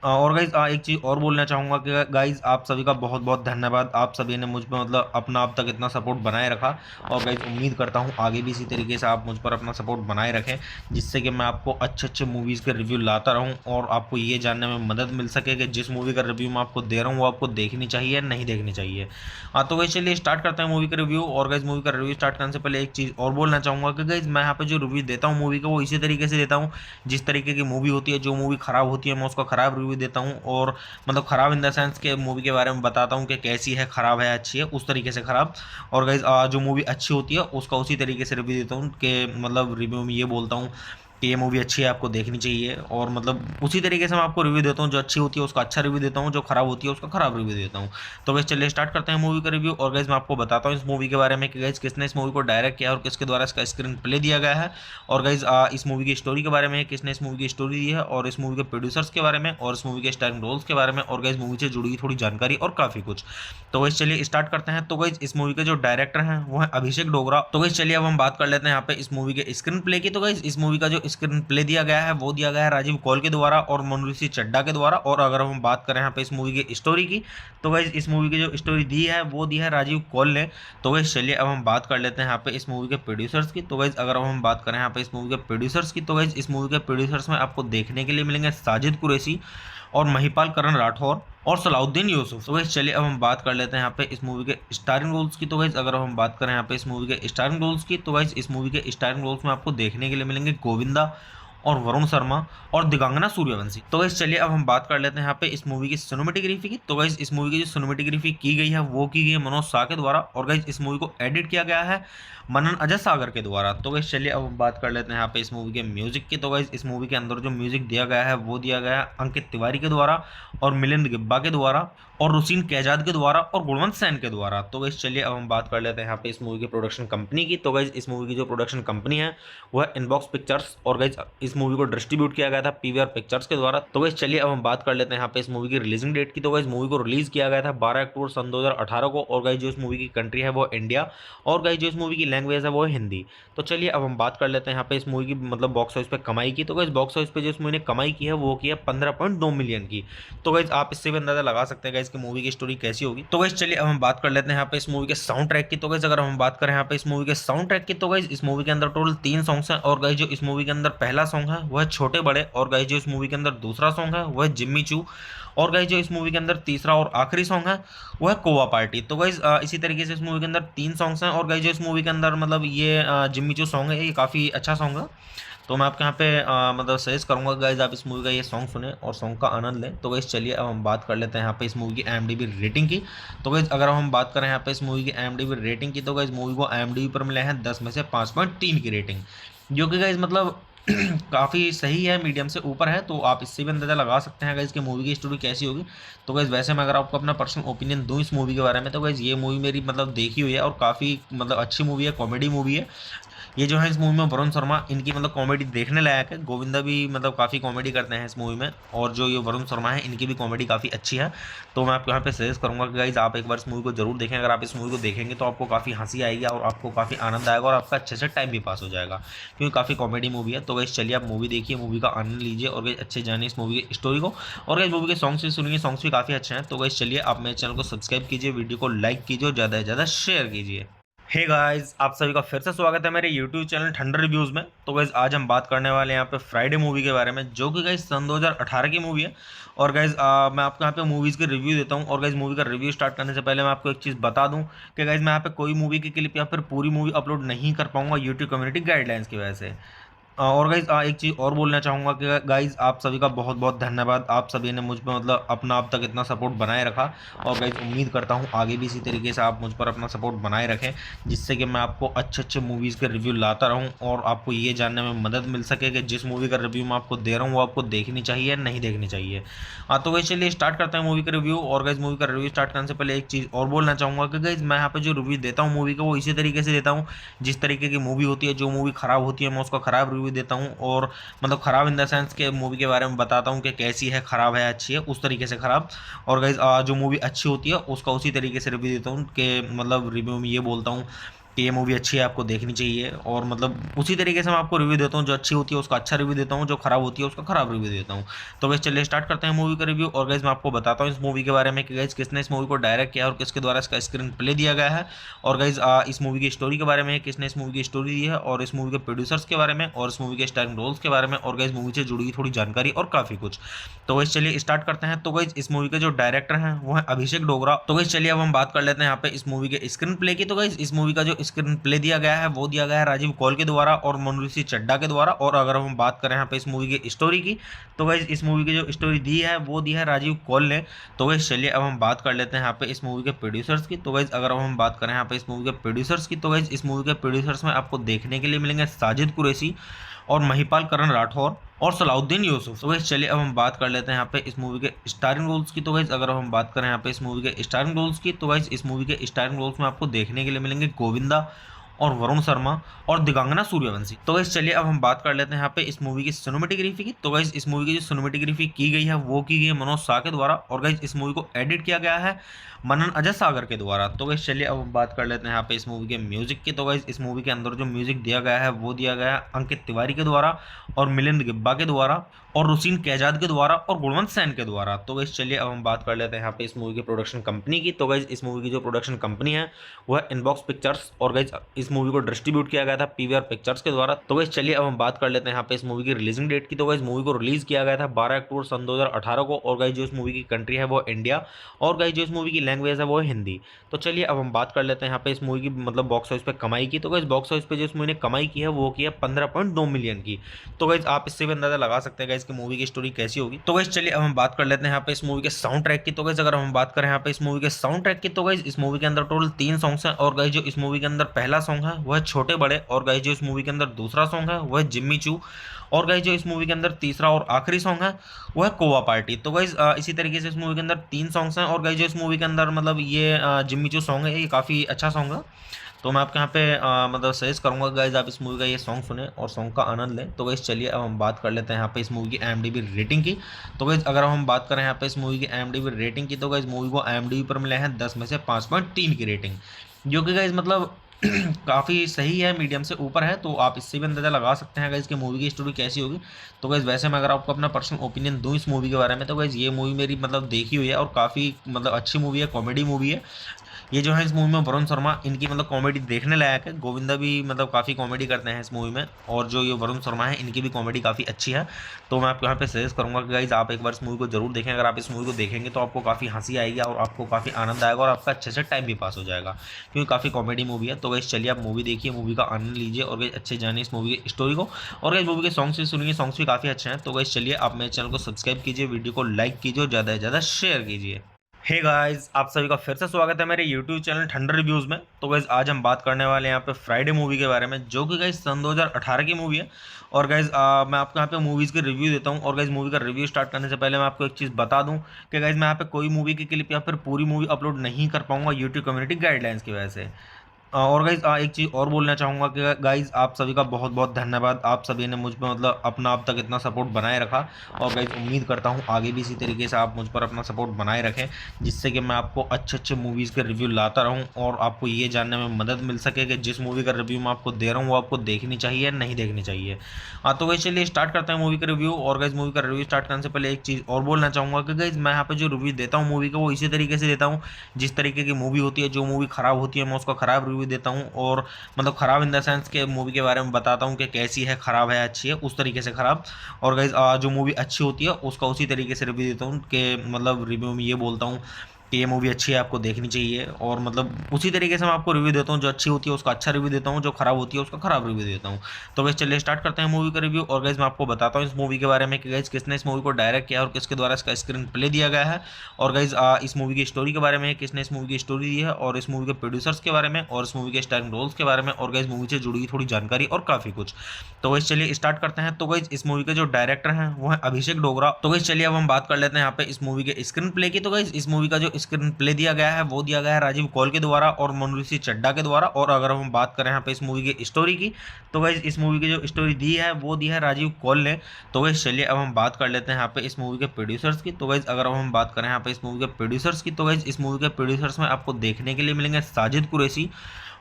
और गाइज एक चीज़ और बोलना चाहूँगा कि गाइज आप सभी का बहुत बहुत धन्यवाद। आप सभी ने मुझ पर मतलब अपना अब तक इतना सपोर्ट बनाए रखा, और गाइज उम्मीद करता हूँ आगे भी इसी तरीके से आप मुझ पर अपना सपोर्ट बनाए रखें, जिससे कि मैं आपको अच्छे अच्छे मूवीज़ के रिव्यू लाता रहूँ और आपको ये जानने में मदद मिल सके कि जिस मूवी का रिव्यू मैं आपको दे रहा हूँ वो आपको देखनी चाहिए नहीं देखनी चाहिए। हाँ, तो गाइज चलिए स्टार्ट करते हैं मूवी का रिव्यू। और गाइज मूवी का रिव्यू स्टार्ट करने से पहले एक चीज़ और बोलना चाहूँगा कि गाइज मैं यहाँ पे जो रिव्यू देता हूँ मूवी का वो इसी तरीके से देता हूँ जिस तरीके की मूवी होती है। जो मूवी ख़राब होती है मैं उसका ख़राब रिव्यू देता हूँ, और मतलब ख़राब इन द सेंस के मूवी के बारे में बताता हूँ कि कैसी है, ख़राब है, अच्छी है, उस तरीके से ख़राब। और गाइज जो मूवी अच्छी होती है उसका उसी तरीके से रिव्यू देता हूँ कि मतलब रिव्यू में ये बोलता हूँ कि ये मूवी अच्छी है, आपको देखनी चाहिए। और मतलब उसी तरीके से मैं आपको रिव्यू देता हूँ, जो अच्छी होती है उसका अच्छा रिव्यू देता हूँ, जो खराब होती है उसका खराब रिव्यू देता हूँ। तो गाइस चलिए स्टार्ट करते हैं मूवी का रिव्यू। और गाइस मैं आपको बताता हूँ इस मूवी के बारे में कि गाइस किसने इस मूवी को डायरेक्ट किया और किसके द्वारा इसका स्क्रीन प्ले दिया गया है। और गाइस इस मूवी की स्टोरी के बारे में, किसने इस मूवी की स्टोरी दी है, और इस मूवी के प्रोड्यूसर्स के बारे में, और इस मूवी के स्टारिंग रोल्स के बारे में, और गाइस मूवी से जुड़ी हुई थोड़ी जानकारी और काफ़ी कुछ। तो गाइस चलिए स्टार्ट करते हैं। तो गाइस इस मूवी के जो डायरेक्टर हैं वो है अभिषेक डोगरा। तो गाइस चलिए अब हम बात कर लेते हैं यहाँ पे इस मूवी के स्क्रीन प्ले की। तो गाइस इस मूवी का जो स्क्रीन प्ले दिया गया है वो दिया गया है राजीव कौल के द्वारा और मनुषी चड्ढा के द्वारा। और अगर हम बात करें यहाँ पे इस मूवी की स्टोरी की, तो गाइस इस मूवी की जो स्टोरी दी है वो दी है राजीव कौल ने। तो गाइस चलिए अब हम बात कर लेते हैं यहाँ पे इस मूवी के प्रोड्यूसर्स की। तो गाइस अगर अब हम बात करें यहाँ पे इस मूवी के प्रोड्यूसर्स की, तो गाइस इस मूवी के प्रोड्यूसर्स में आपको देखने के लिए मिलेंगे साजिद कुरैशी और महिपाल करण राठौर और सलाउद्दीन यूसुफ। तो गाइस चलिए अब हम बात कर लेते हैं यहाँ पे इस मूवी के स्टारिंग रोल्स की। तो गाइस अगर हम बात करें यहाँ पे इस मूवी के स्टारिंग रोल्स की, तो गाइस इस मूवी के स्टारिंग रोल्स में आपको देखने के लिए मिलेंगे गोविंदा और वरुण शर्मा और दिगांगना सूर्यवंशी। तो गाइस चलिए अब हम बात कर लेते हैं यहाँ पे इस मूवी की सिनेमेटोग्राफी की। तो गाइस इस मूवी की जो सिनेमेटोग्राफी की गई है वो की गई है मनोज शाह के द्वारा। और गाइस इस मूवी को एडिट किया गया है मनन अजय सागर के द्वारा। तो गाइस चलिए अब हम बात कर लेते हैं यहाँ पे इस मूवी के म्यूजिक की। तो गाइस इस मूवी के अंदर जो म्यूजिक दिया गया है वो दिया गया है अंकित तिवारी के द्वारा और मिलिंद गिब्बा के द्वारा और रुसीन कैजाद के द्वारा और गुणवंत सैन के द्वारा। तो गाइस चलिए अब हम बात कर लेते हैं यहाँ पे इस मूवी की प्रोडक्शन कंपनी की। तो गाइस इस मूवी की जो प्रोडक्शन कंपनी है वो है इनबॉक्स पिक्चर्स। और गाइस इस मूवी को डिस्ट्रीब्यूट किया गया था पीवीआर पिक्चर्स के द्वारा। तो गाइस चलिए अब हम बात कर लेते हैं यहाँ पे इस मूवी की रिलीजिंग डेट की। तो गाइस मूवी को रिलीज किया गया था 12 अक्टूबर सन 2018 को। और गाइस जो इस मूवी की कंट्री है वो इंडिया, और गाइस जो इस मूवी की लैंग्वेज है वो है हिंदी। तो चलिए अब हम बात कर लेते हैं यहाँ पे इस मूवी की मतलब बॉक्स ऑफिस पे कमाई की। तो गाइस बॉक्स ऑफिस पे जो इस मूवी ने कमाई की है वो की है 15.2 मिलियन की। तो गाइस आप इससे भी अंदाजा लगा सकते हैं गाइस की मूवी की स्टोरी कैसी होगी। तो गाइस चलिए अब हम बात कर लेते हैं यहाँ पे इस मूवी के साउंड ट्रैक की। तो गाइस अगर हम बात करें यहाँ पे इस मूवी के साउंड ट्रैक की, तो गाइस इस मूवी के अंदर टोटल 3 सॉन्ग्स हैं। और गाइस जो इस मूवी के अंदर पहला सॉन्ग है वो है छोटे बड़े। और गाइस जो इस मूवी के अंदर दूसरा सॉन्ग है वो है जिम्मी चू। और गाइस जो इस मूवी के अंदर तीसरा और आखिरी सॉन्ग है वो है कोवा पार्टी। तो गाइस इसी तरीके से इस मूवी के अंदर 3 सॉन्ग्स हैं। और गाइस जो इस मूवी के अंदर मतलब ये जिम्मी चू सॉन्ग है ये काफ़ी अच्छा सॉन्ग है। तो मैं आपके यहाँ पे मतलब सजेस्ट करूँगा गाइज आप इस मूवी का ये सॉन्ग सुने और सॉन्ग का आनंद लें। तो गाइज चलिए अब हम बात कर लेते हैं यहाँ पे इस मूवी की IMDb रेटिंग की। तो गाइज अगर हम बात करें यहाँ पे इस मूवी की IMDb रेटिंग की, तो गाइज मूवी को IMDb पर मिले हैं 10 में से 5.3 की रेटिंग, जो कि गाइज मतलब काफ़ी सही है, मीडियम से ऊपर है। तो आप इससे भी अंदाज़ा लगा सकते हैं गाइज कि मूवी की स्टोरी कैसी होगी। तो गाइज वैसे मैं अगर आपको अपना पर्सनल ओपिनियन दूँ इस मूवी के बारे में, तो गाइज ये मूवी मेरी मतलब देखी हुई है और काफ़ी मतलब अच्छी मूवी है, कॉमेडी मूवी है। ये जो है इस मूवी में वरुण शर्मा, इनकी मतलब कॉमेडी देखने लायक है। गोविंदा भी मतलब काफ़ी कॉमेडी करते हैं इस मूवी में, और जो ये वरुण शर्मा है इनकी भी कॉमेडी काफ़ी अच्छी है। तो मैं आपको यहाँ पे सजेस्ट करूँगा कि गाइज आप एक बार इस मूवी को जरूर देखें। अगर आप इस मूवी को देखेंगे तो आपको काफ़ी हंसी आएगी और आपको काफ़ी आनंद आएगा और आपका अच्छे से टाइम भी पास हो जाएगा, क्योंकि काफ़ी कॉमेडी मूवी है। तो गाइज चलिए आप मूवी देखिए, मूवी का आनंद लीजिए और गाइज अच्छे जानिए इस मूवी की स्टोरी को। और गाइज मूवी के सॉन्ग्स भी सुनिए, सॉन्ग्स भी काफ़ी अच्छे हैं। तो गाइज चलिए आप मेरे चैनल को सब्सक्राइब कीजिए, वीडियो को लाइक कीजिए और ज़्यादा से ज़्यादा शेयर कीजिए। हे गाइस, आप सभी का फिर से स्वागत है मेरे YouTube चैनल ठंडर रिव्यूज़ में। तो गाइस आज हम बात करने वाले हैं यहाँ पे फ्राइडे मूवी के बारे में, जो कि गाइस सन 2018 की मूवी है। और गाइस मैं आपको यहाँ पे मूवीज़ के रिव्यू देता हूँ। और गाइस मूवी का रिव्यू स्टार्ट करने से पहले मैं आपको एक चीज़ बता दूँ कि गाइस मैं यहाँ पे कोई मूवी की क्लिप या फिर पूरी मूवी अपलोड नहीं कर पाऊंगा यूट्यूब कम्युनिटी गाइडलाइंस की वजह से। और गाइज एक चीज़ और बोलना चाहूँगा कि गाइज आप सभी का बहुत बहुत धन्यवाद। आप सभी ने मुझ पर मतलब अपना अब तक इतना सपोर्ट बनाए रखा। और गाइज उम्मीद करता हूँ आगे भी इसी तरीके से आप मुझ पर अपना सपोर्ट बनाए रखें, जिससे कि मैं आपको अच्छे अच्छे मूवीज़ के रिव्यू लाता रहूँ और आपको ये जानने में मदद मिल सके कि जिस मूवी का रिव्यू मैं आपको दे रहा हूँ वो आपको देखनी चाहिए नहीं देखनी चाहिए। हाँ तो गाइज चलिए स्टार्ट करते हैं मूवी का रिव्यू। और गाइज मूवी का रिव्यू स्टार्ट करने से पहले एक चीज़ और बोलना चाहूँगा कि गाइज मैं यहाँ पे जो रिव्यू देता हूँ मूवी का वो इसी तरीके से देता हूँ जिस तरीके की मूवी होती है। जो मूवी ख़राब होती है मैं उसका ख़राब रिव्यू देता हूँ, और मतलब ख़राब इन द सेंस के मूवी के बारे में बताता हूँ कि कैसी है, ख़राब है, अच्छी है, उस तरीके से ख़राब। और गाइज जो मूवी अच्छी होती है उसका उसी तरीके से रिव्यू देता हूँ कि मतलब रिव्यू में ये बोलता हूँ कि ये मूवी अच्छी है, आपको देखनी चाहिए। और मतलब उसी तरीके से मैं आपको रिव्यू देता हूँ, जो अच्छी होती है उसका अच्छा रिव्यू देता हूँ, जो खराब होती है उसका खराब रिव्यू देता हूँ। तो गाइज चलिए स्टार्ट करते हैं मूवी का रिव्यू। और गाइज मैं आपको बताता हूँ इस मूवी के बारे में कि गाइज किसने इस मूवी को डायरेक्ट किया और किसके द्वारा इसका स्क्रीन प्ले दिया गया है। और गाइज इस मूवी की स्टोरी के बारे में, किसने इस मूवी की स्टोरी दी है, और इस मूवी के प्रोड्यूसर्स के बारे में, और इस मूवी के स्टारिंग रोल्स के बारे में, और गाइज मूवी से जुड़ी हुई थोड़ी जानकारी और काफ़ी कुछ। तो गाइज चलिए स्टार्ट करते हैं। तो गाइज इस मूवी के जो डायरेक्टर हैं वो है अभिषेक डोगरा। तो गाइज चलिए अब हम बात कर लेते हैं यहाँ पे इस मूवी के स्क्रीन प्ले की। तो गाइज इस मूवी का जो स्क्रीन प्ले दिया गया है वो दिया गया है राजीव कौल के द्वारा और मनुषी चड्ढा के द्वारा। और अगर हम बात करें यहाँ पे इस मूवी की स्टोरी की, तो गाइज इस मूवी की जो स्टोरी दी है वो दी है राजीव कौल ने। तो गाइज चलिए अब हम बात कर लेते हैं यहाँ पे इस मूवी के प्रोड्यूसर्स की। तो गाइज अगर हम बात करें यहाँ पे इस मूवी के प्रोड्यूसर्स की, तो गाइज इस मूवी के प्रोड्यूसर्स में आपको देखने के लिए मिलेंगे साजिद कुरैशी और महिपाल करण राठौर और सलाउद्दीन यूसुफ। तो गाइस चलिए अब हम बात कर लेते हैं यहाँ पे इस मूवी के स्टारिंग रोल्स की। तो गाइस अगर हम बात करें यहाँ पे इस मूवी के स्टारिंग रोल्स की, तो गाइस इस मूवी के स्टारिंग रोल्स में आपको देखने के लिए मिलेंगे गोविंदा और वरुण शर्मा और दिगांगना सूर्यवंशी। तो गाइस चलिए अब हम बात कर लेते हैं यहाँ पे इस मूवी की सिनेमेटोग्राफी की। तो गाइस इस मूवी की जो सिनेमेटोग्राफी की गई है वो की गई है मनोज शाह के द्वारा। और गाइस इस मूवी को एडिट किया गया है मनन अजय सागर के द्वारा। तो गाइस चलिए अब हम बात कर लेते हैं यहाँ पे इस मूवी के म्यूजिक की। तो गाइस इस मूवी के अंदर जो म्यूजिक दिया गया है वो दिया गया है अंकित तिवारी के द्वारा और मिलिंद गिब्बा के द्वारा और रुसीन कैजाद के द्वारा और गुणवंत सैन के द्वारा। तो गाइस चलिए अब हम बात कर लेते हैं यहाँ पे इस मूवी की प्रोडक्शन कंपनी की। तो गाइस इस मूवी की जो प्रोडक्शन कंपनी है वो है इनबॉक्स पिक्चर्स। और गाइस इस मूवी को डिस्ट्रीब्यूट किया गया था पीवीआर पिक्चर्स के द्वारा। तो गाइस चलिए अब हम बात कर लेते हैं यहाँ पे इस मूवी की रिलीजिंग डेट की। तो गाइस मूवी को रिलीज किया गया था 12 अक्टूबर सन 2018 को। और गाइस जो इस मूवी की कंट्री है वो इंडिया, और गाइस जो इस मूवी की लैंग्वेज है वो है हिंदी। तो चलिए अब हम बात कर लेते हैं यहाँ पे इस मूवी की मतलब बॉक्स ऑफिस पे कमाई की। तो गाइस बॉक्स ऑफिस पे जो इस मूवी ने कमाई की है वो की है 15.2 मिलियन की। तो गाइस आप इससे भी अंदाजा लगा सकते हैं गाइस कि मूवी की स्टोरी कैसी होगी। तो गाइस चलिए अब हम बात कर लेते हैं यहाँ पे इस मूवी के साउंड ट्रैक की। तो गाइस अगर हम बात करें यहाँ पे इस मूवी के साउंड ट्रैक की, तो गाइस इस मूवी के अंदर टोटल 3 सॉन्ग्स हैं। और गाइस जो इस मूवी के अंदर पहला सॉन्ग है वो है छोटे बड़े। और गाइस जो इस मूवी के अंदर दूसरा सॉन्ग है वो है जिम्मी चू। और गाइस जो इस मूवी के अंदर तीसरा और आखिरी सॉन्ग है वो है कोवा पार्टी। तो गाइस इसी तरीके से इस मूवी के अंदर 3 सॉन्ग्स हैं। और गाइस जो इस मूवी के अंदर मतलब ये जिम्मी चू सॉन्ग है ये काफ़ी अच्छा सॉन्ग है। तो मैं आपके यहाँ पे मतलब सजेस्ट करूँगा गाइज आप इस मूवी का ये सॉन्ग सुने और सॉन्ग का आनंद लें। तो गाइज चलिए अब हम बात कर लेते हैं यहाँ पे इस मूवी की IMDb रेटिंग की। तो गाइज अगर हम बात करें यहाँ पे इस मूवी की IMDb रेटिंग की, तो गाइज मूवी को IMDb पर मिले हैं 10 में से 5.3 की रेटिंग, जो कि गाइज मतलब काफ़ी सही है, मीडियम से ऊपर है। तो आप इससे भी अंदाज़ा लगा सकते हैं गाइज कि मूवी की स्टोरी कैसी होगी। तो गाइज वैसे मैं अगर आपको अपना पर्सनल ओपिनियन दूँ इस मूवी के बारे में, तो गाइज ये मूवी मेरी मतलब देखी हुई है और काफ़ी मतलब अच्छी मूवी है, कॉमेडी मूवी है। ये जो है इस मूवी में वरुण शर्मा, इनकी मतलब कॉमेडी देखने लायक है। गोविंदा भी मतलब काफ़ी कॉमेडी करते हैं इस मूवी में, और जो ये वरुण शर्मा है इनकी भी कॉमेडी काफ़ी अच्छी है। तो मैं आपको यहाँ पे सजेस्ट करूँगा कि गाइज आप एक बार इस मूवी को जरूर देखें। अगर आप इस मूवी को देखेंगे तो आपको काफ़ी हंसी आएगी और आपको काफ़ी आनंद आएगा और आपका अच्छे से टाइम भी पास हो जाएगा, क्योंकि काफ़ी कॉमेडी मूवी है। तो गाइज चलिए आप मूवी देखिए, मूवी का आनंद लीजिए और गाइज अच्छे जानिए इस मूवी की स्टोरी को। और गाइज मूवी के सॉन्ग्स भी सुनिए, सॉन्ग्स भी काफ़ी अच्छे हैं। तो गाइज चलिए आप मेरे चैनल को सब्सक्राइब कीजिए, वीडियो को लाइक कीजिए और ज़्यादा से ज़्यादा शेयर कीजिए। हे गाइस, आप सभी का फिर से स्वागत है मेरे YouTube चैनल ठंडर रिव्यूज़ में। तो गाइस आज हम बात करने वाले हैं यहाँ पे फ्राइडे मूवी के बारे में, जो कि गाइस सन 2018 की मूवी है। और गाइस मैं आपको यहाँ पे मूवीज़ के रिव्यू देता हूँ। और गाइस मूवी का रिव्यू स्टार्ट करने से पहले मैं आपको एक चीज़ बता दूँ कि गाइस मैं यहाँ पे कोई मूवी की क्लिप या फिर पूरी मूवी अपलोड नहीं कर पाऊंगा यूट्यूब कम्युनिटी गाइडलाइंस की वजह से। और गाइज एक चीज़ और बोलना चाहूँगा कि गाइज आप सभी का बहुत बहुत धन्यवाद। आप सभी ने मुझ पर मतलब अपना अब तक इतना सपोर्ट बनाए रखा। और गाइज उम्मीद करता हूँ आगे भी इसी तरीके से आप मुझ पर अपना सपोर्ट बनाए रखें, जिससे कि मैं आपको अच्छे अच्छे मूवीज़ के रिव्यू लाता रहूँ और आपको ये जानने में मदद मिल सके कि जिस मूवी का रिव्यू मैं आपको दे रहा हूँ वो आपको देखनी चाहिए नहीं देखनी चाहिए। हाँ तो गाइज चलिए स्टार्ट करते हैं मूवी का रिव्यू। और गाइज मूवी का रिव्यू स्टार्ट करने से पहले एक चीज़ और बोलना चाहूँगा कि गाइज मैं यहाँ पे जो रिव्यू देता हूँ मूवी का वो इसी तरीके से देता हूँ जिस तरीके की मूवी होती है। जो मूवी ख़राब होती है मैं उसका ख़राब रिव्यू देता हूँ, और मतलब ख़राब इन द सेंस के मूवी के बारे में बताता हूँ कि कैसी है, ख़राब है, अच्छी है, उस तरीके से ख़राब। और गाइज जो मूवी अच्छी होती है उसका उसी तरीके से रिव्यू देता हूँ कि मतलब रिव्यू में ये बोलता हूँ कि ये मूवी अच्छी है, आपको देखनी चाहिए। और मतलब उसी तरीके से मैं आपको रिव्यू देता हूँ, जो अच्छी होती है उसका अच्छा रिव्यू देता हूँ, जो खराब होती है उसका खराब रिव्यू देता हूँ। तो गाइस चलिए स्टार्ट करते हैं मूवी का रिव्यू। और गाइस मैं आपको बताता हूँ इस मूवी के बारे में कि गाइस किसने इस मूवी को डायरेक्ट किया और किसके द्वारा इसका स्क्रीन प्ले दिया गया है। और गाइस इस मूवी की स्टोरी के बारे में, किसने इस मूवी की स्टोरी दी है, और इस मूवी के प्रोड्यूसर्स के बारे में, और इस मूवी के स्टारिंग रोल्स के बारे में, और गाइस मूवी से जुड़ी हुई थोड़ी जानकारी और काफी कुछ। तो गाइस चलिए स्टार्ट करते हैं। तो गाइस इस मूवी के जो डायरेक्टर हैं वो है अभिषेक डोगरा। तो गाइस चलिए अब हम बात कर लेते हैं यहाँ पे इस मूवी के स्क्रीन प्ले की। तो गाइस इस मूवी का जो स्क्रीन प्ले दिया गया है वो दिया गया है राजीव कौल के द्वारा और मनुषी चड्ढा के द्वारा। और अगर हम बात करें यहाँ पे इस मूवी की स्टोरी की, तो गाइस इस मूवी की जो स्टोरी दी है वो दी है राजीव कौल ने। तो गाइस चलिए अब हम बात कर लेते हैं यहाँ पे इस मूवी के प्रोड्यूसर्स की। तो गाइस अगर अब हम बात करें यहाँ पे इस मूवी के प्रोड्यूसर्स की, तो गाइस इस मूवी के प्रोड्यूसर्स में आपको देखने के लिए मिलेंगे साजिद कुरैशी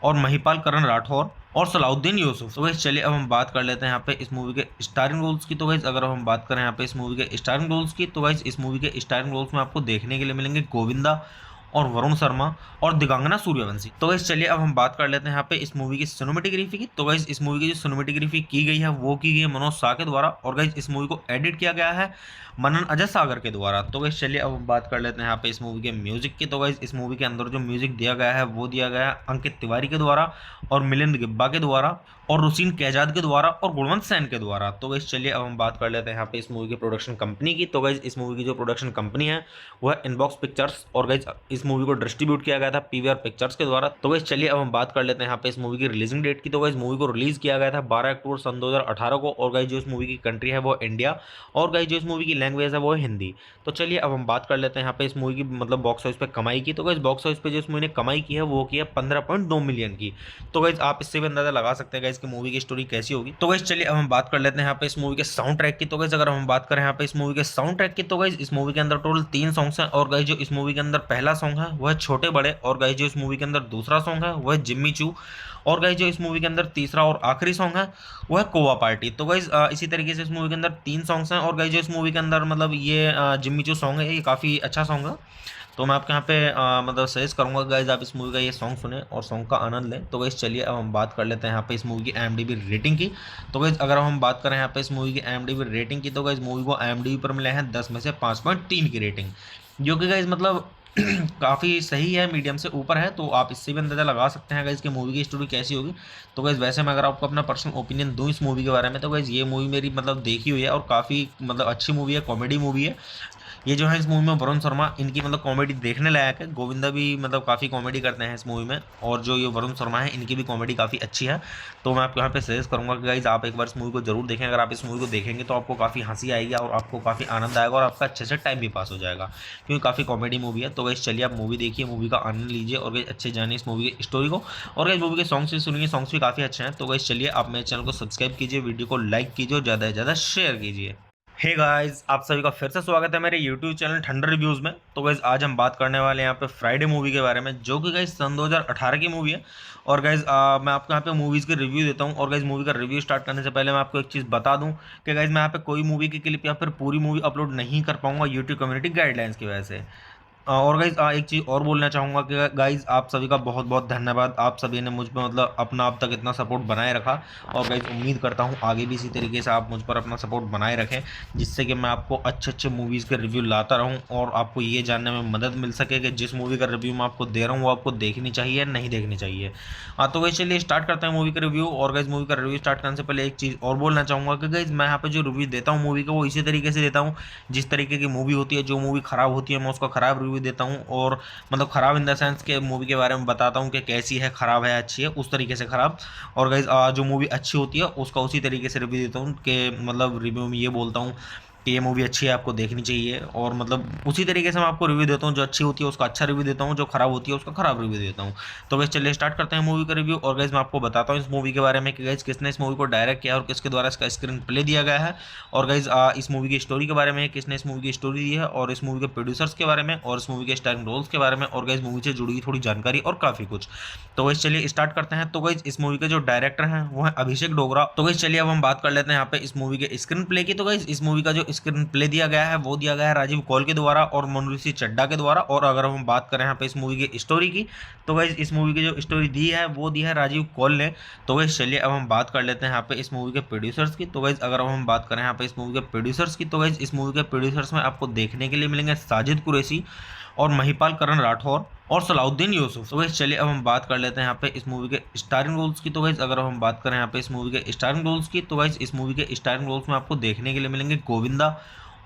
और महिपाल करण राठौर और सलाउद्दीन यूसुफ। तो गाइस चलिए अब हम बात कर लेते हैं यहाँ पे इस मूवी के स्टारिंग रोल्स की। तो गाइस अगर हम बात करें यहाँ पे इस मूवी के स्टारिंग रोल्स की, तो गाइस इस मूवी के स्टारिंग रोल्स में आपको देखने के लिए मिलेंगे गोविंदा और वरुण शर्मा और दिगांगना सूर्यवंशी। तो गाइस चलिए अब हम बात कर लेते हैं यहाँ पे इस मूवी की सिनेमेटोग्राफी की। तो गाइस इस मूवी की जो सिनेमेटोग्राफी की गई है वो की गई है मनोज शाह के द्वारा। और गाइस इस मूवी को एडिट किया गया है मनन अजय सागर के द्वारा। तो गाइस चलिए अब हम बात कर लेते हैं यहाँ पे इस मूवी के म्यूजिक की। तो गाइस इस मूवी के अंदर जो म्यूजिक दिया गया है वो दिया गया है अंकित तिवारी के द्वारा और मिलिंद गिब्बा के द्वारा और रुसीन कैजाद के द्वारा और गुणवंत सैन के द्वारा। तो गाइस चलिए अब हम बात कर लेते हैं यहाँ पे इस मूवी की प्रोडक्शन कंपनी की। तो गाइस इस मूवी की जो प्रोडक्शन कंपनी है वो है इनबॉक्स पिक्चर्स। और गाइस इस मूवी को डिस्ट्रीब्यूट किया गया था पीवीआर पिक्चर्स के द्वारा। तो गाइस चलिए अब हम बात कर लेते हैं यहाँ पे इस मूवी की रिलीजिंग डेट की। तो गाइस मूवी को रिलीज किया गया था 12 अक्टूबर सन 2018 को। और गाइस जो इस मूवी की कंट्री है वो इंडिया, और गाइस जो इस मूवी की लैंग्वेज है वो है हिंदी। तो चलिए अब हम बात कर लेते हैं यहाँ पे इस मूवी की मतलब बॉक्स ऑफिस पे कमाई की। तो गाइस बॉक्स ऑफिस पे जो इस मूवी ने कमाई की है वो की है 15.2 मिलियन की। तो गाइस आप इससे भी अंदाजा लगा सकते हैं गाइस की मूवी की स्टोरी कैसी होगी। तो गाइस चलिए अब हम बात कर लेते हैं यहाँ पे इस मूवी के साउंड ट्रैक की। तो गाइस अगर हम बात करें यहाँ पे इस मूवी के साउंड ट्रैक की, तो गाइस इस मूवी के अंदर टोटल 3 सॉन्ग्स हैं। और गाइस जो इस मूवी के अंदर पहला सॉन्ग है वो है छोटे बड़े। और गाइस जो इस मूवी के अंदर दूसरा सॉन्ग है वो है जिम्मी चू। और गाइस जो इस मूवी के अंदर तीसरा और आखिरी सॉन्ग है वो है कोवा पार्टी। तो गाइस इसी तरीके से इस मूवी के अंदर 3 सॉन्ग्स हैं। और गाइस जो इस मूवी के अंदर मतलब ये जिम्मी चू सॉन्ग है ये काफ़ी अच्छा सॉन्ग है। तो मैं आपके यहाँ पे मतलब सजेस्ट करूंगा गाइज आप इस मूवी का ये सॉन्ग सुने और सॉन्ग का आनंद लें। तो गाइज चलिए अब हम बात कर लेते हैं यहाँ पे इस मूवी की IMDb रेटिंग की। तो गाइज अगर हम बात करें यहाँ पे इस मूवी की IMDb रेटिंग की, तो गाइज मूवी को IMDb पर मिले हैं 10 में से 5.3 की रेटिंग, जो कि गाइज मतलब काफ़ी सही है, मीडियम से ऊपर है। तो आप इससे भी अंदाजा लगा सकते हैं गाइज कि मूवी की स्टोरी कैसी होगी। तो गाइज वैसे मैं अगर आपको अपना पर्सनल ओपिनियन दूं इस मूवी के बारे में, तो गाइज ये मूवी मेरी मतलब देखी हुई है और काफ़ी मतलब अच्छी मूवी है, कॉमेडी मूवी है। ये जो है इस मूवी में वरुण शर्मा इनकी मतलब कॉमेडी देखने लायक है। गोविंदा भी मतलब काफ़ी कॉमेडी करते हैं इस मूवी में, और जो ये वरुण शर्मा है इनकी भी कॉमेडी काफ़ी अच्छी है। तो मैं आपको यहाँ पे सजेस्ट करूँगा कि गाइज आप एक बार इस मूवी को जरूर देखें। अगर आप इस मूवी को देखेंगे तो आपको काफ़ी हंसी आएगी और आपको काफ़ी आनंद आएगा और आपका अच्छे से टाइम भी पास हो जाएगा, क्योंकि काफ़ी कॉमेडी मूवी है। तो गाइज चलिए आप मूवी देखिए, मूवी का आनंद लीजिए और गाइज अच्छे जानिए इस मूवी की स्टोरी को। और गाइज मूवी के सॉन्ग्स भी सुनिए, सॉन्ग्स भी काफ़ी अच्छे हैं। तो गाइज चलिए आप मेरे चैनल को सब्सक्राइब कीजिए, वीडियो को लाइक कीजिए और ज़्यादा से ज़्यादा शेयर कीजिए। हे गाइस, आप सभी का फिर से स्वागत है मेरे यूट्यूब चैनल ठंडर रिव्यूज़ में। तो गाइस आज हम बात करने वाले हैं यहाँ पे फ्राइडे मूवी के बारे में, जो कि गाइस सन 2018 की मूवी है। और गाइस मैं आपको यहाँ पे मूवीज़ के रिव्यू देता हूँ। और गाइस मूवी का रिव्यू स्टार्ट करने से पहले मैं आपको एक चीज़ बता दूँ कि गाइस मैं यहाँ पे कोई मूवी की क्लिप या फिर पूरी मूवी अपलोड नहीं कर पाऊंगा यूट्यूब कम्युनिटी गाइडलाइंस की वजह से। और गाइज एक चीज़ और बोलना चाहूँगा कि गाइज आप सभी का बहुत बहुत धन्यवाद। आप सभी ने मुझ पर मतलब अपना अब तक इतना सपोर्ट बनाए रखा। और गाइज उम्मीद करता हूँ आगे भी इसी तरीके से आप मुझ पर अपना सपोर्ट बनाए रखें, जिससे कि मैं आपको अच्छे अच्छे मूवीज़ के रिव्यू लाता रहूँ और आपको ये जानने में मदद मिल सके कि जिस मूवी का रिव्यू मैं आपको दे रहा हूँ वो आपको देखनी चाहिए नहीं देखनी चाहिए। हाँ तो गाइज चलिए स्टार्ट करते हैं मूवी का रिव्यू। और गाइज मूवी का रिव्यू स्टार्ट करने से पहले एक चीज़ और बोलना चाहूँगा कि गाइज मैं यहाँ पे जो रिव्यू देता हूँ मूवी का वो इसी तरीके से देता हूँ जिस तरीके की मूवी होती है। जो मूवी ख़राब होती है मैं उसका ख़राब रिव्यू देता हूँ, और मतलब ख़राब इन द सेंस के मूवी के बारे में बताता हूँ कि कैसी है, ख़राब है, अच्छी है, उस तरीके से ख़राब। और गाइज जो मूवी अच्छी होती है उसका उसी तरीके से रिव्यू देता हूँ कि मतलब रिव्यू में ये बोलता हूँ कि ये मूवी अच्छी है, आपको देखनी चाहिए। और मतलब उसी तरीके से मैं आपको रिव्यू देता हूँ, जो अच्छी होती है उसका अच्छा रिव्यू देता हूँ, जो खराब होती है उसका खराब रिव्यू देता हूँ। तो गाइस चलिए स्टार्ट करते हैं मूवी का रिव्यू। और गाइस मैं आपको बताता हूँ इस मूवी के बारे में कि गाइस किसने इस मूवी को डायरेक्ट किया और किसके द्वारा इसका स्क्रीन प्ले दिया गया है। और गाइस इस मूवी की स्टोरी के बारे में, किसने इस मूवी की स्टोरी दी है, और इस मूवी के प्रोड्यूसर्स के बारे में, और इस मूवी के स्टारिंग रोल्स के बारे में, और गाइस मूवी से जुड़ी हुई थोड़ी जानकारी और काफ़ी कुछ। तो गाइस चलिए स्टार्ट करते हैं। तो गाइस इस मूवी के जो डायरेक्टर हैं वो है अभिषेक डोगरा। तो गाइस चलिए अब हम बात कर लेते हैं यहाँ पे इस मूवी के स्क्रीन प्ले की। तो गाइस इस मूवी का जो स्क्रीन प्ले दिया गया है वो दिया गया है राजीव कौल के द्वारा और मनुष्य चड्ढा के द्वारा। और अगर हम बात करें यहाँ पे इस मूवी की स्टोरी की, तो गाइज इस मूवी की जो स्टोरी दी है वो दी है राजीव कौल ने। तो गाइज चलिए अब हम बात कर लेते हैं यहाँ पे इस मूवी के प्रोड्यूसर्स की। तो गाइज अगर हम बात करें यहाँ पे इस मूवी के प्रोड्यूसर्स की, तो गाइज इस मूवी के प्रोड्यूसर्स में आपको देखने के लिए मिलेंगे साजिद कुरैशी और महिपाल करण राठौर और सलाउद्दीन यूसुफ। तो गाइस चलिए अब हम बात कर लेते हैं यहाँ पे इस मूवी के स्टारिंग रोल्स की। तो गाइस अगर हम बात करें यहाँ पे इस मूवी के स्टारिंग रोल्स की, तो गाइस इस मूवी के स्टारिंग रोल्स में आपको देखने के लिए मिलेंगे गोविंदा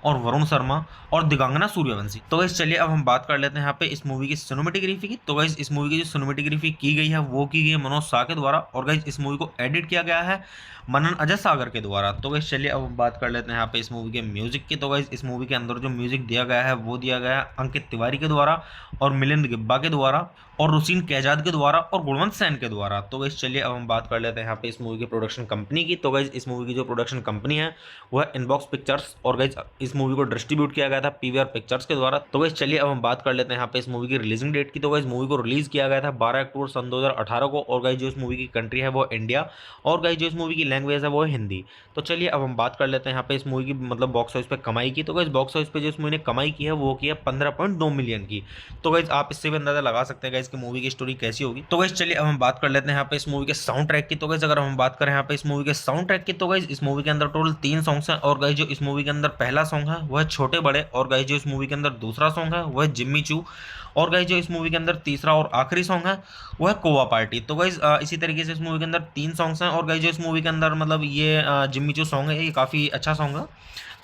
और वरुण शर्मा और दिगांगना सूर्यवंशी। तो गाइस चलिए अब हम बात कर लेते हैं यहाँ पे इस मूवी की सिनेमेटोग्राफी की। तो गाइस इस मूवी की जो सिनेमेटोग्राफी की गई है वो की गई है मनोज शाह के द्वारा और गाइस इस मूवी को एडिट किया गया है मनन अजय सागर के द्वारा। तो गाइस चलिए अब हम बात कर लेते हैं यहाँ पे इस मूवी के म्यूजिक की। तो गाइस इस मूवी के अंदर जो म्यूजिक दिया गया है वो दिया गया है अंकित तिवारी के द्वारा और मिलिंद गिब्बा के द्वारा और रुसीन कैजाद के द्वारा और गुणवंत सैन के द्वारा। तो गाइस चलिए अब हम बात कर लेते हैं यहाँ पे इस मूवी की प्रोडक्शन कंपनी की। तो गाइस इस मूवी की जो प्रोडक्शन कंपनी है वो है इनबॉक्स पिक्चर्स और गाइस इस मूवी को डिस्ट्रीब्यूट किया गया था पीवीआर पिक्चर्स के द्वारा। तो गाइस चलिए अब हम बात कर लेते हैं यहाँ पे इस मूवी की रिलीजिंग डेट की। तो गाइस मूवी को रिलीज किया गया था 12 अक्टूबर सन 2018 को और गाइस जो इस मूवी की कंट्री है वो इंडिया और गाइस जो इस मूवी की लैंग्वेज है वो है हिंदी। तो चलिए अब हम बात कर लेते हैं यहाँ पे इस मूवी की मतलब बॉक्स ऑफिस पे कमाई की। तो गाइस बॉक्स ऑफिस पे जो इस मूवी ने कमाई की है वो की है 15.2 मिलियन की। तो गाइस आप इससे भी अंदाजा लगा सकते हैं गाइस कि मूवी की स्टोरी कैसी होगी। तो गाइस चलिए अब हम बात कर लेते हैं यहाँ पे इस मूवी के साउंड ट्रैक की। तो गाइस अगर हम बात करें यहाँ पे इस मूवी के साउंड ट्रैक की, तो गाइस इस मूवी के अंदर टोटल 3 सॉन्ग्स हैं और गाइस जो इस मूवी के अंदर पहला सॉन्ग है वो है छोटे बड़े और गाइस जो इस मूवी के अंदर दूसरा सॉन्ग है वो है जिम्मी चू और गाइस जो इस मूवी के अंदर तीसरा और आखिरी सॉन्ग है वो है कोवा पार्टी। तो गाइस इसी तरीके से इस मूवी के अंदर 3 सॉन्ग्स हैं और गाइस जो इस मूवी के अंदर मतलब ये जिम्मी चू सॉन्ग है ये काफ़ी अच्छा सॉन्ग है।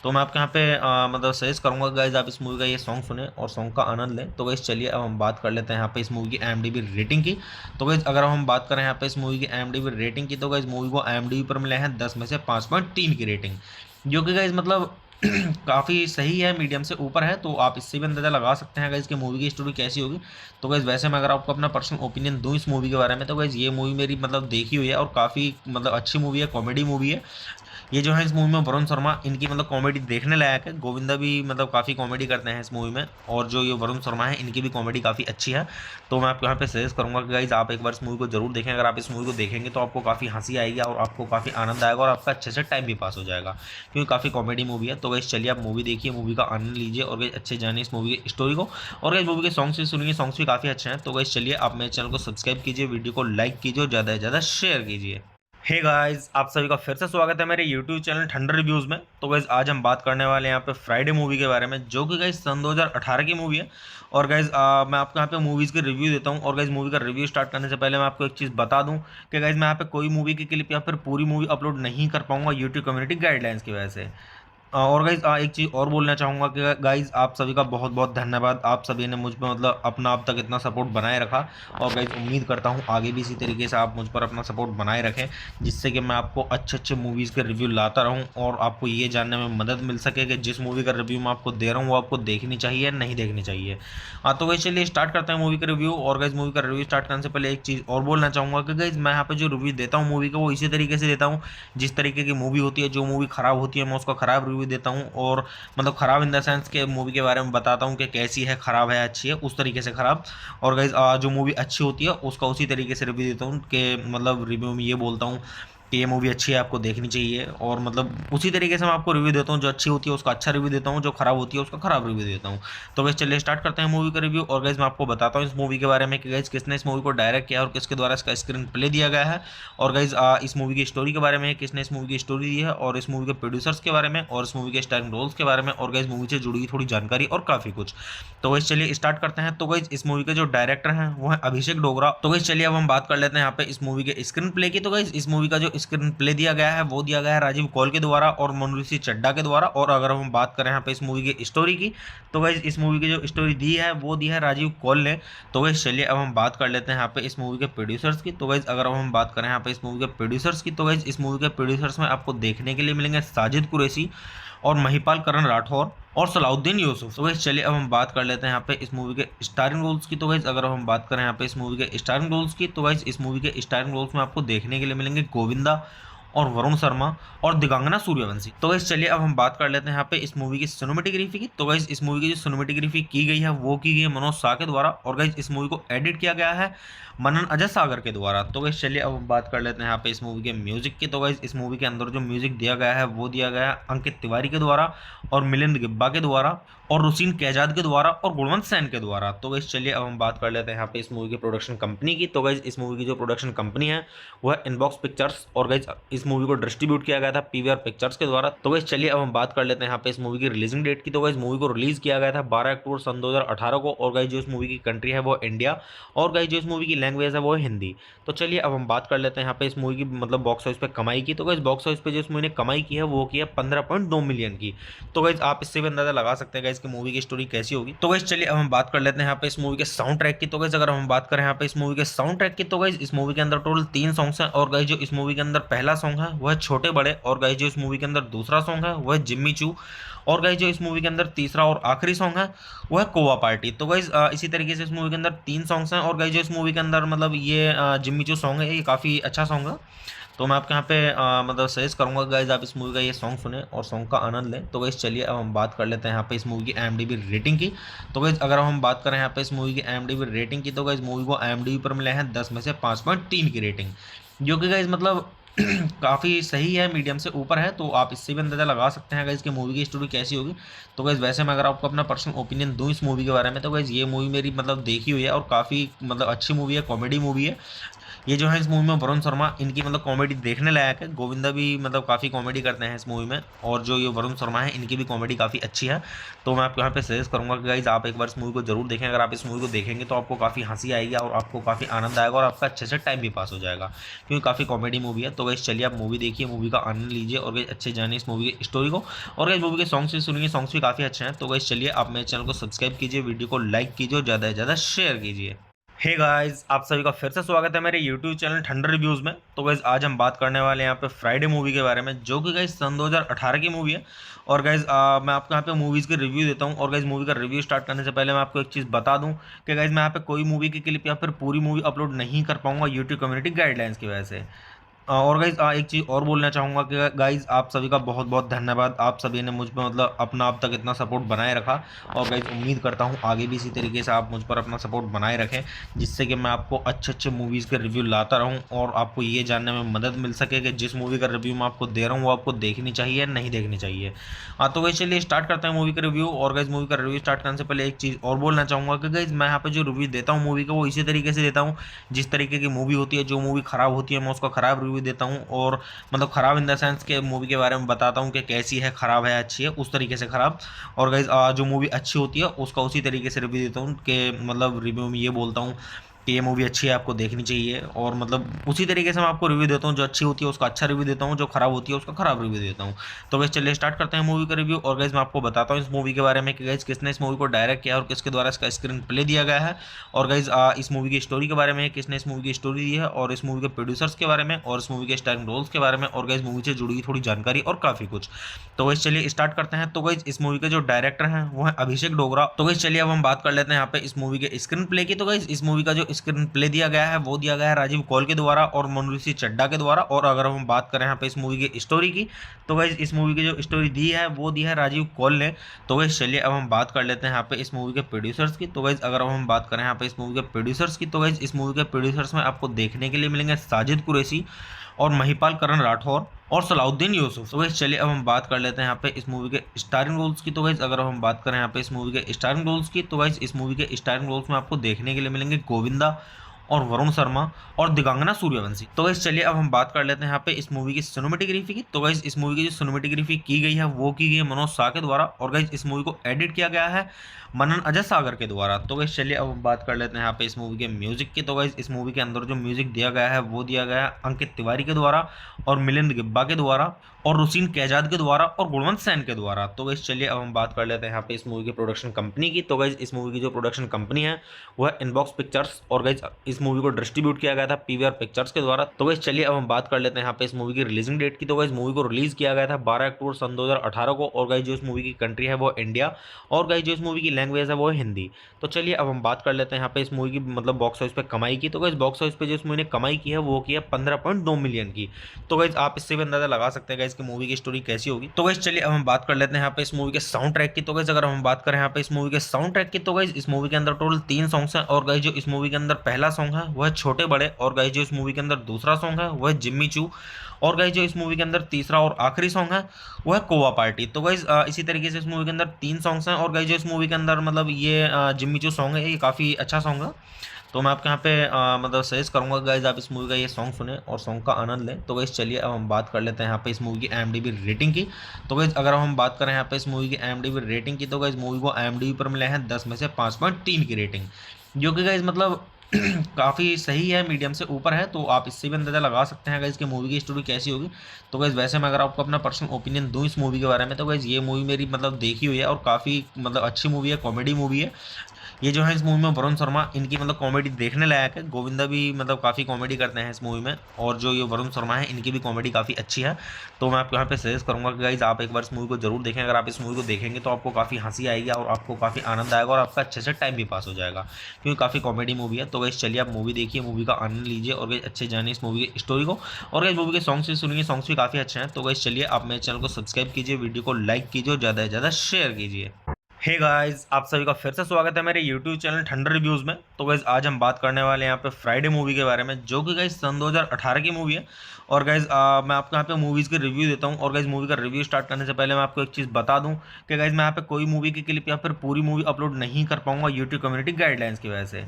तो मैं आपके यहाँ पे मतलब सजेस्ट करूँगा गाइज आप इस मूवी का ये सॉन्ग सुने और सॉन्ग का आनंद लें। तो गाइज चलिए अब हम बात कर लेते हैं यहाँ पे इस मूवी की IMDb रेटिंग की। तो गाइज अगर हम बात करें यहाँ पे इस मूवी की IMDb रेटिंग की, तो गाइज मूवी को IMDb पर मिले हैं 10 में से 5.3 की रेटिंग, जो कि गाइज मतलब काफ़ी सही है, मीडियम से ऊपर है। तो आप इससे भी अंदाज़ा लगा सकते हैं गाइज कि मूवी की स्टोरी कैसी होगी। तो गाइज वैसे मैं अगर आपको अपना पर्सनल ओपिनियन दूँ इस मूवी के बारे में, तो गाइज ये मूवी मेरी मतलब देखी हुई है और काफ़ी मतलब अच्छी मूवी है, कॉमेडी मूवी है। ये जो है इस मूवी में वरुण शर्मा इनकी मतलब कॉमेडी देखने लायक है। गोविंदा भी मतलब काफ़ी कॉमेडी करते हैं इस मूवी में और जो ये वरुण शर्मा है इनकी भी कॉमेडी काफ़ी अच्छी है। तो मैं आपको यहाँ पे सजेस्ट करूँगा कि गाइज आप एक बार इस मूवी को जरूर देखें। अगर आप इस मूवी को देखेंगे तो आपको काफ़ी हंसी आएगी और आपको काफ़ी आनंद आएगा और आपका अच्छे से टाइम भी पास हो जाएगा, क्योंकि काफ़ी कॉमेडी मूवी है। तो गाइज चलिए आप मूवी देखिए, मूवी का आनंद लीजिए और गाइज अच्छे जानिए इस मूवी की स्टोरी को और गाइज मूवी के सॉन्ग्स भी सुनिए, सॉन्ग्स भी काफ़ी अच्छे हैं। तो गाइज चलिए आप मेरे चैनल को सब्सक्राइब कीजिए, वीडियो को लाइक कीजिए और ज़्यादा से ज़्यादा शेयर कीजिए। हे गाइस, आप सभी का फिर से स्वागत है मेरे YouTube चैनल ठंडर रिव्यूज़ में। तो गाइस आज हम बात करने वाले हैं यहाँ पे फ्राइडे मूवी के बारे में, जो कि गाइस सन 2018 की मूवी है। और गाइस मैं आपको यहाँ पे मूवीज़ के रिव्यू देता हूँ। और गाइस मूवी का रिव्यू स्टार्ट करने से पहले मैं आपको एक चीज़ बता दूँ कि गाइस मैं यहाँ पे कोई मूवी की क्लिप या फिर पूरी मूवी अपलोड नहीं कर पाऊँगा यूट्यूब कम्युनिटी गाइडलाइंस की वजह से। और गाइज एक चीज़ और बोलना चाहूँगा कि गाइज आप सभी का बहुत बहुत धन्यवाद। आप सभी ने मुझ पर मतलब अपना अब तक इतना सपोर्ट बनाए रखा और गाइज उम्मीद करता हूँ आगे भी इसी तरीके से आप मुझ पर अपना सपोर्ट बनाए रखें, जिससे कि मैं आपको अच्छे अच्छे मूवीज़ के रिव्यू लाता रहूँ और आपको ये जानने में मदद मिल सके कि जिस मूवी का रिव्यू मैं आपको दे रहा हूँ वो आपको देखनी चाहिए नहीं देखनी चाहिए। हाँ, तो गाइज चलिए स्टार्ट करते हैं मूवी का रिव्यू। और गाइज मूवी का रिव्यू स्टार्ट करने से पहले एक चीज़ और बोलना चाहूँगा कि गाइज मैं यहाँ पे जो रिव्यू देता हूँ मूवी का वो इसी तरीके से देता हूँ जिस तरीके की मूवी होती है। जो मूवी ख़राब होती है मैं उसका ख़राब रिव्यू देता हूँ और मतलब ख़राब इन द सेंस के मूवी के बारे में बताता हूँ कि कैसी है, ख़राब है, अच्छी है, उस तरीके से ख़राब। और गाइज जो मूवी अच्छी होती है उसका उसी तरीके से रिव्यू देता हूँ कि मतलब रिव्यू में ये बोलता हूँ कि ये मूवी अच्छी है, आपको देखनी चाहिए। और मतलब उसी तरीके से मैं आपको रिव्यू देता हूँ, जो अच्छी होती है उसका अच्छा रिव्यू देता हूँ, जो खराब होती है उसका खराब रिव्यू देता हूँ। तो गाइस चलिए स्टार्ट करते हैं मूवी का रिव्यू। और गाइस मैं आपको बताता हूँ इस मूवी के बारे में कि गाइस किसने इस मूवी को डायरेक्ट किया और किसके द्वारा इसका स्क्रीन प्ले दिया गया है। और गाइस इस मूवी की स्टोरी के बारे में, किसने इस मूवी की स्टोरी दी है और इस मूवी के प्रोड्यूसर्स के बारे में और इस मूवी के स्टारिंग रोल्स के बारे में और गाइस मूवी से जुड़ी हुई थोड़ी जानकारी और काफ़ी कुछ। तो गाइस चलिए स्टार्ट करते हैं। तो गाइस इस मूवी के जो डायरेक्टर हैं वो है अभिषेक डोगरा। तो गाइस चलिए अब हम बात कर लेते हैं यहाँ पे इस मूवी के स्क्रीन प्ले की। तो गाइस इस मूवी का जो स्क्रीन प्ले दिया गया है वो दिया गया है राजीव कौल के द्वारा और मनुष्य चड्ढा के द्वारा। और अगर हम बात करें यहाँ पे इस मूवी की स्टोरी की, तो गाइस इस मूवी की जो स्टोरी दी है वो दी है राजीव कौल ने। तो गाइस चलिए अब हम बात कर लेते हैं यहाँ पे इस मूवी के प्रोड्यूसर्स की। तो गाइस अगर हम बात करें यहाँ पे इस मूवी के प्रोड्यूसर्स की, तो गाइस इस मूवी के प्रोड्यूसर्स में आपको देखने के लिए मिलेंगे साजिद कुरैशी और महिपाल करण राठौर और सलाउद्दीन यूसुफ। तो गाइस चलिए अब हम बात कर लेते हैं यहाँ पे इस मूवी के स्टारिंग रोल्स की। तो गाइस अगर हम बात करें यहाँ पे इस मूवी के स्टारिंग रोल्स की, तो गाइस इस मूवी के स्टारिंग रोल्स में आपको देखने के लिए मिलेंगे गोविंदा और वरुण शर्मा और दिगांगना सूर्यवंशी। तो गाइस चलिए अब हम बात कर लेते हैं यहाँ पे इस मूवी की सिनेमेटोग्राफी की। तो गाइस इस मूवी की जो सिनेमेटोग्राफी की गई है वो की गई है मनोज शाह के द्वारा, और गाइस इस मूवी को एडिट किया गया है मनन अजय सागर के द्वारा। तो गाइस चलिए अब हम बात कर लेते हैं यहाँ पे इस मूवी के म्यूजिक की। तो गाइस इस मूवी के अंदर जो म्यूजिक दिया गया है वो दिया गया है अंकित तिवारी के द्वारा और मिलिंद गिब्बा के द्वारा और रुसीन कैजाद के द्वारा और गुणवंत सैन के द्वारा। तो गाइस चलिए अब हम बात कर लेते हैं यहाँ पे इस मूवी की प्रोडक्शन कंपनी की। तो गाइस इस मूवी की जो प्रोडक्शन कंपनी है वो है इनबॉक्स पिक्चर्स, और गाइस इस मूवी को डिस्ट्रीब्यूट किया गया था पीवीआर पिक्चर्स के द्वारा। तो गाइस चलिए अब हम बात कर लेते हैं यहाँ पे इस मूवी की रिलीजिंग डेट की। तो गाइस मूवी को रिलीज किया गया था 12 अक्टूबर सन 2018 को, और गाइस जो इस मूवी की कंट्री है वो इंडिया, और गाइस जो इस मूवी की लैंग्वेज है वो है हिंदी। तो चलिए अब हम बात कर लेते हैं यहाँ पे इस मूवी की मतलब बॉक्स ऑफिस पे कमाई की। तो गाइस बॉक्स ऑफिस पे जो इस मूवी ने कमाई की है वो की है 15.2 मिलियन की। तो गाइस आप इससे भी अंदाजा लगा सकते हैं गाइस कि मूवी की स्टोरी कैसी होगी। तो गाइस चलिए अब हम बात कर लेते हैं यहाँ पे इस मूवी के साउंड ट्रैक की। तो गाइस अगर हम बात करें यहाँ पे इस मूवी के साउंड ट्रैक की, तो गाइस इस मूवी के अंदर टोटल 3 सॉन्ग्स हैं, और गाइस जो इस मूवी के अंदर पहला सॉन्ग है वो है छोटे बड़े, और गाइस जो इस मूवी के अंदर दूसरा सॉन्ग है वो है जिम्मी चू, और गाइस जो इस मूवी के अंदर तीसरा और आखिरी सॉन्ग है वो है कोवा पार्टी। तो गाइस इसी तरीके से इस मूवी के अंदर 3 सॉन्ग्स हैं, और गाइस जो इस मूवी के अंदर मतलब ये जिम्मी चू सॉन्ग है ये काफ़ी अच्छा सॉन्ग है। तो मैं आपके यहाँ पे मतलब सजेस्ट करूंगा गाइज आप इस मूवी का ये सॉन्ग सुने और सॉन्ग का आनंद लें। तो गाइज चलिए अब हम बात कर लेते हैं यहाँ पे इस मूवी की IMDb रेटिंग की। तो गाइज अगर हम बात करें यहाँ पे इस मूवी की IMDb रेटिंग की, तो गाइज मूवी को IMDb पर मिले हैं 10 में से 5.3 की रेटिंग, जो कि गाइज मतलब काफ़ी सही है, मीडियम से ऊपर है। तो आप इससे भी अंदाज़ा लगा सकते हैं गाइज कि मूवी की स्टोरी कैसी होगी। तो गाइज वैसे मैं अगर आपको अपना पर्सनल ओपिनियन दूं इस मूवी के बारे में, तो गाइज ये मूवी मेरी मतलब देखी हुई है और काफ़ी मतलब अच्छी मूवी है, कॉमेडी मूवी है। ये जो है इस मूवी में वरुण शर्मा इनकी मतलब कॉमेडी देखने लायक है, गोविंदा भी मतलब काफ़ी कॉमेडी करते हैं इस मूवी में, और जो ये वरुण शर्मा है इनकी भी कॉमेडी काफ़ी अच्छी है। तो मैं आपको यहाँ पे सजेस्ट करूँगा कि गाइज आप एक बार इस मूवी को जरूर देखें। अगर आप इस मूवी को देखेंगे तो आपको काफ़ी हंसी आएगी और आपको काफ़ी आनंद आएगा और आपका अच्छे से टाइम भी पास हो जाएगा, क्योंकि काफ़ी कॉमेडी मूवी है। तो गाइज चलिए आप मूवी देखिए, मूवी का आनंद लीजिए और गाइज अच्छे जानिए इस मूवी की स्टोरी को, और गाइज मूवी के सॉन्ग्स भी सुनिए, सॉन्ग्स भी काफ़ी अच्छे हैं। तो गाइज चलिए आप मेरे चैनल को सब्सक्राइब कीजिए, वीडियो को लाइक कीजिए और ज़्यादा से ज़्यादा शेयर कीजिए। हे गाइस, आप सभी का फिर से स्वागत है मेरे यूट्यूब चैनल ठंडर रिव्यूज़ में। तो गाइस आज हम बात करने वाले हैं यहाँ पे फ्राइडे मूवी के बारे में, जो कि गाइस सन 2018 की मूवी है। और गाइस मैं आपको यहाँ पे मूवीज़ के रिव्यू देता हूँ, और गाइस मूवी का रिव्यू स्टार्ट करने से पहले मैं आपको एक चीज़ बता दूँ कि गाइस मैं यहाँ पे कोई मूवी की क्लिप या फिर पूरी मूवी अपलोड नहीं कर पाऊंगा यूट्यूब कम्युनिटी गाइडलाइंस की वजह से। और गाइज एक चीज़ और बोलना चाहूँगा कि गाइज आप सभी का बहुत बहुत धन्यवाद, आप सभी ने मुझ पर मतलब अपना अब तक इतना सपोर्ट बनाए रखा, और गाइज उम्मीद करता हूँ आगे भी इसी तरीके से आप मुझ पर अपना सपोर्ट बनाए रखें, जिससे कि मैं आपको अच्छे अच्छे मूवीज़ के रिव्यू लाता रहूँ और आपको ये जानने में मदद मिल सके कि जिस मूवी का रिव्यू मैं आपको दे रहा हूँ वो आपको देखनी चाहिए नहीं देखनी चाहिए। हाँ तो गाइज चलिए स्टार्ट करते हैं मूवी का रिव्यू। और गाइज मूवी का रिव्यू स्टार्ट करने से पहले एक चीज़ और बोलना चाहूँगा कि गाइज मैं यहाँ पे जो रिव्यू देता हूँ मूवी का वो इसी तरीके से देता हूँ जिस तरीके की मूवी होती है। जो मूवी ख़राब होती है मैं उसका ख़राब रिव्यू देता हूँ, और मतलब ख़राब इन द सेंस के मूवी के बारे में बताता हूँ कि कैसी है, ख़राब है, अच्छी है, उस तरीके से ख़राब। और गाइज जो मूवी अच्छी होती है उसका उसी तरीके से रिव्यू देता हूँ कि मतलब रिव्यू में ये बोलता हूँ कि ये मूवी अच्छी है, आपको देखनी चाहिए, और मतलब उसी तरीके से मैं आपको रिव्यू देता हूँ। जो अच्छी होती है उसका अच्छा रिव्यू देता हूँ, जो खराब होती है उसका खराब रिव्यू देता हूँ। तो गाइस चलिए स्टार्ट करते हैं मूवी का रिव्यू। और गाइस मैं आपको बताता हूँ इस मूवी के बारे में कि गाइस किसने इस मूवी को डायरेक्ट किया और किसके द्वारा इसका स्क्रीन प्ले दिया गया है, और गाइस इस मूवी की स्टोरी के बारे में किसने इस मूवी की स्टोरी दी है, और इस मूवी के प्रोड्यूसर्स के बारे में, और इस मूवी के स्टारिंग रोल्स के बारे में, और गाइस मूवी से जुड़ी हुई थोड़ी जानकारी और काफ़ी कुछ। तो गाइस चलिए स्टार्ट करते हैं। तो गाइस इस मूवी के जो डायरेक्टर हैं वो है अभिषेक डोगरा। तो गाइस चलिए अब हम बात कर लेते हैं यहाँ पे इस मूवी के स्क्रीन प्ले की। तो गाइस इस मूवी का जो स्क्रीन प्ले दिया गया है वो दिया गया है राजीव कौल के द्वारा और मनुऋषि चड्ढा के द्वारा। और अगर हम बात करें यहाँ पे इस मूवी की स्टोरी की, तो गाइस इस मूवी की जो स्टोरी दी है वो दी है राजीव कौल ने। तो गाइस चलिए अब हम बात कर लेते हैं यहाँ पे इस मूवी के प्रोड्यूसर्स की। तो गाइस अगर हम बात करें यहाँ पे इस मूवी के प्रोड्यूसर्स की, तो गाइस इस मूवी के प्रोड्यूसर्स में आपको देखने के लिए मिलेंगे साजिद कुरैशी और महिपाल करण राठौर और सलाउद्दीन यूसुफ। तो गाइस चलिए अब हम बात कर लेते हैं यहाँ पे इस मूवी के स्टारिंग रोल्स की। तो गाइस अगर हम बात करें यहाँ पे इस मूवी के स्टारिंग रोल्स की, तो गाइस इस मूवी के स्टारिंग रोल्स में आपको देखने के लिए मिलेंगे गोविंदा और वरुण शर्मा और दिगांगना सूर्यवंशी। तो गाइस चलिए अब हम बात कर लेते हैं यहाँ पे इस मूवी की सिनेमेटोग्राफी की। तो गाइस इस मूवी की जो सिनेमेटोग्राफी की गई है वो की गई है मनोज शाह के द्वारा, और गाइस इस मूवी को एडिट किया गया है मनन अजय सागर के द्वारा। तो गाइस चलिए अब हम बात कर लेते हैं यहाँ पे इस मूवी के म्यूजिक की। तो गाइस इस मूवी के अंदर जो म्यूजिक दिया गया है वो दिया गया है अंकित तिवारी के द्वारा और मिलिंद गिब्बा के द्वारा और रुसीन कैजाद के द्वारा और गुणवंत सैन के द्वारा। तो गाइस चलिए अब हम बात कर लेते हैं यहाँ पे इस मूवी की प्रोडक्शन कंपनी की। तो गाइस इस मूवी की जो प्रोडक्शन कंपनी है वो है इनबॉक्स पिक्चर्स, और गाइस इस मूवी को डिस्ट्रीब्यूट किया गया था पीवीआर पिक्चर्स के द्वारा। तो गाइस चलिए अब हम बात कर लेते हैं यहाँ पे इस मूवी की रिलीजिंग डेट की। तो गाइस मूवी को रिलीज किया गया था 12 अक्टूबर सन 2018 को, और गाइस जो इस मूवी की कंट्री है वो इंडिया, और गाइस जो इस मूवी की लैंग्वेज है वो है हिंदी। तो चलिए अब हम बात कर लेते हैं यहाँ पे इस मूवी की मतलब बॉक्स ऑफिस पे कमाई की। तो गाइस बॉक्स ऑफिस पे जो इस मूवी ने कमाई की है वो की है 15.2 मिलियन की। तो गाइस आप इससे भी अंदाजा लगा सकते हैं गाइस कि मूवी की स्टोरी कैसी होगी। तो गाइस चलिए अब हम बात कर लेते हैं यहाँ पे इस मूवी के साउंड ट्रैक की। तो गाइस अगर हम बात करें यहाँ पे इस मूवी के साउंड ट्रैक की, तो गाइस इस मूवी के अंदर टोटल 3 सॉन्ग्स हैं, और गाइस जो इस मूवी के अंदर पहला सॉन्ग है वो है छोटे बड़े, और गाइस जो इस मूवी के अंदर दूसरा सॉन्ग है वो है जिम्मी चू, और गाइस जो इस मूवी के अंदर तीसरा और आखिरी सॉन्ग है वो है कोवा पार्टी। तो गाइस इसी तरीके से इस मूवी के अंदर 3 सॉन्ग्स हैं, और गाइस जो इस मूवी के अंदर मतलब ये जिम्मी चू सॉन्ग है ये काफ़ी अच्छा सॉन्ग है। तो मैं आपके यहाँ पे मतलब सजेस्ट करूंगा गाइज आप इस मूवी का ये सॉन्ग सुने और सॉन्ग का आनंद लें। तो गाइज चलिए अब हम बात कर लेते हैं यहाँ पे इस मूवी की IMDb रेटिंग की। तो गाइज अगर हम बात करें यहाँ पे इस मूवी की IMDb रेटिंग की, तो गाइज मूवी को IMDb पर मिले हैं 10 में से 5.3 की रेटिंग, जो कि गाइज मतलब काफ़ी सही है, मीडियम से ऊपर है। तो आप इससे भी अंदाजा लगा सकते हैं गाइज कि मूवी की स्टोरी कैसी होगी। तो गाइज वैसे मैं अगर आपको अपना पर्सनल ओपिनियन दूं इस मूवी के बारे में, तो गाइज ये मूवी मेरी मतलब देखी हुई है और काफ़ी मतलब अच्छी मूवी है, कॉमेडी मूवी है। ये जो है इस मूवी में वरुण शर्मा, इनकी मतलब कॉमेडी देखने लायक है। गोविंदा भी मतलब काफ़ी कॉमेडी करते हैं इस मूवी में, और जो ये वरुण शर्मा है इनकी भी कॉमेडी काफ़ी अच्छी है। तो मैं आपको यहाँ पे सजेस्ट करूँगा कि गाइज आप एक बार इस मूवी को जरूर देखें। अगर आप इस मूवी को देखेंगे तो आपको काफ़ी हंसी आएगी और आपको काफ़ी आनंद आएगा और आपका अच्छे से टाइम भी पास हो जाएगा, क्योंकि काफ़ी कॉमेडी मूवी है। तो गाइज चलिए आप मूवी देखिए, मूवी का आनंद लीजिए, और गाइज अच्छे जानिए इस मूवी की स्टोरी को, और गाइज मूवी के सॉन्ग्स भी सुनिए, सॉन्ग्स भी काफ़ी अच्छे हैं। तो गाइज चलिए आप मेरे चैनल को सब्सक्राइब कीजिए, वीडियो को लाइक कीजिए और ज़्यादा से ज़्यादा शेयर कीजिए। हे गाइस, आप सभी का फिर से स्वागत है मेरे YouTube चैनल ठंडर रिव्यूज़ में। तो गाइस आज हम बात करने वाले हैं यहाँ पे फ्राइडे मूवी के बारे में, जो कि गाइस सन 2018 की मूवी है। और गाइस मैं आपको यहाँ पे मूवीज़ के रिव्यू देता हूँ, और गाइस मूवी का रिव्यू स्टार्ट करने से पहले मैं आपको एक चीज़ बता दूँ कि गाइस मैं यहाँ पे कोई मूवी की क्लिप या फिर पूरी मूवी अपलोड नहीं कर पाऊंगा यूट्यूब कम्युनिटी गाइडलाइंस की वजह से।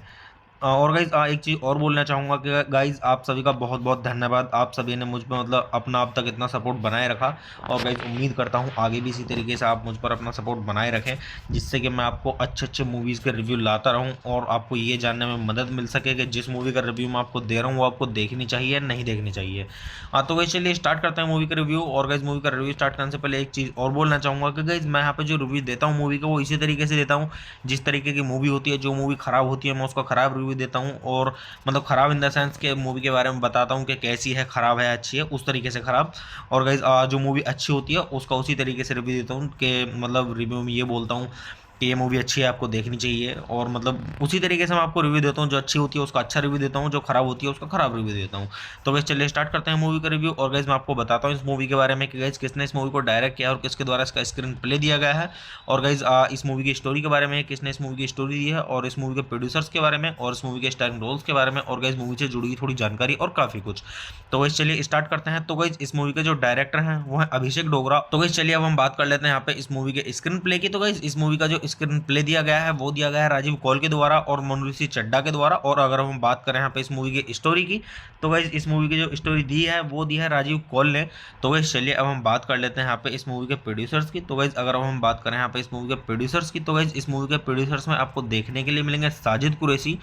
और गाइज एक चीज़ और बोलना चाहूँगा कि गाइज आप सभी का बहुत बहुत धन्यवाद। आप सभी ने मुझ पर मतलब अपना अब तक इतना सपोर्ट बनाए रखा, और गाइज उम्मीद करता हूँ आगे भी इसी तरीके से आप मुझ पर अपना सपोर्ट बनाए रखें, जिससे कि मैं आपको अच्छे अच्छे मूवीज़ के रिव्यू लाता रहूँ और आपको ये जानने में मदद मिल सके कि जिस मूवी का रिव्यू मैं आपको दे रहा हूँ वो आपको देखनी चाहिए नहीं देखनी चाहिए। हाँ तो गाइज चलिए स्टार्ट करते हैं मूवी का रिव्यू। और गाइज मूवी का रिव्यू स्टार्ट करने से पहले एक चीज़ और बोलना चाहूँगा कि गाइज मैं यहाँ पे जो रिव्यू देता हूँ मूवी का वो इसी तरीके से देता हूँ जिस तरीके की मूवी होती है। जो मूवी ख़राब होती है मैं उसका ख़राब रिव्यू देता हूँ, और मतलब ख़राब इन द सेंस के मूवी के बारे में बताता हूँ कि कैसी है, ख़राब है अच्छी है, उस तरीके से ख़राब। और गाइज जो मूवी अच्छी होती है उसका उसी तरीके से रिव्यू देता हूँ कि मतलब रिव्यू में ये बोलता हूँ कि ये मूवी अच्छी है आपको देखनी चाहिए, और मतलब उसी तरीके से मैं आपको रिव्यू देता हूँ। जो अच्छी होती है उसका अच्छा रिव्यू देता हूँ, जो खराब होती है उसका खराब रिव्यू देता हूँ। तो गाइस चलिए स्टार्ट करते हैं मूवी का रिव्यू। और गाइस मैं आपको बताता हूँ इस मूवी के बारे में कि गाइस किसने इस मूवी को डायरेक्ट किया और किसके द्वारा इसका स्क्रीन प्ले दिया गया है, और गाइस इस मूवी की स्टोरी के बारे में किसने इस मूवी की स्टोरी दी है, और इस मूवी के प्रोड्यूसर्स के बारे में, और इस मूवी के स्टारिंग रोल्स के बारे में, और गाइस मूवी से जुड़ी हुई थोड़ी जानकारी और काफ़ी कुछ। तो गाइस चलिए स्टार्ट करते हैं। तो गाइस इस मूवी के जो डायरेक्टर हैं वो है अभिषेक डोगरा। तो गाइस चलिए अब हम बात कर लेते हैं यहाँ पे इस मूवी के स्क्रीन प्ले की। तो गाइस इस मूवी का जो स्क्रीन प्ले दिया गया है वो दिया गया है राजीव कौल के द्वारा और मनुऋषि चड्ढा के द्वारा। और अगर हम बात करें यहाँ पे इस मूवी की स्टोरी की, तो गाइस इस मूवी की जो स्टोरी दी है वो दी है राजीव कौल ने। तो गाइस चलिए अब हम बात कर लेते हैं यहाँ पे इस मूवी के प्रोड्यूसर्स की। तो गाइस अगर हम बात करें यहाँ पे इस मूवी के प्रोड्यूसर्स की, तो गाइस इस मूवी के प्रोड्यूसर्स में आपको देखने के लिए मिलेंगे साजिद कुरैशी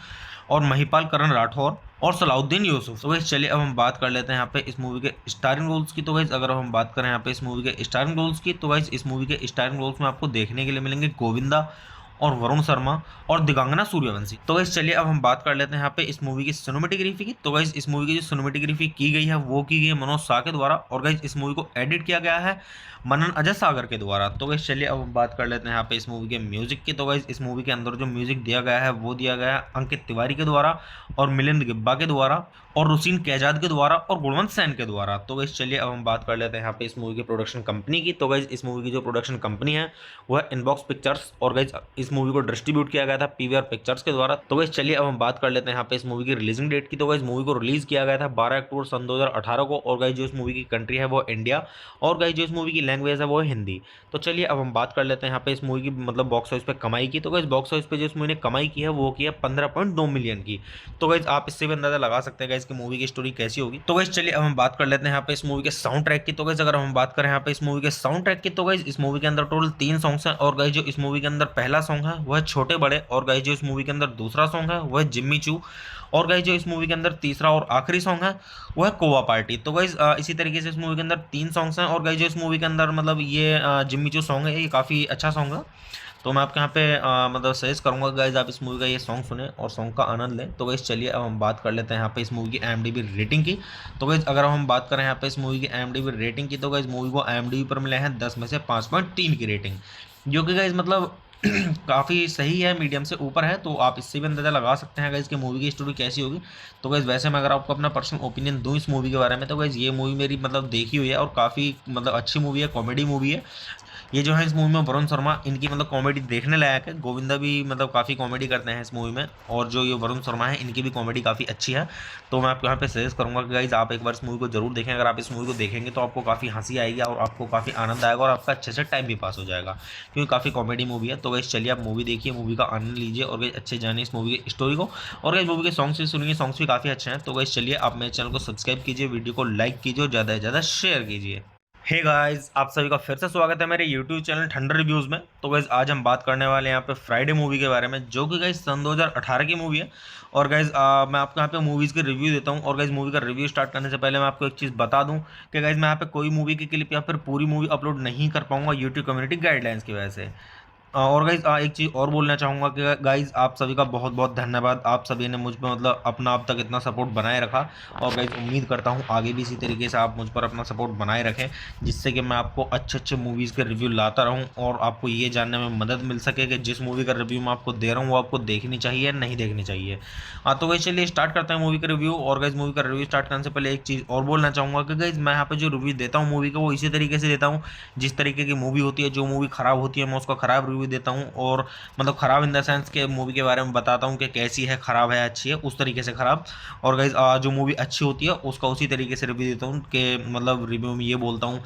और महिपाल करण राठौर और सलाउद्दीन यूसुफ। तो गाइस चलिए अब हम बात कर लेते हैं यहाँ पे इस मूवी के स्टारिंग रोल्स की। तो गाइस अगर हम बात करें यहाँ पे इस मूवी के स्टारिंग रोल्स की, तो गाइस इस मूवी के स्टारिंग रोल्स में आपको देखने के लिए मिलेंगे गोविंदा और वरुण शर्मा और दिगांगना सूर्यवंशी। तो गाइस चलिए अब हम बात कर लेते हैं यहाँ पे इस मूवी की सिनेमेटोग्राफी की। तो गाइस इस मूवी की जो सिनेमेटोग्राफी की गई है वो की गई है मनोज शाह के द्वारा, और गाइस इस मूवी को एडिट किया गया है मनन अजय सागर के द्वारा। तो गाइस चलिए अब हम बात कर लेते हैं यहाँ पे इस मूवी के म्यूजिक की। तो गाइस इस मूवी के अंदर जो म्यूजिक दिया गया है वो दिया गया है अंकित तिवारी के द्वारा और मिलिंद गिब्बा के द्वारा और रुसीन कैजाद के द्वारा और गुणवंत सैन के द्वारा। तो गाइस चलिए अब हम बात कर लेते हैं यहाँ पे इस मूवी की प्रोडक्शन कंपनी की। तो गाइस इस मूवी की जो प्रोडक्शन कंपनी है वो है इनबॉक्स पिक्चर्स, और गाइस इस मूवी को डिस्ट्रीब्यूट किया गया था पीवीआर पिक्चर्स के द्वारा। तो गाइस चलिए अब हम बात कर लेते हैं यहाँ पे इस मूवी की रिलीजिंग डेट की। तो गाइस मूवी को रिलीज किया गया था 12 अक्टूबर सन 2018 को, और गाइस जो इस मूवी की कंट्री है वो इंडिया, और गाइस जो इस मूवी की लैंग्वेज है वो है हिंदी। तो चलिए अब हम बात कर लेते हैं यहाँ पे इस मूवी की मतलब बॉक्स ऑफिस पे कमाई की। तो गाइस बॉक्स ऑफिस पे जो इस मूवी ने कमाई की है वो की है 15.2 मिलियन की। तो गाइस आप इससे भी अंदाजा लगा सकते हैं गाइस कि मूवी की स्टोरी कैसी होगी। तो गाइस चलिए अब हम बात कर लेते हैं यहाँ पे इस मूवी के साउंड ट्रैक की। तो गाइस अगर हम बात करें यहाँ पे इस मूवी के साउंड ट्रैक की, तो गाइस इस मूवी के अंदर टोटल 3 सॉन्ग्स हैं। और गाइस जो इस मूवी के अंदर पहला सॉन्ग है वह है छोटे बड़े, और गाइस जो इस मूवी के अंदर दूसरा सॉन्ग है वह है जिम्मी चू, और गाइस जो इस मूवी के अंदर तीसरा और आखिरी सॉन्ग है वो है कोवा पार्टी। तो गाइस इसी तरीके से इस मूवी के अंदर 3 सॉन्ग्स हैं। और गाइस जो इस मूवी के अंदर मतलब ये जिम्मी चू सॉन्ग है, ये काफ़ी अच्छा सॉन्ग है। तो मैं आपके यहाँ पे मतलब सजेस्ट करूंगा गाइज आप इस मूवी का ये सॉन्ग सुने और सॉन्ग का आनंद लें। तो गाइज चलिए अब हम बात कर लेते हैं यहाँ पे इस मूवी की IMDb रेटिंग की। तो गाइज अगर हम बात करें यहाँ पे इस मूवी की IMDb रेटिंग की, तो गाइज मूवी को IMDb पर मिले हैं 10 में से 5.3 की रेटिंग, जो कि गाइज मतलब काफ़ी सही है, मीडियम से ऊपर है। तो आप इससे भी अंदाज़ा लगा सकते हैं गाइज कि मूवी की स्टोरी कैसी होगी। तो गाइज वैसे मैं अगर आपको अपना पर्सनल ओपिनियन दूं इस मूवी के बारे में, तो गाइज ये मूवी मेरी मतलब देखी हुई है और काफ़ी मतलब अच्छी मूवी है, कॉमेडी मूवी है। ये जो है इस मूवी में वरुण शर्मा, इनकी मतलब कॉमेडी देखने लायक है। गोविंदा भी मतलब काफ़ी कॉमेडी करते हैं इस मूवी में, और जो ये वरुण शर्मा है इनकी भी कॉमेडी काफ़ी अच्छी है। तो मैं आपको यहाँ पे सजेस्ट करूँगा कि गाइज आप एक बार इस मूवी को जरूर देखें। अगर आप इस मूवी को देखेंगे तो आपको काफ़ी हंसी आएगी और आपको काफ़ी आनंद आएगा और आपका अच्छे से टाइम भी पास हो जाएगा, क्योंकि काफ़ी कॉमेडी मूवी है। तो गाइज चलिए आप मूवी देखिए, मूवी का आनंद लीजिए और गाइज अच्छे जानिए इस मूवी की स्टोरी को। और गाइज मूवी के सॉन्ग्स भी सुनिए, सॉन्ग्स भी काफ़ी अच्छे हैं। तो गाइज चलिए आप मेरे चैनल को सब्सक्राइब कीजिए, वीडियो को लाइक कीजिए और ज़्यादा से ज़्यादा शेयर कीजिए। हे गाइस, आप सभी का फिर से स्वागत है मेरे यूट्यूब चैनल ठंडर रिव्यूज़ में। तो गाइस आज हम बात करने वाले हैं यहाँ पे फ्राइडे मूवी के बारे में, जो कि गाइस सन 2018 की मूवी है। और गाइस मैं आपको यहाँ पे मूवीज़ के रिव्यू देता हूँ। और गाइस मूवी का रिव्यू स्टार्ट करने से पहले मैं आपको एक चीज़ बता दूँ कि गाइस मैं यहाँ पे कोई मूवी की क्लिप या फिर पूरी मूवी अपलोड नहीं कर पाऊंगा यूट्यूब कम्युनिटी गाइडलाइंस की वजह से। और गाइज एक चीज़ और बोलना चाहूँगा कि गाइज आप सभी का बहुत बहुत धन्यवाद। आप सभी ने मुझ पर मतलब अपना अब तक इतना सपोर्ट बनाए रखा, और गाइज उम्मीद करता हूँ आगे भी इसी तरीके से आप मुझ पर अपना सपोर्ट बनाए रखें, जिससे कि मैं आपको अच्छे अच्छे मूवीज़ के रिव्यू लाता रहूँ और आपको ये जानने में मदद मिल सके कि जिस मूवी का रिव्यू मैं आपको दे रहा हूँ वो आपको देखनी चाहिए या नहीं देखनी चाहिए। हाँ तो गाइज चलिए स्टार्ट करते हैं मूवी का रिव्यू। और गाइज मूवी का रिव्यू स्टार्ट करने से पहले एक चीज़ और बोलना चाहूँगा कि गाइज मैं यहाँ पे जो रिव्यू देता हूँ मूवी का वो इसी तरीके से देता हूँ जिस तरीके की मूवी होती है। जो मूवी ख़राब होती है मैं उसका ख़राब रिव्यू देता हूँ, और मतलब ख़राब इन द सेंस के मूवी के बारे में बताता हूँ कि कैसी है, ख़राब है, अच्छी है, उस तरीके से ख़राब। और गाइज जो मूवी अच्छी होती है उसका उसी तरीके से रिव्यू देता हूँ कि मतलब रिव्यू में ये बोलता हूँ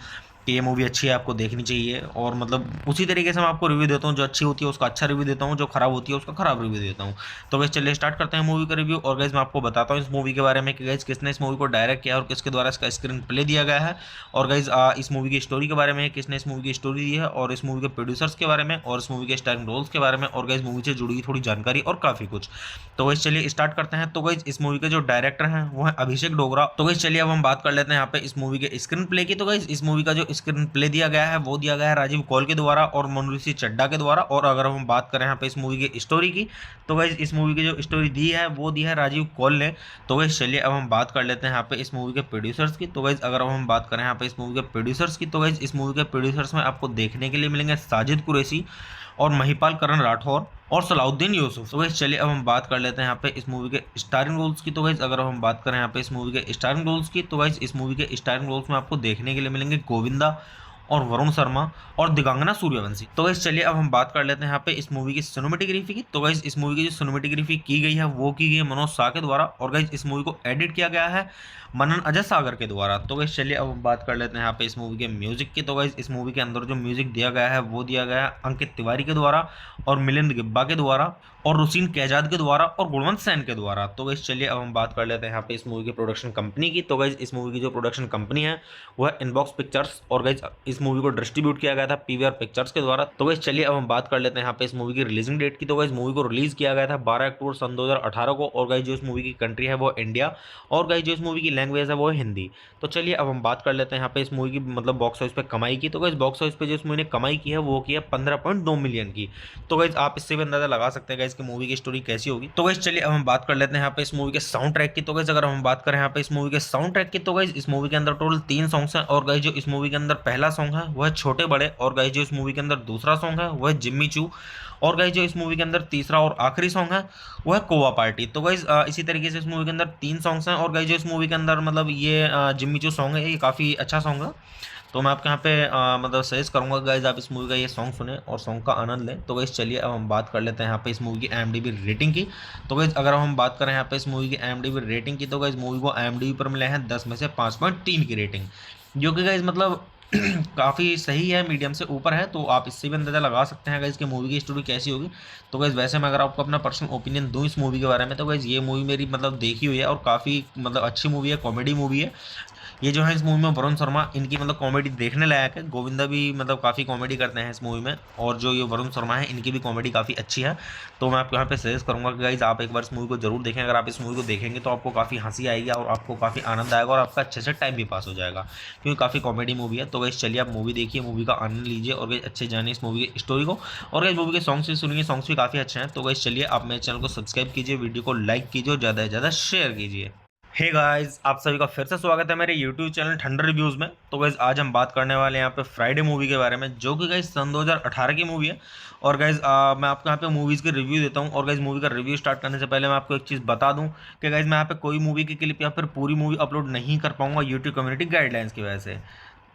कि ये मूवी अच्छी है, आपको देखनी चाहिए। और मतलब उसी तरीके से मैं आपको रिव्यू देता हूँ, जो अच्छी होती है उसका अच्छा रिव्यू देता हूँ, जो खराब होती है उसका खराब रिव्यू देता हूँ। तो गाइस चलिए स्टार्ट करते हैं मूवी का रिव्यू। और गाइस मैं आपको बताता हूँ इस मूवी के बारे में कि गाइस किसने इस मूवी को डायरेक्ट किया और किसके द्वारा इसका स्क्रीन प्ले दिया गया है। और गाइस इस मूवी की स्टोरी के बारे में, किसने इस मूवी की स्टोरी दी है, और इस मूवी के प्रोड्यूसर्स के बारे में, और इस मूवी के स्टारिंग रोल्स के बारे में, और गाइस मूवी से जुड़ी हुई थोड़ी जानकारी और काफ़ी कुछ। तो गाइस चलिए स्टार्ट करते हैं। तो गाइस इस मूवी के जो डायरेक्टर हैं वो है अभिषेक डोगरा। तो गाइस चलिए अब हम बात कर लेते हैं यहाँ पे इस मूवी के स्क्रीन प्ले की। तो गाइस इस मूवी का जो स्क्रीन प्ले दिया गया है वो दिया गया है राजीव कौल के द्वारा और मनुऋषि चड्ढा के द्वारा। और अगर हम बात करें यहाँ पे इस मूवी की स्टोरी की, तो गाइस इस मूवी की जो स्टोरी दी है वो दी है राजीव कौल ने। तो गाइस चलिए अब हम बात कर लेते हैं यहाँ पे इस मूवी के प्रोड्यूसर्स की। तो गाइस अगर हम बात करें यहाँ पे इस मूवी के प्रोड्यूसर्स की, तो गाइस इस मूवी के प्रोड्यूसर्स में आपको देखने के लिए मिलेंगे साजिद कुरैशी और महिपाल करण राठौर और सलाउद्दीन यूसुफ। तो गाइस चलिए अब हम बात कर लेते हैं यहाँ पे इस मूवी के स्टारिंग रोल्स की। तो गाइस अगर हम बात करें यहाँ पे इस मूवी के स्टारिंग रोल्स की, तो गाइस इस मूवी के स्टारिंग रोल्स में आपको देखने के लिए मिलेंगे गोविंदा और वरुण शर्मा और दिगांगना सूर्यवंशी। तो गाइस चलिए अब हम बात कर लेते हैं यहाँ पे इस मूवी की सिनेमेटोग्राफी की। तो गाइस इस मूवी की जो सिनेमेटोग्राफी की गई है वो की गई है मनोज शाह के द्वारा। और गाइस इस मूवी को एडिट किया गया है मनन अजय सागर के द्वारा। तो गाइस चलिए अब हम बात कर लेते हैं यहाँ पे इस मूवी के म्यूजिक की। तो गाइस इस मूवी के अंदर जो म्यूजिक दिया गया है वो दिया गया है अंकित तिवारी के द्वारा और मिलिंद गिब्बा के द्वारा और रुसीन कैजाद के द्वारा और गुणवंत सेन के द्वारा। तो गाइस चलिए अब हम बात कर लेते हैं यहाँ पे इस मूवी की प्रोडक्शन कंपनी की। तो गाइस इस मूवी की जो प्रोडक्शन कंपनी है वो है इनबॉक्स पिक्चर्स। और गाइस इस मूवी को डिस्ट्रीब्यूट किया गया था पीवीआर पिक्चर्स के द्वारा। तो गाइस चलिए अब हम बात कर लेते हैं यहाँ पे इस मूवी की रिलीजिंग डेट की। तो गाइस मूवी को रिलीज किया गया था 12 अक्टूबर सन 2018 को। और गाइस जो इस मूवी की कंट्री है वो इंडिया, और गाइस जो इस मूवी की लैंग्वेज है वो है हिंदी। तो चलिए अब हम बात कर लेते हैं यहाँ पे इस मूवी की मतलब बॉक्स ऑफिस पे कमाई की। तो गाइस बॉक्स ऑफिस पे जो इस मूवी ने कमाई की है वो की है 15.2 मिलियन की। तो गाइस आप इससे भी अंदाजा लगा सकते हैं गाइस कि मूवी की स्टोरी कैसी होगी। तो गाइस चलिए अब हम बात कर लेते हैं यहाँ पे इस मूवी के साउंड ट्रैक की। तो गाइस अगर हम बात करें यहाँ पे इस मूवी के साउंड ट्रैक की, तो गाइस इस मूवी के अंदर टोटल 3 सॉन्ग्स हैं। और गाइस जो इस मूवी के अंदर पहला सॉन्ग है वो है छोटे बड़े, और गाइस जो इस मूवी के अंदर दूसरा सॉन्ग है वो है जिम्मी चू, और गाइस जो इस मूवी के अंदर तीसरा और आखिरी सॉन्ग है वो है कोवा पार्टी। तो गाइस इसी तरीके से इस मूवी के अंदर 3 सॉन्ग्स हैं। और गाइस जो इस मूवी के अंदर मतलब ये जिम्मी चू सॉन्ग है, ये काफ़ी अच्छा सॉन्ग है। तो मैं आपके यहाँ पे मतलब सजेस्ट करूँगा गाइज आप इस मूवी का ये सॉन्ग सुने और सॉन्ग का आनंद लें। तो गाइज चलिए अब हम बात कर लेते हैं यहाँ पे इस मूवी की IMDb रेटिंग की। तो गाइज अगर हम बात करें यहाँ पे इस मूवी की IMDb रेटिंग की, तो गाइज मूवी को IMDb पर मिले हैं 10 में से 5.3 की रेटिंग, जो कि गाइज मतलब काफ़ी सही है, मीडियम से ऊपर है, तो आप इससे भी अंदाज़ा लगा सकते हैं गाइज़ कि मूवी की स्टोरी कैसी होगी। तो गाइज़ वैसे मैं अगर आपको अपना पर्सनल ओपिनियन दूँ इस मूवी के बारे में, तो गाइज़ ये मूवी मेरी मतलब देखी हुई है और काफ़ी मतलब अच्छी मूवी है, कॉमेडी मूवी है। ये जो है इस मूवी में वरुण शर्मा, इनकी मतलब कॉमेडी देखने लायक है। गोविंदा भी मतलब काफ़ी कॉमेडी करते हैं इस मूवी में, और जो ये वरुण शर्मा है इनकी भी कॉमेडी काफ़ी अच्छी है। तो मैं आपको यहाँ पे सजेस्ट करूँगा कि गाइज़ आप एक बार इस मूवी को जरूर देखें। अगर आप इस मूवी को देखेंगे तो आपको काफ़ी हंसी आएगी और आपको काफ़ी आनंद आएगा और आपका अच्छे से टाइम भी पास हो जाएगा, क्योंकि काफ़ी कॉमेडी मूवी है। तो गाइज़ चलिए आप मूवी देखिए, मूवी का आनंद लीजिए और गाइज़ अच्छे जानिए इस मूवी की स्टोरी को। और गाइज़ मूवी के सॉन्ग्स भी सुनिए, सॉन्ग्स भी काफ़ी अच्छे हैं। तो गाइज़ चलिए आप मेरे चैनल को सब्सक्राइब कीजिए, वीडियो को लाइक कीजिए और ज़्यादा से ज़्यादा शेयर कीजिए। हे गाइस, आप सभी का फिर से स्वागत है मेरे यूट्यूब चैनल ठंडर रिव्यूज़ में। तो गाइस आज हम बात करने वाले हैं यहाँ पे फ्राइडे मूवी के बारे में, जो कि गाइस सन 2018 की मूवी है। और गाइस मैं आपको यहाँ पे मूवीज़ के रिव्यू देता हूँ। और गाइस मूवी का रिव्यू स्टार्ट करने से पहले मैं आपको एक चीज़ बता दूँ कि गाइस मैं यहाँ पे कोई मूवी की क्लिप या फिर पूरी मूवी अपलोड नहीं कर पाऊंगा यूट्यूब कम्युनिटी गाइडलाइंस की वजह से।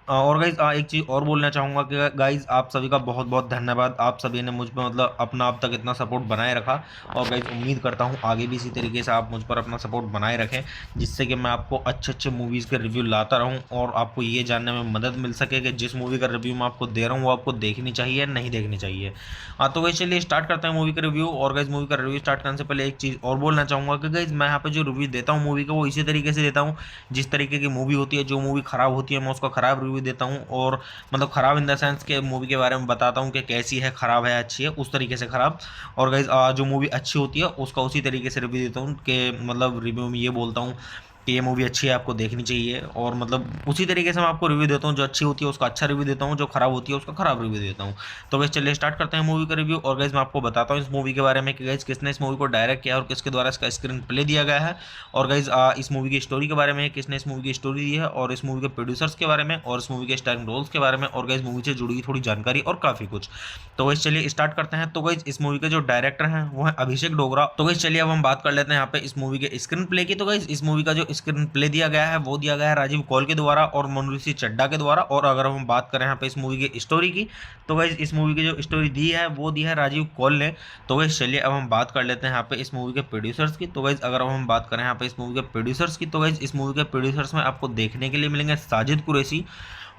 और गाइज़ एक चीज़ और बोलना चाहूँगा कि गाइज़ आप सभी का बहुत बहुत धन्यवाद। आप सभी ने मुझ पे मतलब अपना अब तक इतना सपोर्ट बनाए रखा। और गाइज़ उम्मीद करता हूँ आगे भी इसी तरीके से आप मुझ पर अपना सपोर्ट बनाए रखें, जिससे कि मैं आपको अच्छे अच्छे मूवीज़ के रिव्यू लाता रहूँ और आपको ये जानने में मदद मिल सके कि जिस मूवी का रिव्यू मैं आपको दे रहा हूँ वो आपको देखनी चाहिए नहीं देखनी चाहिए। हाँ, तो गाइज़ चलिए स्टार्ट करते हैं मूवी का रिव्यू। और गाइज़ मूवी का रिव्यू स्टार्ट करने से पहले एक चीज़ और बोलना चाहूँगा कि गाइज़ मैं यहाँ पे जो रिव्यू देता हूँ मूवी का वो इसी तरीके से देता हूँ जिस तरीके की मूवी होती है। जो मूवी ख़राब होती है मैं उसका ख़राब रिव्यू देता हूँ, और मतलब ख़राब इन द सेंस के मूवी के बारे में बताता हूँ कि कैसी है, ख़राब है, अच्छी है, उस तरीके से ख़राब। और गाइज़ जो मूवी अच्छी होती है उसका उसी तरीके से रिव्यू देता हूँ कि मतलब रिव्यू में ये बोलता हूँ कि ये मूवी अच्छी है, आपको देखनी चाहिए। और मतलब उसी तरीके से मैं आपको रिव्यू देता हूँ, जो अच्छी होती है उसका अच्छा रिव्यू देता हूँ, जो ख़राब होती है उसका ख़राब रिव्यू देता हूँ। तो गाइज़ चलिए स्टार्ट करते हैं मूवी का रिव्यू। और गाइज़ मैं आपको बताता हूँ इस मूवी के बारे में कि गाइज़ किसने इस मूवी को डायरेक्ट किया और किसके द्वारा इसका स्क्रीन प्ले दिया गया है। और गाइज़ इस मूवी की स्टोरी के बारे में, किसने इस मूवी की स्टोरी दी है, और इस मूवी के प्रोड्यूसर्स के बारे में, और इस मूवी के स्टारिंग रोल्स के बारे में, और गाइज़ मूवी से जुड़ी हुई थोड़ी जानकारी और काफ़ी कुछ। तो गाइज़ चलिए स्टार्ट करते हैं। तो गाइज़ इस मूवी के जो डायरेक्टर हैं वो है अभिषेक डोगरा। तो गाइज़ चलिए अब हम बात कर लेते हैं यहाँ पे इस मूवी के स्क्रीन प्ले की। तो गाइज़ इस मूवी का जो स्क्रीन प्ले दिया गया है वो दिया गया है राजीव कौल के द्वारा और मनुऋषि चड्ढा के द्वारा। और अगर हम बात करें यहाँ पे इस मूवी की स्टोरी की, तो गाइज़ इस मूवी की जो स्टोरी दी है वो दी है राजीव कौल ने। तो गाइज़ चलिए अब हम बात कर लेते हैं यहाँ पे इस मूवी के प्रोड्यूसर्स की। तो गाइज़ अगर हम बात करें यहाँ पे इस मूवी के प्रोड्यूसर्स की, तो गाइज़ इस मूवी के प्रोड्यूसर्स में आपको देखने के लिए मिलेंगे साजिद कुरैशी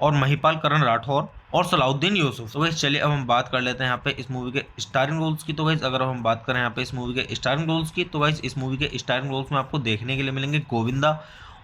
और महिपाल करण राठौर और सलाउद्दीन यूसुफ। तो गाइज़ चलिए अब हम बात कर लेते हैं यहाँ पे इस मूवी के स्टारिंग रोल्स की। तो गाइज़ अगर हम बात करें यहाँ पे इस मूवी के स्टारिंग रोल्स की, तो गाइज़ इस मूवी के स्टारिंग रोल्स में आपको देखने के लिए मिलेंगे गोविंदा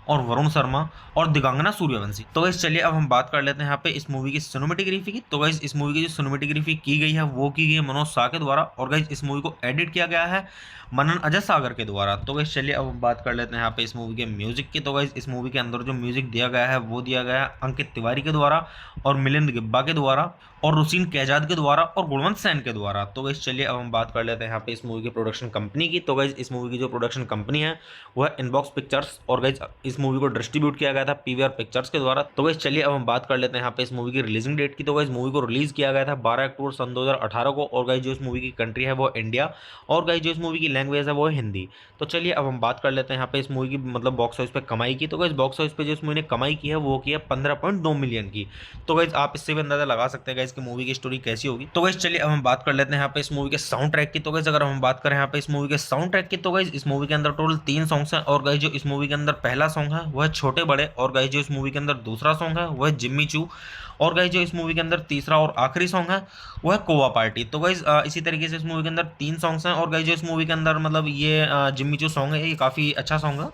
और वरुण शर्मा और दिगांगना सूर्यवंशी। तो गाइज़ चलिए अब हम बात कर लेते हैं यहाँ पे इस मूवी की सिनेमेटोग्राफी की। तो गाइज़ इस मूवी की जो सिनेमेटोग्राफी की गई है वो की गई है मनोज शाह के द्वारा। और गाइज़ इस मूवी को एडिट किया गया है मनन अजय सागर के द्वारा। तो गाइज़ चलिए अब हम बात कर लेते हैं यहाँ पे इस मूवी के म्यूजिक की। तो गाइज़ इस मूवी के अंदर जो म्यूजिक दिया गया है वो दिया गया है अंकित तिवारी के द्वारा और मिलिंद गिब्बा के द्वारा और रुसीन कैजाद के द्वारा और गुणवंत सैन के द्वारा। तो गाइज़ चलिए अब हम बात कर लेते हैं यहाँ पे इस मूवी की प्रोडक्शन कंपनी की। तो गाइज़ इस मूवी की जो प्रोडक्शन कंपनी है वो है इनबॉक्स पिक्चर्स। और गाइज़ इस मूवी को डिस्ट्रीब्यूट किया गया था पीवीआर पिक्चर्स के द्वारा। तो गाइज़ चलिए अब हम बात कर लेते हैं यहाँ पे इस मूवी की रिलीजिंग डेट की। तो गाइज़ मूवी को रिलीज किया गया था 12 अक्टूबर सन 2018 को। और गाइज़ जो इस मूवी की कंट्री है वो इंडिया, और गाइज़ जो इस मूवी की लैंग्वेज है वो है हिंदी। तो चलिए अब हम बात कर लेते हैं यहाँ पे इस मूवी की मतलब बॉक्स ऑफिस पे कमाई की। तो गाइज़ बॉक्स ऑफिस पे जो इस मूवी ने कमाई की है वो की है 15.2 मिलियन की। तो गाइज़ आप इससे भी अंदाजा लगा सकते हैं गाइज़ की मूवी की स्टोरी कैसी होगी। तो गाइज़ चलिए अब हम बात कर लेते हैं यहाँ पे इस मूवी के साउंड ट्रैक की। तो गाइज़ अगर हम बात करें यहाँ पे इस मूवी के साउंड ट्रैक की, तो गाइज़ इस मूवी के अंदर टोटल 3 सॉन्ग्स हैं। और गाइज़ जो इस मूवी के अंदर पहला सॉन्ग है वो है छोटे बड़े। और गाइज़ जो इस मूवी के अंदर दूसरा सॉन्ग है वो है जिम्मी चू। और गाइज़ जो इस मूवी के अंदर तीसरा और आखिरी सॉन्ग है वो है कोवा पार्टी। तो गाइज़ इसी तरीके से इस मूवी के अंदर 3 सॉन्ग्स हैं। और गाइज़ जो इस मूवी के अंदर मतलब ये जिम्मी चू सॉन्ग है ये काफ़ी अच्छा सॉन्ग है।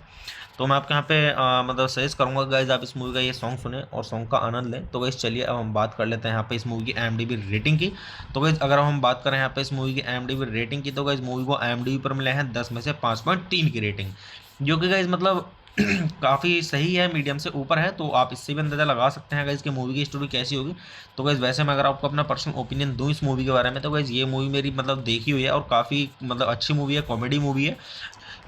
तो मैं आपके यहाँ पे मतलब सजेस्ट करूँगा गाइज़ आप इस मूवी का ये सॉन्ग सुने और सॉन्ग का आनंद लें। तो गाइज़ चलिए अब हम बात कर लेते हैं यहाँ पे इस मूवी की IMDb रेटिंग की। तो गाइज़ अगर हम बात करें यहाँ पे इस मूवी की IMDb रेटिंग की, तो गाइज़ मूवी को IMDb पर मिले हैं 10 में से 5.3 की रेटिंग, जो कि गाइज़ मतलब काफ़ी सही है, मीडियम से ऊपर है। तो आप इससे भी अंदाज़ा लगा सकते हैं गाइज़ कि मूवी की स्टोरी कैसी होगी। तो गाइज़ वैसे मैं अगर आपको अपना पर्सनल ओपिनियन दूँ इस मूवी के बारे में, तो गाइज़ ये मूवी मेरी मतलब देखी हुई है और काफ़ी मतलब अच्छी मूवी है, कॉमेडी मूवी है।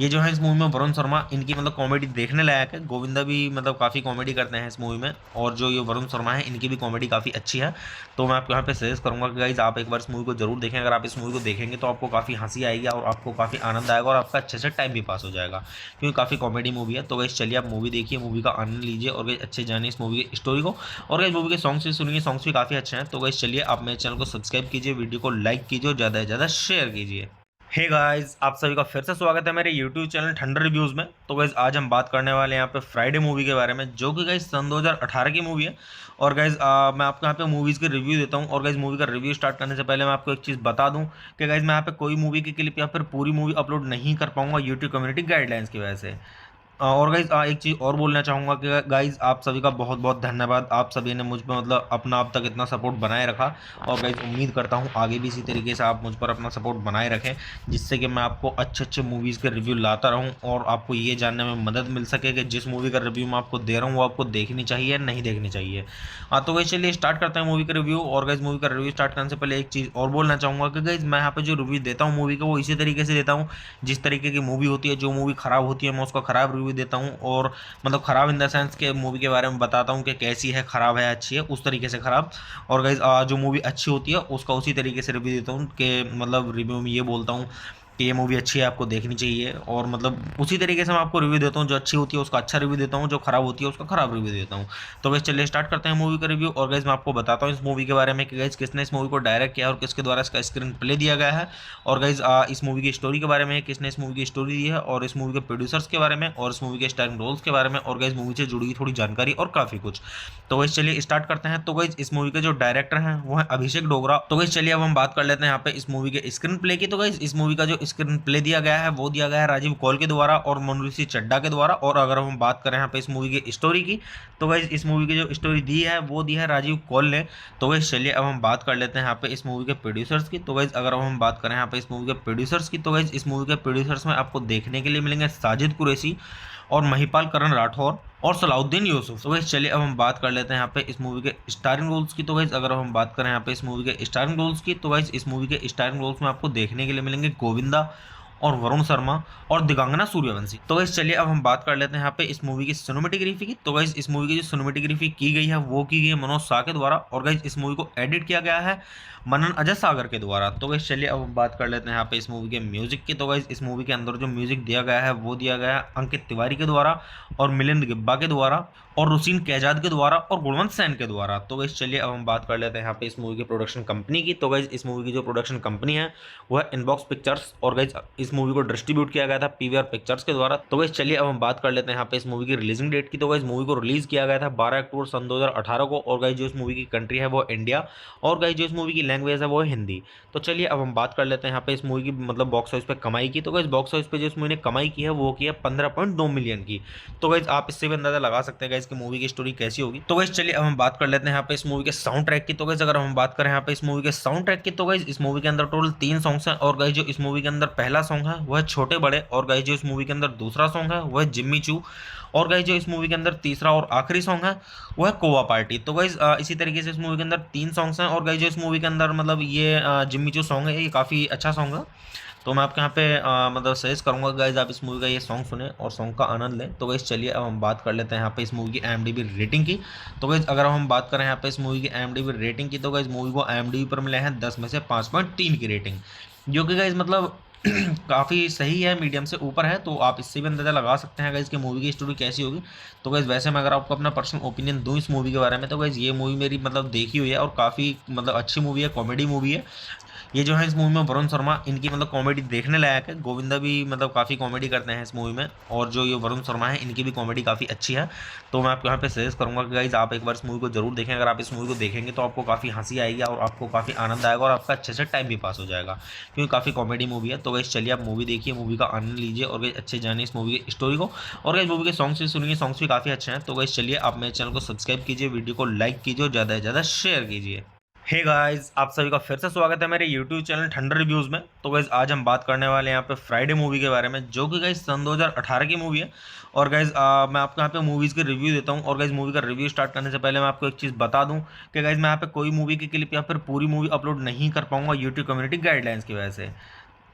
ये जो है इस मूवी में वरुण शर्मा, इनकी मतलब कॉमेडी देखने लायक है। गोविंदा भी मतलब काफ़ी कॉमेडी करते हैं इस मूवी में, और जो ये वरुण शर्मा है इनकी भी कॉमेडी काफ़ी अच्छी है। तो मैं आपको यहाँ पे सजेस्ट करूँगा कि गाइज़ आप एक बार इस मूवी को जरूर देखें। अगर आप इस मूवी को देखेंगे तो आपको काफ़ी हंसी आएगी और आपको काफ़ी आनंद आएगा और आपका अच्छे से टाइम भी पास हो जाएगा, क्योंकि काफ़ी कॉमेडी मूवी है। तो गाइज़ चलिए आप मूवी देखिए, मूवी का आनंद लीजिए और गाइज़ अच्छे जानिए इस मूवी की स्टोरी को। और गाइज़ मूवी के सॉन्ग्स भी सुनिए, सॉन्ग्स भी काफ़ी अच्छे हैं। तो गाइज़ चलिए आप मेरे चैनल को सब्सक्राइब कीजिए, वीडियो को लाइक कीजिए और ज़्यादा से ज़्यादा शेयर कीजिए। हे गाइस, आप सभी का फिर से स्वागत है मेरे यूट्यूब चैनल ठंडर रिव्यूज़ में। तो गाइस आज हम बात करने वाले हैं यहाँ पे फ्राइडे मूवी के बारे में, जो कि गाइस सन 2018 की मूवी है। और गाइस मैं आपको यहाँ पे मूवीज़ के रिव्यू देता हूँ। और गाइस मूवी का रिव्यू स्टार्ट करने से पहले मैं आपको एक चीज़ बता दूँ कि गाइस मैं यहाँ पे कोई मूवी की क्लिप या फिर पूरी मूवी अपलोड नहीं कर पाऊंगा यूट्यूब कम्युनिटी गाइडलाइंस की वजह से। और गाइज एक चीज़ और बोलना चाहूँगा कि गाइज आप सभी का बहुत बहुत धन्यवाद। आप सभी ने मुझ पर मतलब अपना अब तक इतना सपोर्ट बनाए रखा। और गाइज उम्मीद करता हूँ आगे भी इसी तरीके से आप मुझ पर अपना सपोर्ट बनाए रखें, जिससे कि मैं आपको अच्छे अच्छे मूवीज़ के रिव्यू लाता रहूँ और आपको ये जानने में मदद मिल सके कि जिस मूवी का रिव्यू मैं आपको दे रहा हूँ वो आपको देखनी चाहिए या नहीं देखनी चाहिए। हाँ, तो गाइज चलिए स्टार्ट करते हैं मूवी का रिव्यू। और गाइज मूवी का रिव्यू स्टार्ट करने से पहले एक चीज़ और बोलना चाहूँगा कि गाइज मैं यहाँ पे जो रिव्यू देता हूँ मूवी का वो इसी तरीके से देता हूँ जिस तरीके की मूवी होती है। जो मूवी ख़राब होती है मैं उसका ख़राब रिव्यू देता हूँ, और मतलब ख़राब इन द सेंस के मूवी के बारे में बताता हूँ कि कैसी है, ख़राब है, अच्छी है, उस तरीके से ख़राब। और गाइज जो मूवी अच्छी होती है उसका उसी तरीके से रिव्यू देता हूँ कि मतलब रिव्यू में ये बोलता हूँ कि ये मूवी अच्छी है, आपको देखनी चाहिए। और मतलब उसी तरीके से मैं आपको रिव्यू देता हूँ, जो अच्छी होती है उसका अच्छा रिव्यू देता हूँ, जो खराब होती है उसका खराब रिव्यू देता हूँ। तो गाइज चलिए स्टार्ट करते हैं मूवी का रिव्यू। और गाइज मैं आपको बताता हूँ इस मूवी के बारे में कि गाइज किसने इस मूवी को डायरेक्ट किया और किसके द्वारा इसका स्क्रीन प्ले दिया गया है। और गाइज इस मूवी की स्टोरी के बारे में, किसने इस मूवी की स्टोरी दी है, और इस मूवी के प्रोड्यूसर्स के बारे में, और इस मूवी के स्टारिंग रोल्स के बारे में, और गाइज मूवी से जुड़ी हुई थोड़ी जानकारी और काफ़ी कुछ। तो गाइज चलिए स्टार्ट करते हैं। तो गाइज इस मूवी के जो डायरेक्टर हैं वो है अभिषेक डोगरा। तो गाइज चलिए अब हम बात कर लेते हैं यहाँ पे इस मूवी के स्क्रीन प्ले की। तो गाइज इस मूवी का जो स्क्रीन प्ले दिया गया है वो दिया गया है राजीव कौल के द्वारा और मनुऋषि चड्ढा के द्वारा। और अगर हम बात करें यहाँ पे इस मूवी की स्टोरी की, तो गाइज इस मूवी की जो स्टोरी दी है वो दी है राजीव कौल ने। तो गाइज चलिए अब हम बात कर लेते हैं यहाँ पे इस मूवी के प्रोड्यूसर्स की। तो गाइज अगर हम बात करें यहाँ पे इस मूवी के प्रोड्यूसर्स की, तो गाइज इस मूवी के प्रोड्यूसर्स में आपको देखने के लिए मिलेंगे साजिद कुरैशी और महिपाल करण राठौर और सलाउद्दीन यूसुफ। तो गाइज चलिए अब हम बात कर लेते हैं यहाँ पे इस मूवी के स्टारिंग रोल्स की। तो गाइज अगर हम बात करें यहाँ पे इस मूवी के स्टारिंग रोल्स की, तो गाइज इस मूवी के स्टारिंग रोल्स में आपको देखने के लिए मिलेंगे गोविंदा और वरुण शर्मा और दिगांगना सूर्यवंशी। तो गाइज चलिए अब हम बात कर लेते हैं यहाँ पे इस मूवी की सिनेमेटोग्राफी की। तो गाइज इस मूवी की जो सिनेमेटोग्राफी की गई है वो की गई है मनोज शाह के द्वारा। और गाइज इस मूवी को एडिट किया गया है मनन अजय सागर के द्वारा। तो गाइज चलिए अब हम बात कर लेते हैं यहाँ पे इस मूवी के म्यूजिक की। तो गाइज इस मूवी के अंदर जो म्यूजिक दिया गया है वो दिया गया है अंकित तिवारी के द्वारा और मिलिंद गिब्बा के द्वारा और रुसीन कैजाद के द्वारा और गुणवंत सैन के द्वारा। तो गाइज चलिए अब हम बात कर लेते हैं यहाँ पे इस मूवी की प्रोडक्शन कंपनी की। तो गाइज इस मूवी की जो प्रोडक्शन कंपनी है वो है इनबॉक्स पिक्चर्स। और गाइज इस मूवी को डिस्ट्रीब्यूट किया गया था पीवीआर पिक्चर्स के द्वारा। तो गाइज चलिए अब हम बात कर लेते हैं यहाँ पे इस मूवी की रिलीजिंग डेट की। तो गाइज मूवी को रिलीज किया गया था 12 अक्टूबर सन 2018 को। और गाइज जो इस मूवी की कंट्री है वो इंडिया, और गाइज जो इस मूवी की लैंग्वेज है वो है हिंदी। तो चलिए अब हम बात कर लेते हैं यहाँ पे इस मूवी की मतलब बॉक्स ऑफिस पे कमाई की। तो गाइज बॉक्स ऑफिस पे जो इस मूवी ने कमाई की है वो की है 15.2 मिलियन की। तो गाइज आप इससे भी अंदाजा लगा सकते हैं गाइज की मूवी की स्टोरी कैसी होगी। तो गाइज चलिए अब हम बात कर लेते हैं यहाँ पे इस मूवी के साउंड ट्रैक की। तो गाइज अगर हम बात करें यहाँ पे इस मूवी के साउंड ट्रैक की, तो गाइज इस मूवी के अंदर टोटल 3 सॉन्ग्स हैं। और गाइज जो इस मूवी के अंदर पहला सॉन्ग है वो है छोटे बड़े। और गाइज जो इस मूवी के अंदर दूसरा सॉन्ग है वो है जिम्मी चू। और गाइज जो इस मूवी के अंदर तीसरा और आखिरी सॉन्ग है वो है कोवा पार्टी। तो गाइज इसी तरीके से इस मूवी के अंदर 3 सॉन्ग्स हैं। और गाइज जो इस मूवी के अंदर मतलब ये जिम्मी चू सॉन्ग है ये काफ़ी अच्छा सॉन्ग है। तो मैं आपके यहाँ पे मतलब सजेस्ट करूँगा गाइज आप इस मूवी का ये सॉन्ग सुने और सॉन्ग का आनंद लें। तो गाइज चलिए अब हम बात कर लेते हैं यहाँ पे इस मूवी की IMDb रेटिंग की। तो गाइज अगर हम बात करें यहाँ पे इस मूवी की IMDb रेटिंग की, तो गाइज मूवी को IMDb पर मिले हैं 10 में से 5.3 की रेटिंग, जो कि गाइज मतलब काफ़ी सही है, मीडियम से ऊपर है। तो आप इससे भी अंदाज़ा लगा सकते हैं गाइज कि मूवी की स्टोरी कैसी होगी। तो गाइज वैसे मैं अगर आपको अपना पर्सनल ओपिनियन दूँ इस मूवी के बारे में, तो गाइज ये मूवी मेरी मतलब देखी हुई है और काफ़ी मतलब अच्छी मूवी है, कॉमेडी मूवी है। ये जो है इस मूवी में वरुण शर्मा इनकी मतलब कॉमेडी देखने लायक है। गोविंदा भी मतलब काफ़ी कॉमेडी करते हैं इस मूवी में, और जो ये वरुण शर्मा है इनकी भी कॉमेडी काफ़ी अच्छी है। तो मैं आपको यहाँ पे सजेस्ट करूँगा कि गाइज आप एक बार इस मूवी को जरूर देखें। अगर आप इस मूवी को देखेंगे तो आपको काफ़ी हंसी आएगी और आपको काफ़ी आनंद आएगा और आपका अच्छे से टाइम भी पास हो जाएगा, क्योंकि काफ़ी कॉमेडी मूवी है। तो गाइज चलिए आप मूवी देखिए, मूवी का आनंद लीजिए और गाइज अच्छे जानिए इस मूवी की स्टोरी को। और गाइज मूवी के सॉन्ग्स भी सुनिए, सॉन्ग्स भी काफ़ी अच्छे हैं। तो गाइज चलिए आप मेरे चैनल को सब्सक्राइब कीजिए, वीडियो को लाइक कीजिए और ज़्यादा से ज़्यादा शेयर कीजिए। हे गाइस, आप सभी का फिर से स्वागत है मेरे यूट्यूब चैनल ठंडर रिव्यूज़ में। तो गाइस आज हम बात करने वाले हैं यहाँ पे फ्राइडे मूवी के बारे में, जो कि गाइस सन 2018 की मूवी है। और गाइस मैं आपको यहाँ पे मूवीज़ के रिव्यू देता हूँ। और गाइस मूवी का रिव्यू स्टार्ट करने से पहले मैं आपको एक चीज़ बता दूँ कि गाइस मैं यहाँ पे कोई मूवी की क्लिप या फिर पूरी मूवी अपलोड नहीं कर पाऊंगा यूट्यूब कम्युनिटी गाइडलाइंस की वजह से।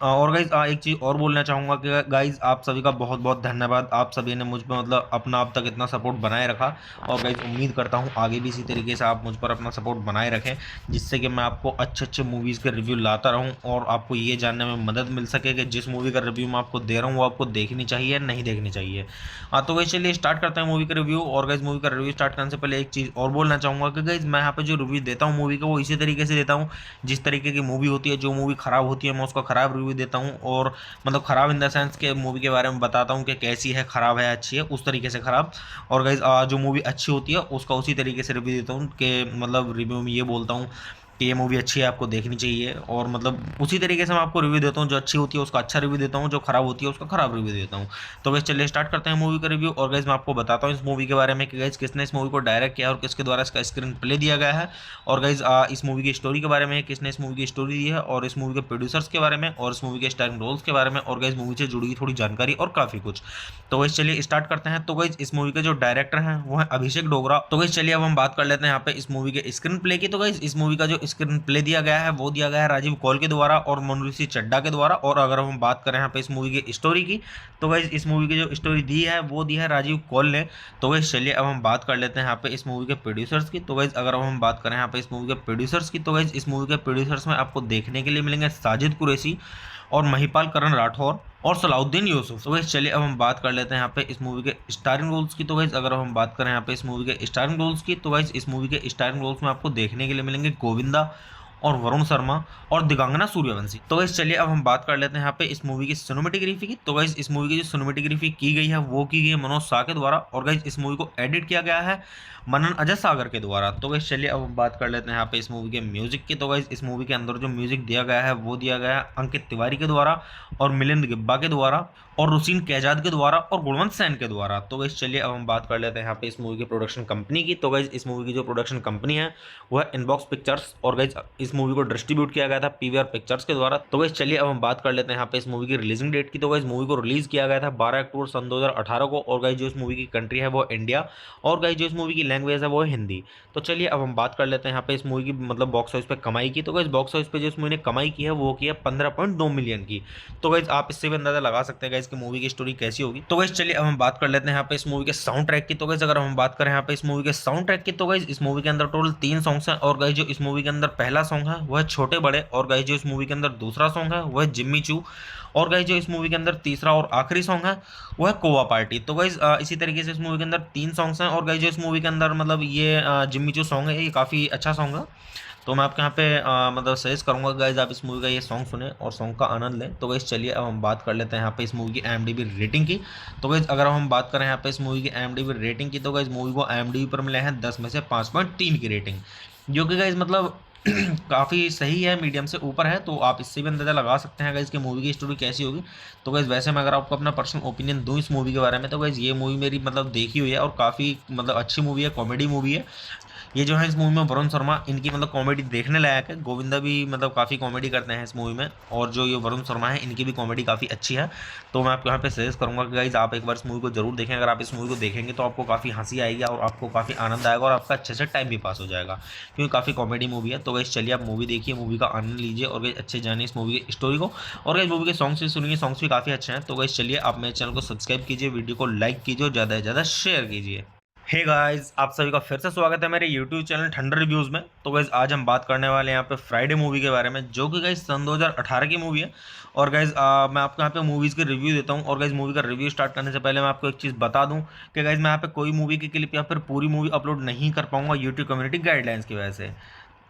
और गाइज एक चीज़ और बोलना चाहूँगा कि गाइज आप सभी का बहुत बहुत धन्यवाद। आप सभी ने मुझ पर मतलब अपना अब तक इतना सपोर्ट बनाए रखा। और गाइज उम्मीद करता हूँ आगे भी इसी तरीके से आप मुझ पर अपना सपोर्ट बनाए रखें, जिससे कि मैं आपको अच्छे अच्छे मूवीज़ के रिव्यू लाता रहूँ और आपको ये जानने में मदद मिल सके कि जिस मूवी का रिव्यू मैं आपको दे रहा हूँ वो आपको देखनी चाहिए या नहीं देखनी चाहिए। हाँ, तो गाइज चलिए स्टार्ट करते हैं मूवी का रिव्यू। और गाइज मूवी का रिव्यू स्टार्ट करने से पहले एक चीज़ और बोलना चाहूँगा कि गाइज मैं यहाँ पे जो रिव्यू देता हूँ मूवी का वो इसी तरीके से देता हूँ जिस तरीके की मूवी होती है। जो मूवी ख़राब होती है मैं उसका ख़राब रिव्यू रिव्यू देता हूँ, और मतलब ख़राब इन द सेंस के मूवी के बारे में बताता हूँ कि कैसी है, ख़राब है, अच्छी है, उस तरीके से ख़राब। और गाइज जो मूवी अच्छी होती है उसका उसी तरीके से रिव्यू देता हूँ कि मतलब रिव्यू में ये बोलता हूँ कि ये मूवी अच्छी है, आपको देखनी चाहिए, और मतलब उसी तरीके से मैं आपको रिव्यू देता हूँ। जो अच्छी होती है उसका अच्छा रिव्यू देता हूँ, जो खराब होती है उसका खराब रिव्यू देता हूँ। तो गाइस चलिए स्टार्ट करते हैं मूवी का रिव्यू। और गाइस मैं आपको बताता हूँ इस मूवी के बारे में कि गाइस किसने इस मूवी को डायरेक्ट किया और किसके द्वारा इसका स्क्रीन प्ले दिया गया है, और गाइस इस मूवी की स्टोरी के बारे में, किसने इस मूवी की स्टोरी दी है, और इस मूवी के प्रोड्यूसर्स के बारे में, और इस मूवी के स्टारिंग रोल्स के बारे में, और गाइस मूवी से जुड़ी हुई थोड़ी जानकारी और काफ़ी कुछ। तो गाइस चलिए स्टार्ट करते हैं। तो गाइस इस मूवी के जो डायरेक्टर हैं वो है अभिषेक डोगरा। तो गाइस चलिए अब हम बात कर लेते हैं यहाँ पे इस मूवी के स्क्रीन प्ले की। तो गाइस इस मूवी का जो स्क्रीन प्ले दिया गया है वो दिया गया है राजीव कौल के द्वारा और मनुऋषि चड्ढा के द्वारा। और अगर हम बात करें यहाँ पे इस मूवी की स्टोरी की, तो गाइस इस मूवी की जो स्टोरी दी है वो दी है राजीव कौल ने। तो गाइस चलिए अब हम बात कर लेते हैं यहाँ पे इस मूवी के प्रोड्यूसर्स की। तो गाइस अगर हम बात करें यहाँ पे इस मूवी के प्रोड्यूसर्स की, तो गाइस इस मूवी के प्रोड्यूसर्स में आपको देखने के लिए मिलेंगे साजिद कुरैशी और महिपाल करण राठौर और सलाउद्दीन यूसुफ। तो गाइस चलिए अब हम बात कर लेते हैं यहाँ पे इस मूवी के स्टारिंग रोल्स की। तो गाइस अगर हम बात करें यहाँ पे इस मूवी के स्टारिंग रोल्स की, तो गाइस इस मूवी के स्टारिंग रोल्स में आपको देखने के लिए मिलेंगे गोविंदा और वरुण शर्मा और दिगांगना सूर्यवंशी। तो गाइस चलिए अब हम बात कर लेते हैं यहाँ पे इस मूवी की सिनेमेटोग्राफी की। तो गाइस इस मूवी की जो सिनेमेटोग्राफी की गई है वो की गई है मनोज शाह के द्वारा, और गाइस इस मूवी को एडिट किया गया है मनन अजय सागर के द्वारा। तो गाइस चलिए अब हम बात कर लेते हैं यहाँ पे इस मूवी के म्यूजिक की। तो गाइस इस मूवी के अंदर जो म्यूजिक दिया गया है वो दिया गया है अंकित तिवारी के द्वारा और मिलिंद गिब्बा के द्वारा और रुसीन कैजाद के द्वारा और गुणवंत सैन के द्वारा। तो गाइस चलिए अब हम बात कर लेते हैं यहाँ पे इस मूवी की प्रोडक्शन कंपनी की। तो गाइस इस मूवी की जो प्रोडक्शन कंपनी है वो है इनबॉक्स पिक्चर्स, और गाइस इस मूवी को डिस्ट्रीब्यूट किया गया था पीवीआर पिक्चर्स के द्वारा। तो गाइस चलिए अब हम बात कर लेते हैं यहाँ पे इस मूवी की रिलीजिंग डेट की। तो गाइस मूवी को रिलीज किया गया था 12 अक्टूबर सन 2018 को, और गाइस जो इस मूवी की कंट्री है वो इंडिया, और गाइस जो इस मूवी की लैंग्वेज है वो है हिंदी। तो चलिए अब हम बात कर लेते हैं यहाँ पे इस मूवी की मतलब बॉक्स ऑफिस पे कमाई की। तो गाइस बॉक्स ऑफिस पे जो इस मूवी ने कमाई की है वो की है 15.2 मिलियन की। तो गाइस आप इससे भी अंदाजा लगा सकते हैं गाइस कि मूवी की स्टोरी कैसी होगी। तो गाइस चलिए अब हम बात कर लेते हैं यहाँ पे इस मूवी के साउंड ट्रैक की। तो गाइस अगर हम बात करें यहाँ पे इस मूवी के साउंड ट्रैक की, तो गाइस इस मूवी के अंदर टोटल 3 सॉन्ग्स हैं, और गाइस जो इस मूवी के अंदर पहला सॉन्ग है वो है छोटे बड़े, और गाइस जो इस मूवी के अंदर दूसरा सॉन्ग है वो है जिम्मी चू, और गाइस जो इस मूवी के अंदर तीसरा और आखिरी सॉन्ग है वो है कोवा पार्टी। तो गाइस इसी तरीके से इस मूवी के अंदर 3 सॉन्ग्स हैं, और गाइस जो इस मूवी के अंदर मतलब ये जिम्मी चू सॉन्ग है ये काफ़ी अच्छा सॉन्ग है। तो मैं आपके यहाँ पे मतलब सजेस्ट करूंगा गाइज आप इस मूवी का ये सॉन्ग सुने और सॉन्ग का आनंद लें। तो गाइज चलिए अब हम बात कर लेते हैं यहाँ पे इस मूवी की IMDb रेटिंग की। तो गाइज अगर हम बात करें यहाँ पे इस मूवी की IMDb रेटिंग की, तो गाइज मूवी को IMDb पर मिले हैं 10 में से 5.3 की रेटिंग, जो कि गाइज मतलब काफ़ी सही है, मीडियम से ऊपर है। तो आप इससे भी अंदाजा लगा सकते हैं गाइज कि मूवी की स्टोरी कैसी होगी। तो गाइज वैसे मैं अगर आपको अपना पर्सनल ओपिनियन दूं इस मूवी के बारे में, तो गाइज ये मूवी मेरी मतलब देखी हुई है और काफ़ी मतलब अच्छी मूवी है, कॉमेडी मूवी है। ये जो है इस मूवी में वरुण शर्मा इनकी मतलब कॉमेडी देखने लायक है, गोविंदा भी मतलब काफ़ी कॉमेडी करते हैं इस मूवी में, और जो ये वरुण शर्मा है इनकी भी कॉमेडी काफ़ी अच्छी है। तो मैं आपको यहाँ पे सजेस्ट करूँगा कि गाइज आप एक बार इस मूवी को जरूर देखें। अगर आप इस मूवी को देखेंगे तो आपको काफ़ी हंसी आएगी और आपको काफ़ी आनंद आएगा और आपका अच्छे से टाइम भी पास हो जाएगा, क्योंकि काफ़ी कॉमेडी मूवी है। तो गाइज चलिए आप मूवी देखिए, मूवी का आनंद लीजिए, और गाइज अच्छे जानिए इस मूवी की स्टोरी को, और गाइज मूवी के सॉन्ग्स भी सुनिए, सॉन्ग्स भी काफ़ी अच्छे हैं। तो गाइज चलिए आप मेरे चैनल को सब्सक्राइब कीजिए, वीडियो को लाइक कीजिए और ज़्यादा से ज़्यादा शेयर कीजिए। हे गाइस, आप सभी का फिर से स्वागत है मेरे यूट्यूब चैनल ठंडर रिव्यूज़ में। तो गाइस आज हम बात करने वाले हैं यहाँ पे फ्राइडे मूवी के बारे में, जो कि गाइस सन 2018 की मूवी है। और गाइस मैं आपको यहाँ पे मूवीज़ के रिव्यू देता हूँ, और गाइस मूवी का रिव्यू स्टार्ट करने से पहले मैं आपको एक चीज़ बता दूँ कि गाइस मैं यहाँ पे कोई मूवी की क्लिप या फिर पूरी मूवी अपलोड नहीं कर पाऊंगा यूट्यूब कम्युनिटी गाइडलाइंस की वजह से।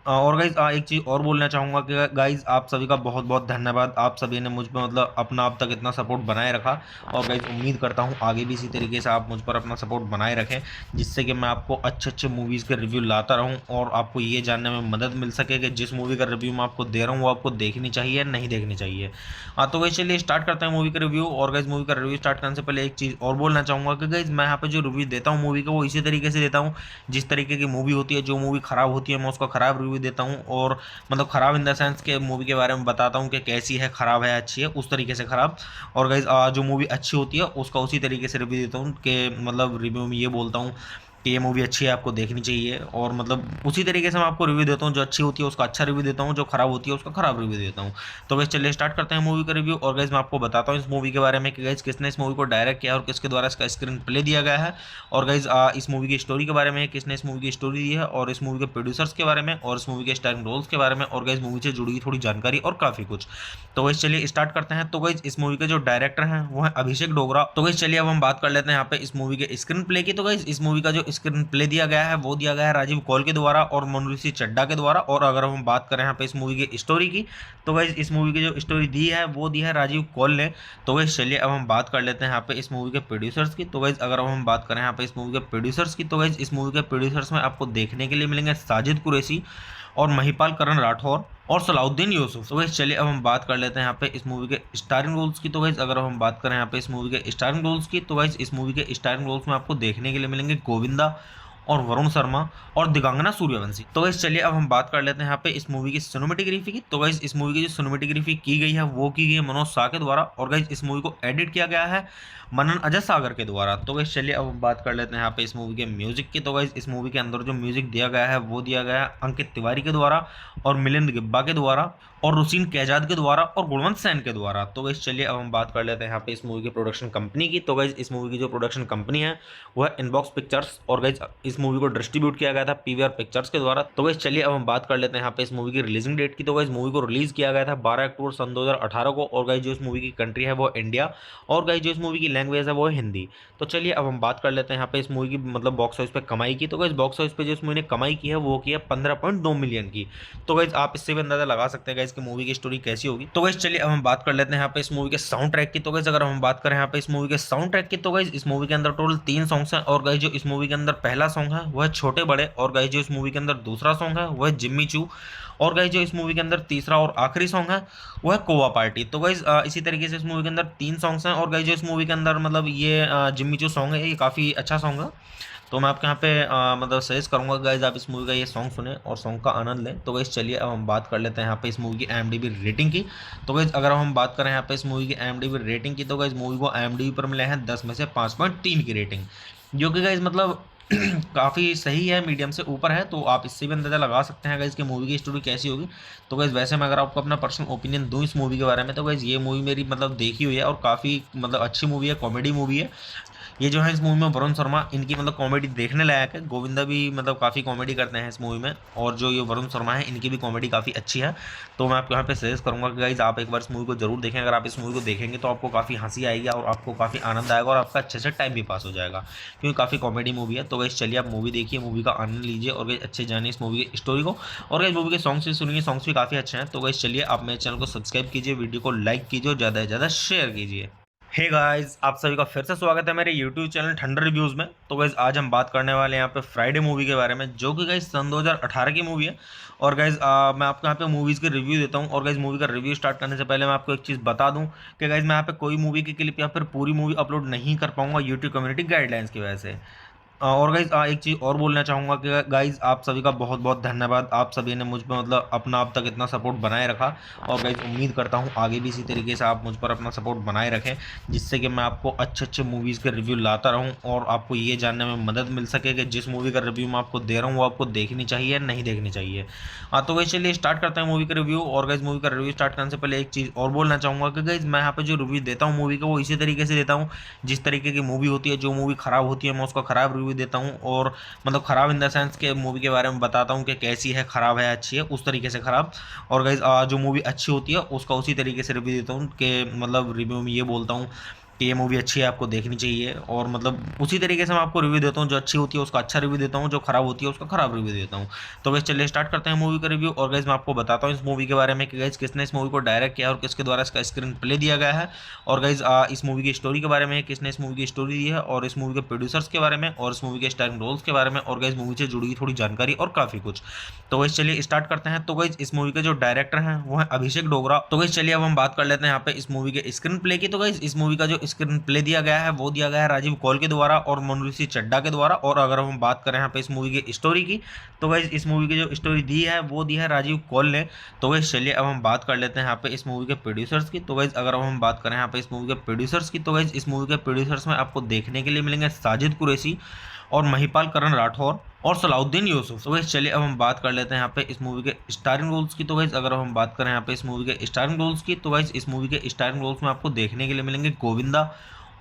और गाइज एक चीज़ और बोलना चाहूँगा कि गाइज आप सभी का बहुत बहुत धन्यवाद। आप सभी ने मुझ पर मतलब अपना अब तक इतना सपोर्ट बनाए रखा, और गाइज उम्मीद करता हूँ आगे भी इसी तरीके से आप मुझ पर अपना सपोर्ट बनाए रखें, जिससे कि मैं आपको अच्छे अच्छे मूवीज़ के रिव्यू लाता रहूँ और आपको ये जानने में मदद मिल सके कि जिस मूवी का रिव्यू मैं आपको दे रहा हूँ वो आपको देखनी चाहिए नहीं देखनी चाहिए। हाँ तो गाइज चलिए स्टार्ट करते हैं मूवी का रिव्यू। और गाइज मूवी का रिव्यू स्टार्ट करने से पहले एक चीज़ और बोलना चाहूँगा कि गाइज मैं यहाँ पे जो रिव्यू देता हूँ मूवी का वो इसी तरीके से देता हूँ जिस तरीके की मूवी होती है। जो मूवी ख़राब होती है मैं उसका ख़राब रिव्यू देता हूँ, और मतलब ख़राब इन द सेंस के मूवी के बारे में बताता हूँ कि कैसी है, ख़राब है, अच्छी है, उस तरीके से ख़राब। और गाइज जो मूवी अच्छी होती है उसका उसी तरीके से रिव्यू देता हूँ कि मतलब रिव्यू में ये बोलता हूँ कि ये मूवी अच्छी है, आपको देखनी चाहिए, और मतलब उसी तरीके से मैं आपको रिव्यू देता हूँ। जो अच्छी होती है उसका अच्छा रिव्यू देता हूँ, जो खराब होती है उसका खराब रिव्यू देता हूँ। तो गाइस चलिए स्टार्ट करते हैं मूवी का रिव्यू। और गाइस मैं आपको बताता हूँ इस मूवी के बारे में कि गाइस किसने इस मूवी को डायरेक्ट किया और किसके द्वारा इसका स्क्रीन प्ले दिया गया है, और गाइस इस मूवी की स्टोरी के बारे में, किसने इस मूवी की स्टोरी दी है, और इस मूवी के प्रोड्यूसर्स के बारे में, और इस मूवी के स्टारिंग रोल्स के बारे में, और गाइस मूवी से जुड़ी हुई थोड़ी जानकारी और काफ़ी कुछ। तो गाइस चलिए स्टार्ट करते हैं। तो गाइस इस मूवी के जो डायरेक्टर हैं वो है अभिषेक डोगरा। तो गाइस चलिए अब हम बात कर लेते हैं यहाँ पे इस मूवी के स्क्रीन प्ले की। तो गाइस इस मूवी का जो स्क्रीन प्ले दिया गया है वो दिया गया है राजीव कौल के द्वारा और मनुऋषि चड्ढा के द्वारा। और अगर हम बात करें यहाँ पे इस मूवी की स्टोरी की, तो गाइज इस मूवी की जो स्टोरी दी है वो दी है राजीव कौल ने। तो गाइज चलिए अब हम बात कर लेते हैं यहाँ पे इस मूवी के प्रोड्यूसर्स की। तो गाइज अगर हम बात करें यहाँ पे इस मूवी के प्रोड्यूसर्स की, तो गाइज इस मूवी के प्रोड्यूसर्स में आपको देखने के लिए मिलेंगे साजिद कुरैशी और महिपाल करण राठौर और सलाउद्दीन यूसुफ। तो गाइस चलिए अब हम बात कर लेते हैं यहाँ पे इस मूवी के स्टारिंग रोल्स की। तो गाइस अगर हम बात करें यहाँ पे इस मूवी के स्टारिंग रोल्स की, तो गाइस इस मूवी के स्टारिंग रोल्स में आपको देखने के लिए मिलेंगे गोविंदा और वरुण शर्मा और दिगांगना सूर्यवंशी। तो गाइस चलिए अब हम बात कर लेते हैं यहाँ पे इस मूवी की सिनेमेटोग्राफी की। तो गाइस इस मूवी की जो सिनेमेटोग्राफी की गई है वो की गई है मनोज शाह के द्वारा और गाइस इस मूवी को एडिट किया गया है मनन अजय सागर के द्वारा। तो गाइस चलिए अब हम बात कर लेते हैं यहाँ पे इस मूवी के म्यूजिक की। तो गाइस इस मूवी के अंदर जो म्यूजिक दिया गया है वो दिया गया है अंकित तिवारी के द्वारा और मिलिंद गिब्बा के द्वारा और रुसीन कैजाद के द्वारा और गुणवंत सैन के द्वारा। तो गाइस चलिए अब हम बात कर लेते हैं यहाँ पे इस मूवी की प्रोडक्शन कंपनी की। तो गाइस इस मूवी की जो प्रोडक्शन कंपनी है वो है इनबॉक्स पिक्चर्स और गाइस इस मूवी को डिस्ट्रीब्यूट किया गया था पीवीआर पिक्चर्स के द्वारा। तो गाइस चलिए अब हम बात कर लेते हैं यहाँ पे इस मूवी की रिलीजिंग डेट की। तो गाइस मूवी को रिलीज किया गया था 12 अक्टूबर सन 2018 को और गाइस जो इस मूवी की कंट्री है वो इंडिया और गाइस जो इस मूवी की लैंग्वेज है वो है हिंदी। तो चलिए अब हम बात कर लेते हैं यहाँ पे इस मूवी की मतलब बॉक्स ऑफिस पे कमाई की। तो गाइस बॉक्स ऑफिस पे जो इस मूवी ने कमाई की है वो की है 15.2 मिलियन की। तो गाइस आप इससे भी अंदाजा लगा सकते हैं गाइस कि मूवी की स्टोरी कैसी होगी। तो गाइस चलिए अब हम बात कर लेते हैं यहाँ पे इस मूवी के साउंड ट्रैक की। तो गाइस अगर हम बात करें यहाँ पे इस मूवी के साउंड ट्रैक की, तो गाइस इस मूवी के अंदर टोटल 3 सॉन्ग्स हैं और गाइस जो इस मूवी के अंदर पहला सॉन्ग है वो है छोटे बड़े और गाइस जो इस मूवी के अंदर दूसरा सॉन्ग है वो है जिम्मी चू और गाइस जो इस मूवी के अंदर तीसरा और आखिरी सॉन्ग है वो है कोवा पार्टी। तो गाइस इसी तरीके से इस मूवी के अंदर 3 सॉन्ग्स हैं और गाइस जो इस मूवी के अंदर मतलब ये जिम्मी चू सॉन्ग है ये काफ़ी अच्छा सॉन्ग है। तो मैं आपके यहाँ पे मतलब सजेस्ट करूंगा गाइज आप इस मूवी का ये सॉन्ग सुने और सॉन्ग का आनंद लें। तो गाइज चलिए अब हम बात कर लेते हैं यहाँ पे इस मूवी की IMDb रेटिंग की। तो गाइज अगर हम बात करें यहाँ पे इस मूवी की IMDb रेटिंग की, तो गाइज मूवी को IMDb पर मिले हैं 10 में से 5.3 की रेटिंग, जो कि गाइज मतलब काफ़ी सही है, मीडियम से ऊपर है। तो आप इससे भी अंदाजा लगा सकते हैं गाइज कि मूवी की स्टोरी कैसी होगी। तो गाइज वैसे मैं अगर आपको अपना पर्सनल ओपिनियन दूं इस मूवी के बारे में, तो गाइज ये मूवी मेरी मतलब देखी हुई है और काफ़ी मतलब अच्छी मूवी है, कॉमेडी मूवी है। ये जो है इस मूवी में वरुण शर्मा इनकी मतलब कॉमेडी देखने लायक है। गोविंदा भी मतलब काफ़ी कॉमेडी करते हैं इस मूवी में और जो ये वरुण शर्मा है इनकी भी कॉमेडी काफ़ी अच्छी है। तो मैं आपको यहाँ पे सजेस्ट करूँगा कि गाइज आप एक बार इस मूवी को जरूर देखें। अगर आप इस मूवी को देखेंगे तो आपको काफ़ी हंसी आएगी और आपको काफ़ी आनंद आएगा और आपका अच्छे से टाइम भी पास हो जाएगा, क्योंकि काफ़ी कॉमेडी मूवी है। तो गाइज चलिए आप मूवी देखिए, मूवी का आनंद लीजिए और गाइज अच्छे जानिए इस मूवी की स्टोरी को। और गाइज मूवी के सॉन्ग्स भी सुनिए, सॉन्ग्स भी काफ़ी अच्छे हैं। तो गाइज चलिए आप मेरे चैनल को सब्सक्राइब कीजिए, वीडियो को लाइक कीजिए और ज़्यादा से ज़्यादा शेयर कीजिए। हे गाइस, आप सभी का फिर से स्वागत है मेरे YouTube चैनल ठंडर रिव्यूज़ में। तो गाइस आज हम बात करने वाले हैं यहाँ पे फ्राइडे मूवी के बारे में, जो कि गाइस सन 2018 की मूवी है। और गाइस मैं आपको यहाँ पे मूवीज़ के रिव्यू देता हूँ। और गाइस मूवी का रिव्यू स्टार्ट करने से पहले मैं आपको एक चीज़ बता दूँ कि गाइस मैं यहाँ पे कोई मूवी की क्लिप या फिर पूरी मूवी अपलोड नहीं कर पाऊँगा यूट्यूब कम्युनिटी गाइडलाइंस की वजह से। और गाइज एक चीज़ और बोलना चाहूँगा कि गाइज आप सभी का बहुत बहुत धन्यवाद। आप सभी ने मुझ पर मतलब अपना अब तक इतना सपोर्ट बनाए रखा और गाइज उम्मीद करता हूँ आगे भी इसी तरीके से आप मुझ पर अपना सपोर्ट बनाए रखें, जिससे कि मैं आपको अच्छे अच्छे मूवीज़ के रिव्यू लाता रहूँ और आपको ये जानने में मदद मिल सके कि जिस मूवी का रिव्यू मैं आपको दे रहा हूँ वो आपको देखनी चाहिए नहीं देखनी चाहिए। हाँ तो गाइज चलिए स्टार्ट करते हैं मूवी का रिव्यू। और गाइज मूवी का रिव्यू स्टार्ट करने से पहले एक चीज़ और बोलना चाहूँगा कि गाइज मैं यहाँ पे जो रिव्यू देता हूँ मूवी का वो इसी तरीके से देता हूँ जिस तरीके की मूवी होती है। जो मूवी ख़राब होती है मैं उसका ख़राब रिव्यू देता हूँ और मतलब ख़राब इन द सेंस के मूवी के बारे में बताता हूँ कि कैसी है, ख़राब है, अच्छी है, उस तरीके से ख़राब। और गाइज जो मूवी अच्छी होती है उसका उसी तरीके से रिव्यू देता हूँ कि मतलब रिव्यू में ये बोलता हूँ कि ये मूवी अच्छी है, आपको देखनी चाहिए। और मतलब उसी तरीके से मैं आपको रिव्यू देता हूँ, जो अच्छी होती है उसका अच्छा रिव्यू देता हूँ, जो खराब होती है उसका खराब रिव्यू देता हूँ। तो गाइस चलिए स्टार्ट करते हैं मूवी का रिव्यू। और गाइस मैं आपको बताता हूँ इस मूवी के बारे में कि गाइस किसने इस मूवी को डायरेक्ट किया और किसके द्वारा इसका स्क्रीन प्ले दिया गया है। और गाइस इस मूवी की स्टोरी के बारे में, किसने इस मूवी की स्टोरी दी है और इस मूवी के प्रोड्यूसर्स के बारे में और इस मूवी के स्टारिंग रोल्स के बारे में और गाइस मूवी से जुड़ी हुई थोड़ी जानकारी और काफ़ी कुछ। तो गाइस चलिए स्टार्ट करते हैं। तो गाइस इस मूवी के जो डायरेक्टर हैं वो है अभिषेक डोगरा। तो गाइस चलिए अब हम बात कर लेते हैं यहाँ पे इस मूवी के स्क्रीन प्ले की। तो गाइस इस मूवी का जो स्क्रीन प्ले दिया गया है वो दिया गया है राजीव कौल के द्वारा और मनुऋषि चड्ढा के द्वारा। और अगर हम बात करें यहाँ पे इस मूवी की स्टोरी की, तो गाइस इस मूवी की जो स्टोरी दी है वो दी है राजीव कौल ने। तो गाइस चलिए अब हम बात कर लेते हैं यहाँ पे इस मूवी के प्रोड्यूसर्स की। तो गाइस अगर हम बात करें यहाँ पे इस मूवी के प्रोड्यूसर्स की, तो गाइस इस मूवी के प्रोड्यूसर्स में आपको देखने के लिए मिलेंगे साजिद कुरैशी और महिपाल करण राठौर और सलाउद्दीन यूसुफ। तो गाइस चलिए अब हम बात कर लेते हैं यहाँ पे इस मूवी के स्टारिंग रोल्स की। तो गाइस अगर हम बात करें यहाँ पे इस मूवी के स्टारिंग रोल्स की, तो गाइस इस मूवी के स्टारिंग रोल्स में आपको देखने के लिए मिलेंगे गोविंदा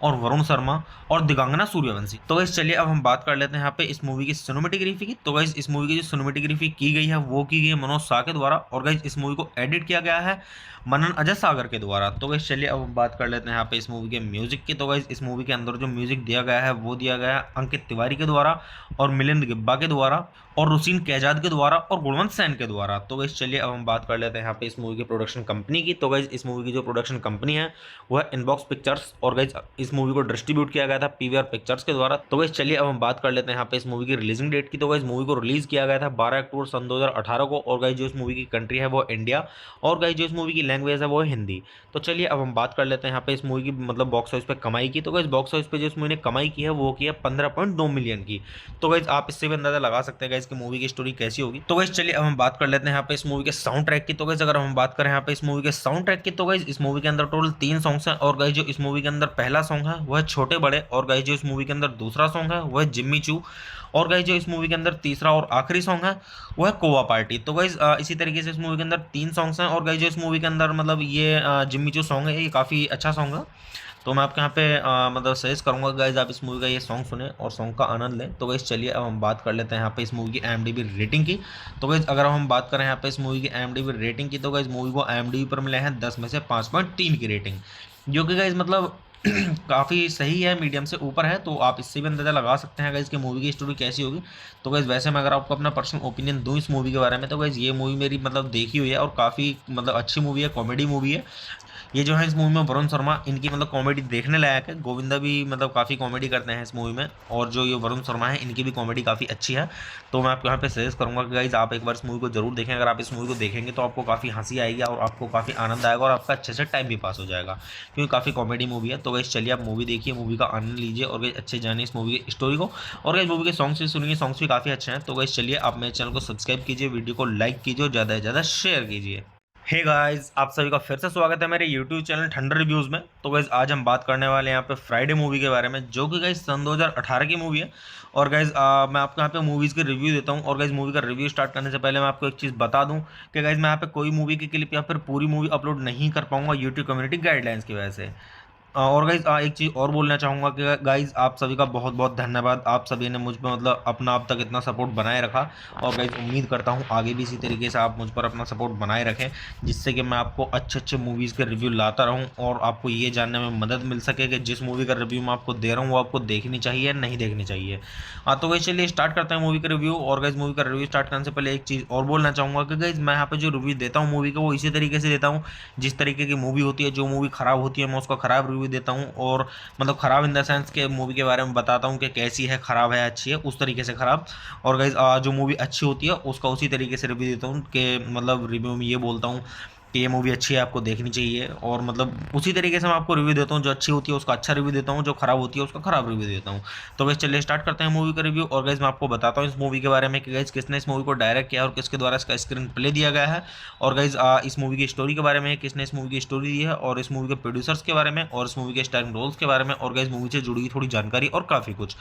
और वरुण शर्मा और दिगांगना सूर्यवंशी। तो गाइस चलिए अब हम बात कर लेते हैं यहाँ पे इस मूवी की सिनेमेटोग्राफी की। तो गाइस इस मूवी की जो सिनेमेटोग्राफी की गई है वो की गई है मनोज शाह के द्वारा और गाइस इस मूवी को एडिट किया गया है मनन अजय सागर के द्वारा। तो गाइस चलिए अब हम बात कर लेते हैं यहाँ पे इस मूवी के म्यूजिक की। तो गाइस इस मूवी के अंदर जो म्यूजिक दिया गया है वो दिया गया है अंकित तिवारी के द्वारा और मिलिंद गिब्बा के द्वारा और रुसीन कैजाद के द्वारा और गुणवंत सैन के द्वारा। तो गाइस चलिए अब हम बात कर लेते हैं यहाँ पे इस मूवी की प्रोडक्शन कंपनी की। तो गाइस इस मूवी की जो प्रोडक्शन कंपनी है वो है इनबॉक्स पिक्चर्स और गाइस इस मूवी को डिस्ट्रीब्यूट किया गया था पीवीआर पिक्चर्स के द्वारा। तो गाइस चलिए अब हम बात कर लेते हैं यहाँ पे इस मूवी की रिलीजिंग डेट की। तो गाइस मूवी को रिलीज किया गया था 12 अक्टूबर सन 2018 को और गाइस जो इस मूवी की कंट्री है वो इंडिया और गाइस जो इस मूवी की लैंग्वेज है वो है हिंदी। तो चलिए अब हम बात कर लेते हैं यहाँ पे इस मूवी की मतलब बॉक्स ऑफिस पे कमाई की। तो गाइस बॉक्स ऑफिस पे जो इस मूवी ने कमाई की है वो की है 15.2 मिलियन की। तो गाइस आप इससे भी अंदाजा लगा सकते हैं गाइस कि मूवी की स्टोरी कैसी होगी। तो गाइस चलिए अब हम बात कर लेते हैं यहाँ पे इस मूवी के साउंड ट्रैक की। तो गाइस अगर हम बात करें यहाँ पे इस मूवी के साउंड ट्रैक की तो गाइस इस मूवी के अंदर टोटल 3 सॉन्ग्स हैं और गाइस जो इस मूवी के अंदर पहला सॉन्ग है वो है छोटे बड़े और गाइस जो इस मूवी के अंदर दूसरा सॉन्ग है वो है जिम्मी चू और गाइस जो इस मूवी के अंदर तीसरा और आखिरी सॉन्ग है वो है कोवा पार्टी। तो गाइस इसी तरीके से इस मूवी के अंदर 3 सॉन्ग्स हैं और गाइस जो इस मूवी के अंदर मतलब ये जिम्मी चू सॉन्ग है ये काफ़ी अच्छा सॉन्ग है। तो मैं आपके यहाँ पे मतलब सजेस्ट करूंगा गाइज आप इस मूवी का ये सॉन्ग सुने और सॉन्ग का आनंद लें। तो गाइज चलिए अब हम बात कर लेते हैं यहाँ पे इस मूवी की IMDb रेटिंग की। तो गाइज अगर हम बात करें यहाँ पे इस मूवी की IMDb रेटिंग की तो गाइज मूवी को IMDb पर मिले हैं 10 में से 5.3 की रेटिंग, जो कि गाइज मतलब काफ़ी सही है, मीडियम से ऊपर है। तो आप इससे भी अंदाज़ा लगा सकते हैं गाइज कि मूवी की स्टोरी कैसी होगी। तो गाइज वैसे मैं अगर आपको अपना पर्सनल ओपिनियन दूं इस मूवी के बारे में तो गाइज ये मूवी मेरी मतलब देखी हुई है और काफ़ी मतलब अच्छी मूवी है, कॉमेडी मूवी है। ये जो है इस मूवी में वरुण शर्मा इनकी मतलब कॉमेडी देखने लायक है। गोविंदा भी मतलब काफ़ी कॉमेडी करते हैं इस मूवी में और जो ये वरुण शर्मा है इनकी भी कॉमेडी काफ़ी अच्छी है। तो मैं आपको यहाँ पे सजेस्ट करूँगा कि गाइज आप एक बार इस मूवी को जरूर देखें। अगर आप इस मूवी को देखेंगे तो आपको काफ़ी हंसी आएगी और आपको काफ़ी आनंद आएगा और आपका अच्छे से टाइम भी पास हो जाएगा क्योंकि काफ़ी कॉमेडी मूवी है। तो गाइज चलिए आप मूवी देखिए, मूवी का आनंद लीजिए और गाइज अच्छे जानिए इस मूवी की स्टोरी को और गाइज मूवी के सॉन्ग्स भी सुनिए, सॉन्ग्स भी काफ़ी अच्छे हैं। तो गाइज चलिए आप मेरे चैनल को सब्सक्राइब कीजिए, वीडियो को लाइक कीजिए और ज़्यादा से ज़्यादा शेयर कीजिए। हे गाइस, आप सभी का फिर से स्वागत है मेरे यूट्यूब चैनल ठंडर रिव्यूज़ में। तो गाइस आज हम बात करने वाले हैं यहाँ पे फ्राइडे मूवी के बारे में, जो कि गाइस सन 2018 की मूवी है। और गाइस मैं आपको यहाँ पे मूवीज़ के रिव्यू देता हूँ और गाइस मूवी का रिव्यू स्टार्ट करने से पहले मैं आपको एक चीज़ बता दूँ कि गाइस मैं यहाँ पे कोई मूवी की क्लिप या फिर पूरी मूवी अपलोड नहीं कर पाऊंगा यूट्यूब कम्युनिटी गाइडलाइंस की वजह से। और गाइज एक चीज़ और बोलना चाहूँगा कि गाइज आप सभी का बहुत बहुत धन्यवाद। आप सभी ने मुझ पर मतलब अपना अब तक इतना सपोर्ट बनाए रखा और गाइज उम्मीद करता हूँ आगे भी इसी तरीके से आप मुझ पर अपना सपोर्ट बनाए रखें जिससे कि मैं आपको अच्छे अच्छे मूवीज़ के रिव्यू लाता रहूँ और आपको ये जानने में मदद मिल सके कि जिस मूवी का रिव्यू मैं आपको दे रहा हूँ वो आपको देखनी चाहिए नहीं देखनी चाहिए। हाँ तो गाइज चलिए स्टार्ट करते हैं मूवी का रिव्यू। और गाइज मूवी का रिव्यू स्टार्ट करने से पहले एक चीज़ और बोलना चाहूँगा कि गाइज मैं यहाँ पे जो रिव्यू देता हूँ मूवी का वो इसी तरीके से देता हूँ जिस तरीके की मूवी होती है। जो मूवी ख़राब होती है मैं उसका ख़राब रिव्यू देता हूँ और मतलब ख़राब इन द सेंस के मूवी के बारे में बताता हूँ कि कैसी है, ख़राब है, अच्छी है, उस तरीके से ख़राब। और गाइज जो मूवी अच्छी होती है उसका उसी तरीके से रिव्यू देता हूँ कि मतलब रिव्यू में ये बोलता हूँ कि ये मूवी अच्छी है, आपको देखनी चाहिए। और मतलब उसी तरीके से मैं आपको रिव्यू देता हूँ, जो अच्छी होती है उसका अच्छा रिव्यू देता हूँ, जो खराब होती है उसका खराब रिव्यू देता हूँ। तो गाइस चलिए स्टार्ट करते हैं मूवी का रिव्यू। और गाइस मैं आपको बताता हूँ इस मूवी के बारे में कि गाइस किसने इस मूवी को डायरेक्ट किया और किसके द्वारा इसका स्क्रीन प्ले दिया गया है। और गाइस इस मूवी की स्टोरी के बारे में किसने इस मूवी की स्टोरी दी है और इस मूवी के प्रोड्यूसर्स के बारे में और इस मूवी के स्टारिंग रोल्स के बारे में और गाइस मूवी से जुड़ी हुई थोड़ी जानकारी और काफ़ी कुछ।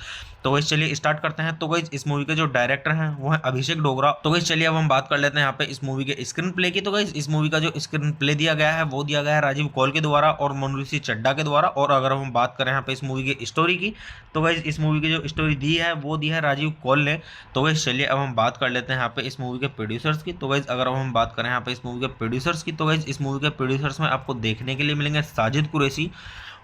तो गाइस चलिए स्टार्ट करते हैं। तो गाइस इस मूवी के जो डायरेक्टर हैं वो है अभिषेक डोगरा। तो गाइस चलिए अब हम बात कर लेते हैं यहाँ पे इस मूवी के स्क्रीन प्ले की। तो गाइस इस मूवी का जो स्क्रीन प्ले दिया गया है वो दिया गया है राजीव कौल के द्वारा और मनुऋषि चड्ढा के द्वारा। और अगर हम बात करें यहाँ पे इस मूवी की स्टोरी की तो गाइस इस मूवी की जो स्टोरी दी है वो दी है राजीव कौल ने। तो गाइस चलिए अब हम बात कर लेते हैं यहाँ पे इस मूवी के प्रोड्यूसर्स की। तो गाइस अगर हम बात करें यहाँ पे इस मूवी के प्रोड्यूसर्स की तो गाइस इस मूवी के प्रोड्यूसर्स में आपको देखने के लिए मिलेंगे साजिद कुरैशी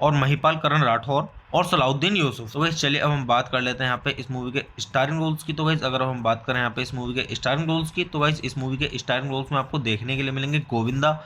और महिपाल करण राठौर और सलाउद्दीन यूसुफ। तो गाइस चलिए अब हम बात कर लेते हैं यहाँ पे इस मूवी के स्टारिंग रोल्स की। तो गाइस अगर हम बात करें यहाँ पे इस मूवी के स्टारिंग रोल्स की तो गाइस इस मूवी के स्टारिंग रोल्स में आपको देखने के लिए मिलेंगे गोविंदा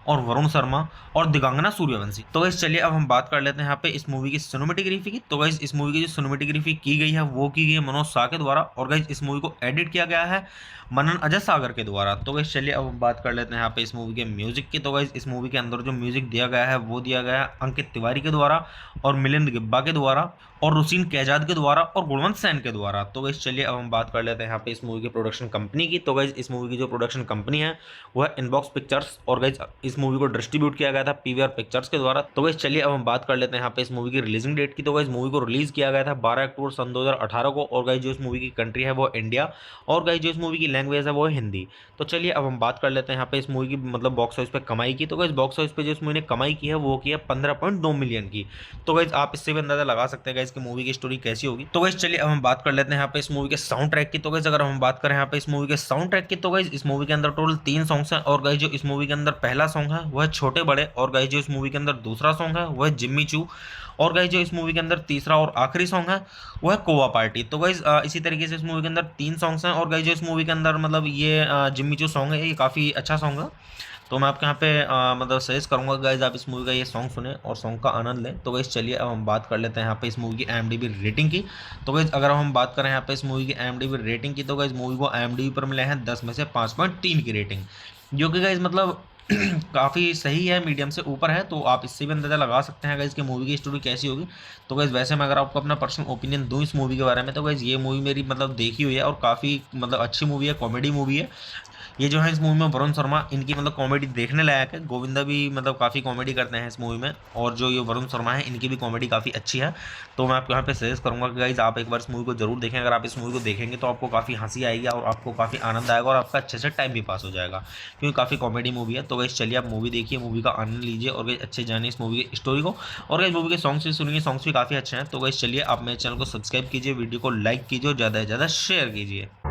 और वरुण शर्मा और दिगांगना सूर्यवंशी। तो गाइस चलिए अब हम बात कर लेते हैं यहाँ पे इस मूवी की सिनेमेटोग्राफी की। तो गाइस इस मूवी की जो सिनेमेटोग्राफी की गई है वो की गई है मनोज शाह के द्वारा और गाइस इस मूवी को एडिट किया गया है मनन अजय सागर के द्वारा। तो गाइस चलिए अब हम बात कर लेते हैं यहाँ पे इस मूवी के म्यूजिक की। तो गाइस इस मूवी के अंदर जो म्यूजिक दिया गया है वो दिया गया है अंकित तिवारी के द्वारा और मिलिंद गिब्बा के द्वारा और रुसीन कैजाद के द्वारा और गुणवंत सैन के द्वारा। तो गाइस चलिए अब हम बात कर लेते हैं यहाँ पे इस मूवी की प्रोडक्शन कंपनी की। तो गाइस इस मूवी की जो प्रोडक्शन कंपनी है वो है इनबॉक्स पिक्चर्स और गाइस इस मूवी को डिस्ट्रीब्यूट किया गया था पीवीआर पिक्चर्स के द्वारा। तो गाइस चलिए अब हम बात कर लेते हैं यहाँ पे इस मूवी की रिलीजिंग डेट की। तो गाइस मूवी को रिलीज किया गया था 12 अक्टूबर सन 2018 को और गाइस जो इस मूवी की कंट्री है वो इंडिया और गाइस जो इस मूवी की लैंग्वेज है वो है हिंदी। तो चलिए अब हम बात कर लेते हैं यहाँ पे इस मूवी की मतलब बॉक्स ऑफिस पे कमाई की। तो गाइस बॉक्स ऑफिस पे जो इस मूवी ने कमाई की है वो की है 15.2 मिलियन की। तो गाइस आप इससे भी अंदाजा लगा सकते हैं गाइस कि मूवी की स्टोरी कैसी होगी। तो गाइस चलिए अब हम बात कर लेते हैं यहाँ पे इस मूवी के साउंड ट्रैक की। तो गाइस अगर हम बात करें यहाँ पे इस मूवी के साउंड ट्रैक की तो गाइस इस मूवी के अंदर टोटल 3 सॉन्ग्स हैं और गाइस जो इस मूवी के अंदर पहला सॉन्ग है वो है छोटे बड़े, और गाइस जो इस मूवी के अंदर दूसरा सॉन्ग है वो है जिम्मी चू, और गाइस जो इस मूवी के अंदर तीसरा और आखिरी सॉन्ग है वो है कोवा पार्टी। तो गाइस इसी तरीके से इस मूवी के अंदर 3 सॉन्ग्स हैं, और गाइस जो इस मूवी के अंदर मतलब ये जिम्मी चू सॉन्ग है ये काफ़ी अच्छा सॉन्ग है। तो मैं आपके यहाँ पे मतलब सजेस्ट करूँगा गाइज आप इस मूवी का ये सॉन्ग सुने और सॉन्ग का आनंद लें। तो गाइज चलिए अब हम बात कर लेते हैं यहाँ पे इस मूवी की IMDb रेटिंग की। तो गाइज अगर हम बात करें यहाँ पे इस मूवी की IMDb रेटिंग की, तो गाइज मूवी को IMDb पर मिले हैं 10 में से 5.3 की रेटिंग, जो कि गाइज मतलब काफ़ी सही है, मीडियम से ऊपर है। तो आप इससे भी अंदाज़ा लगा सकते हैं गाइज कि मूवी की स्टोरी कैसी होगी। तो गाइज वैसे मैं अगर आपको अपना पर्सनल ओपिनियन दूँ इस मूवी के बारे में, तो गाइज ये मूवी मेरी मतलब देखी हुई है और काफ़ी मतलब अच्छी मूवी है, कॉमेडी मूवी है। ये जो है इस मूवी में वरुण शर्मा इनकी मतलब कॉमेडी देखने लायक है। गोविंदा भी मतलब काफ़ी कॉमेडी करते हैं इस मूवी में, और जो ये वरुण शर्मा है इनकी भी कॉमेडी काफ़ी अच्छी है। तो मैं आपको यहाँ पे सजेस्ट करूँगा कि गाइज आप एक बार इस मूवी को जरूर देखें। अगर आप इस मूवी को देखेंगे तो आपको काफ़ी हंसी आएगी और आपको काफ़ी आनंद आएगा और आपका अच्छे से टाइम भी पास हो जाएगा, क्योंकि काफ़ी कॉमेडी मूवी है। तो गाइज चलिए आप मूवी देखिए, मूवी का आनंद लीजिए और गाइज अच्छे जानिए इस मूवी की स्टोरी को। और गाइज मूवी के सॉन्ग्स भी सुनिए, सॉन्ग्स भी काफ़ी अच्छे हैं। तो गाइज चलिए आप मेरे चैनल को सब्सक्राइब कीजिए, वीडियो को लाइक कीजिए और ज़्यादा से ज़्यादा शेयर कीजिए।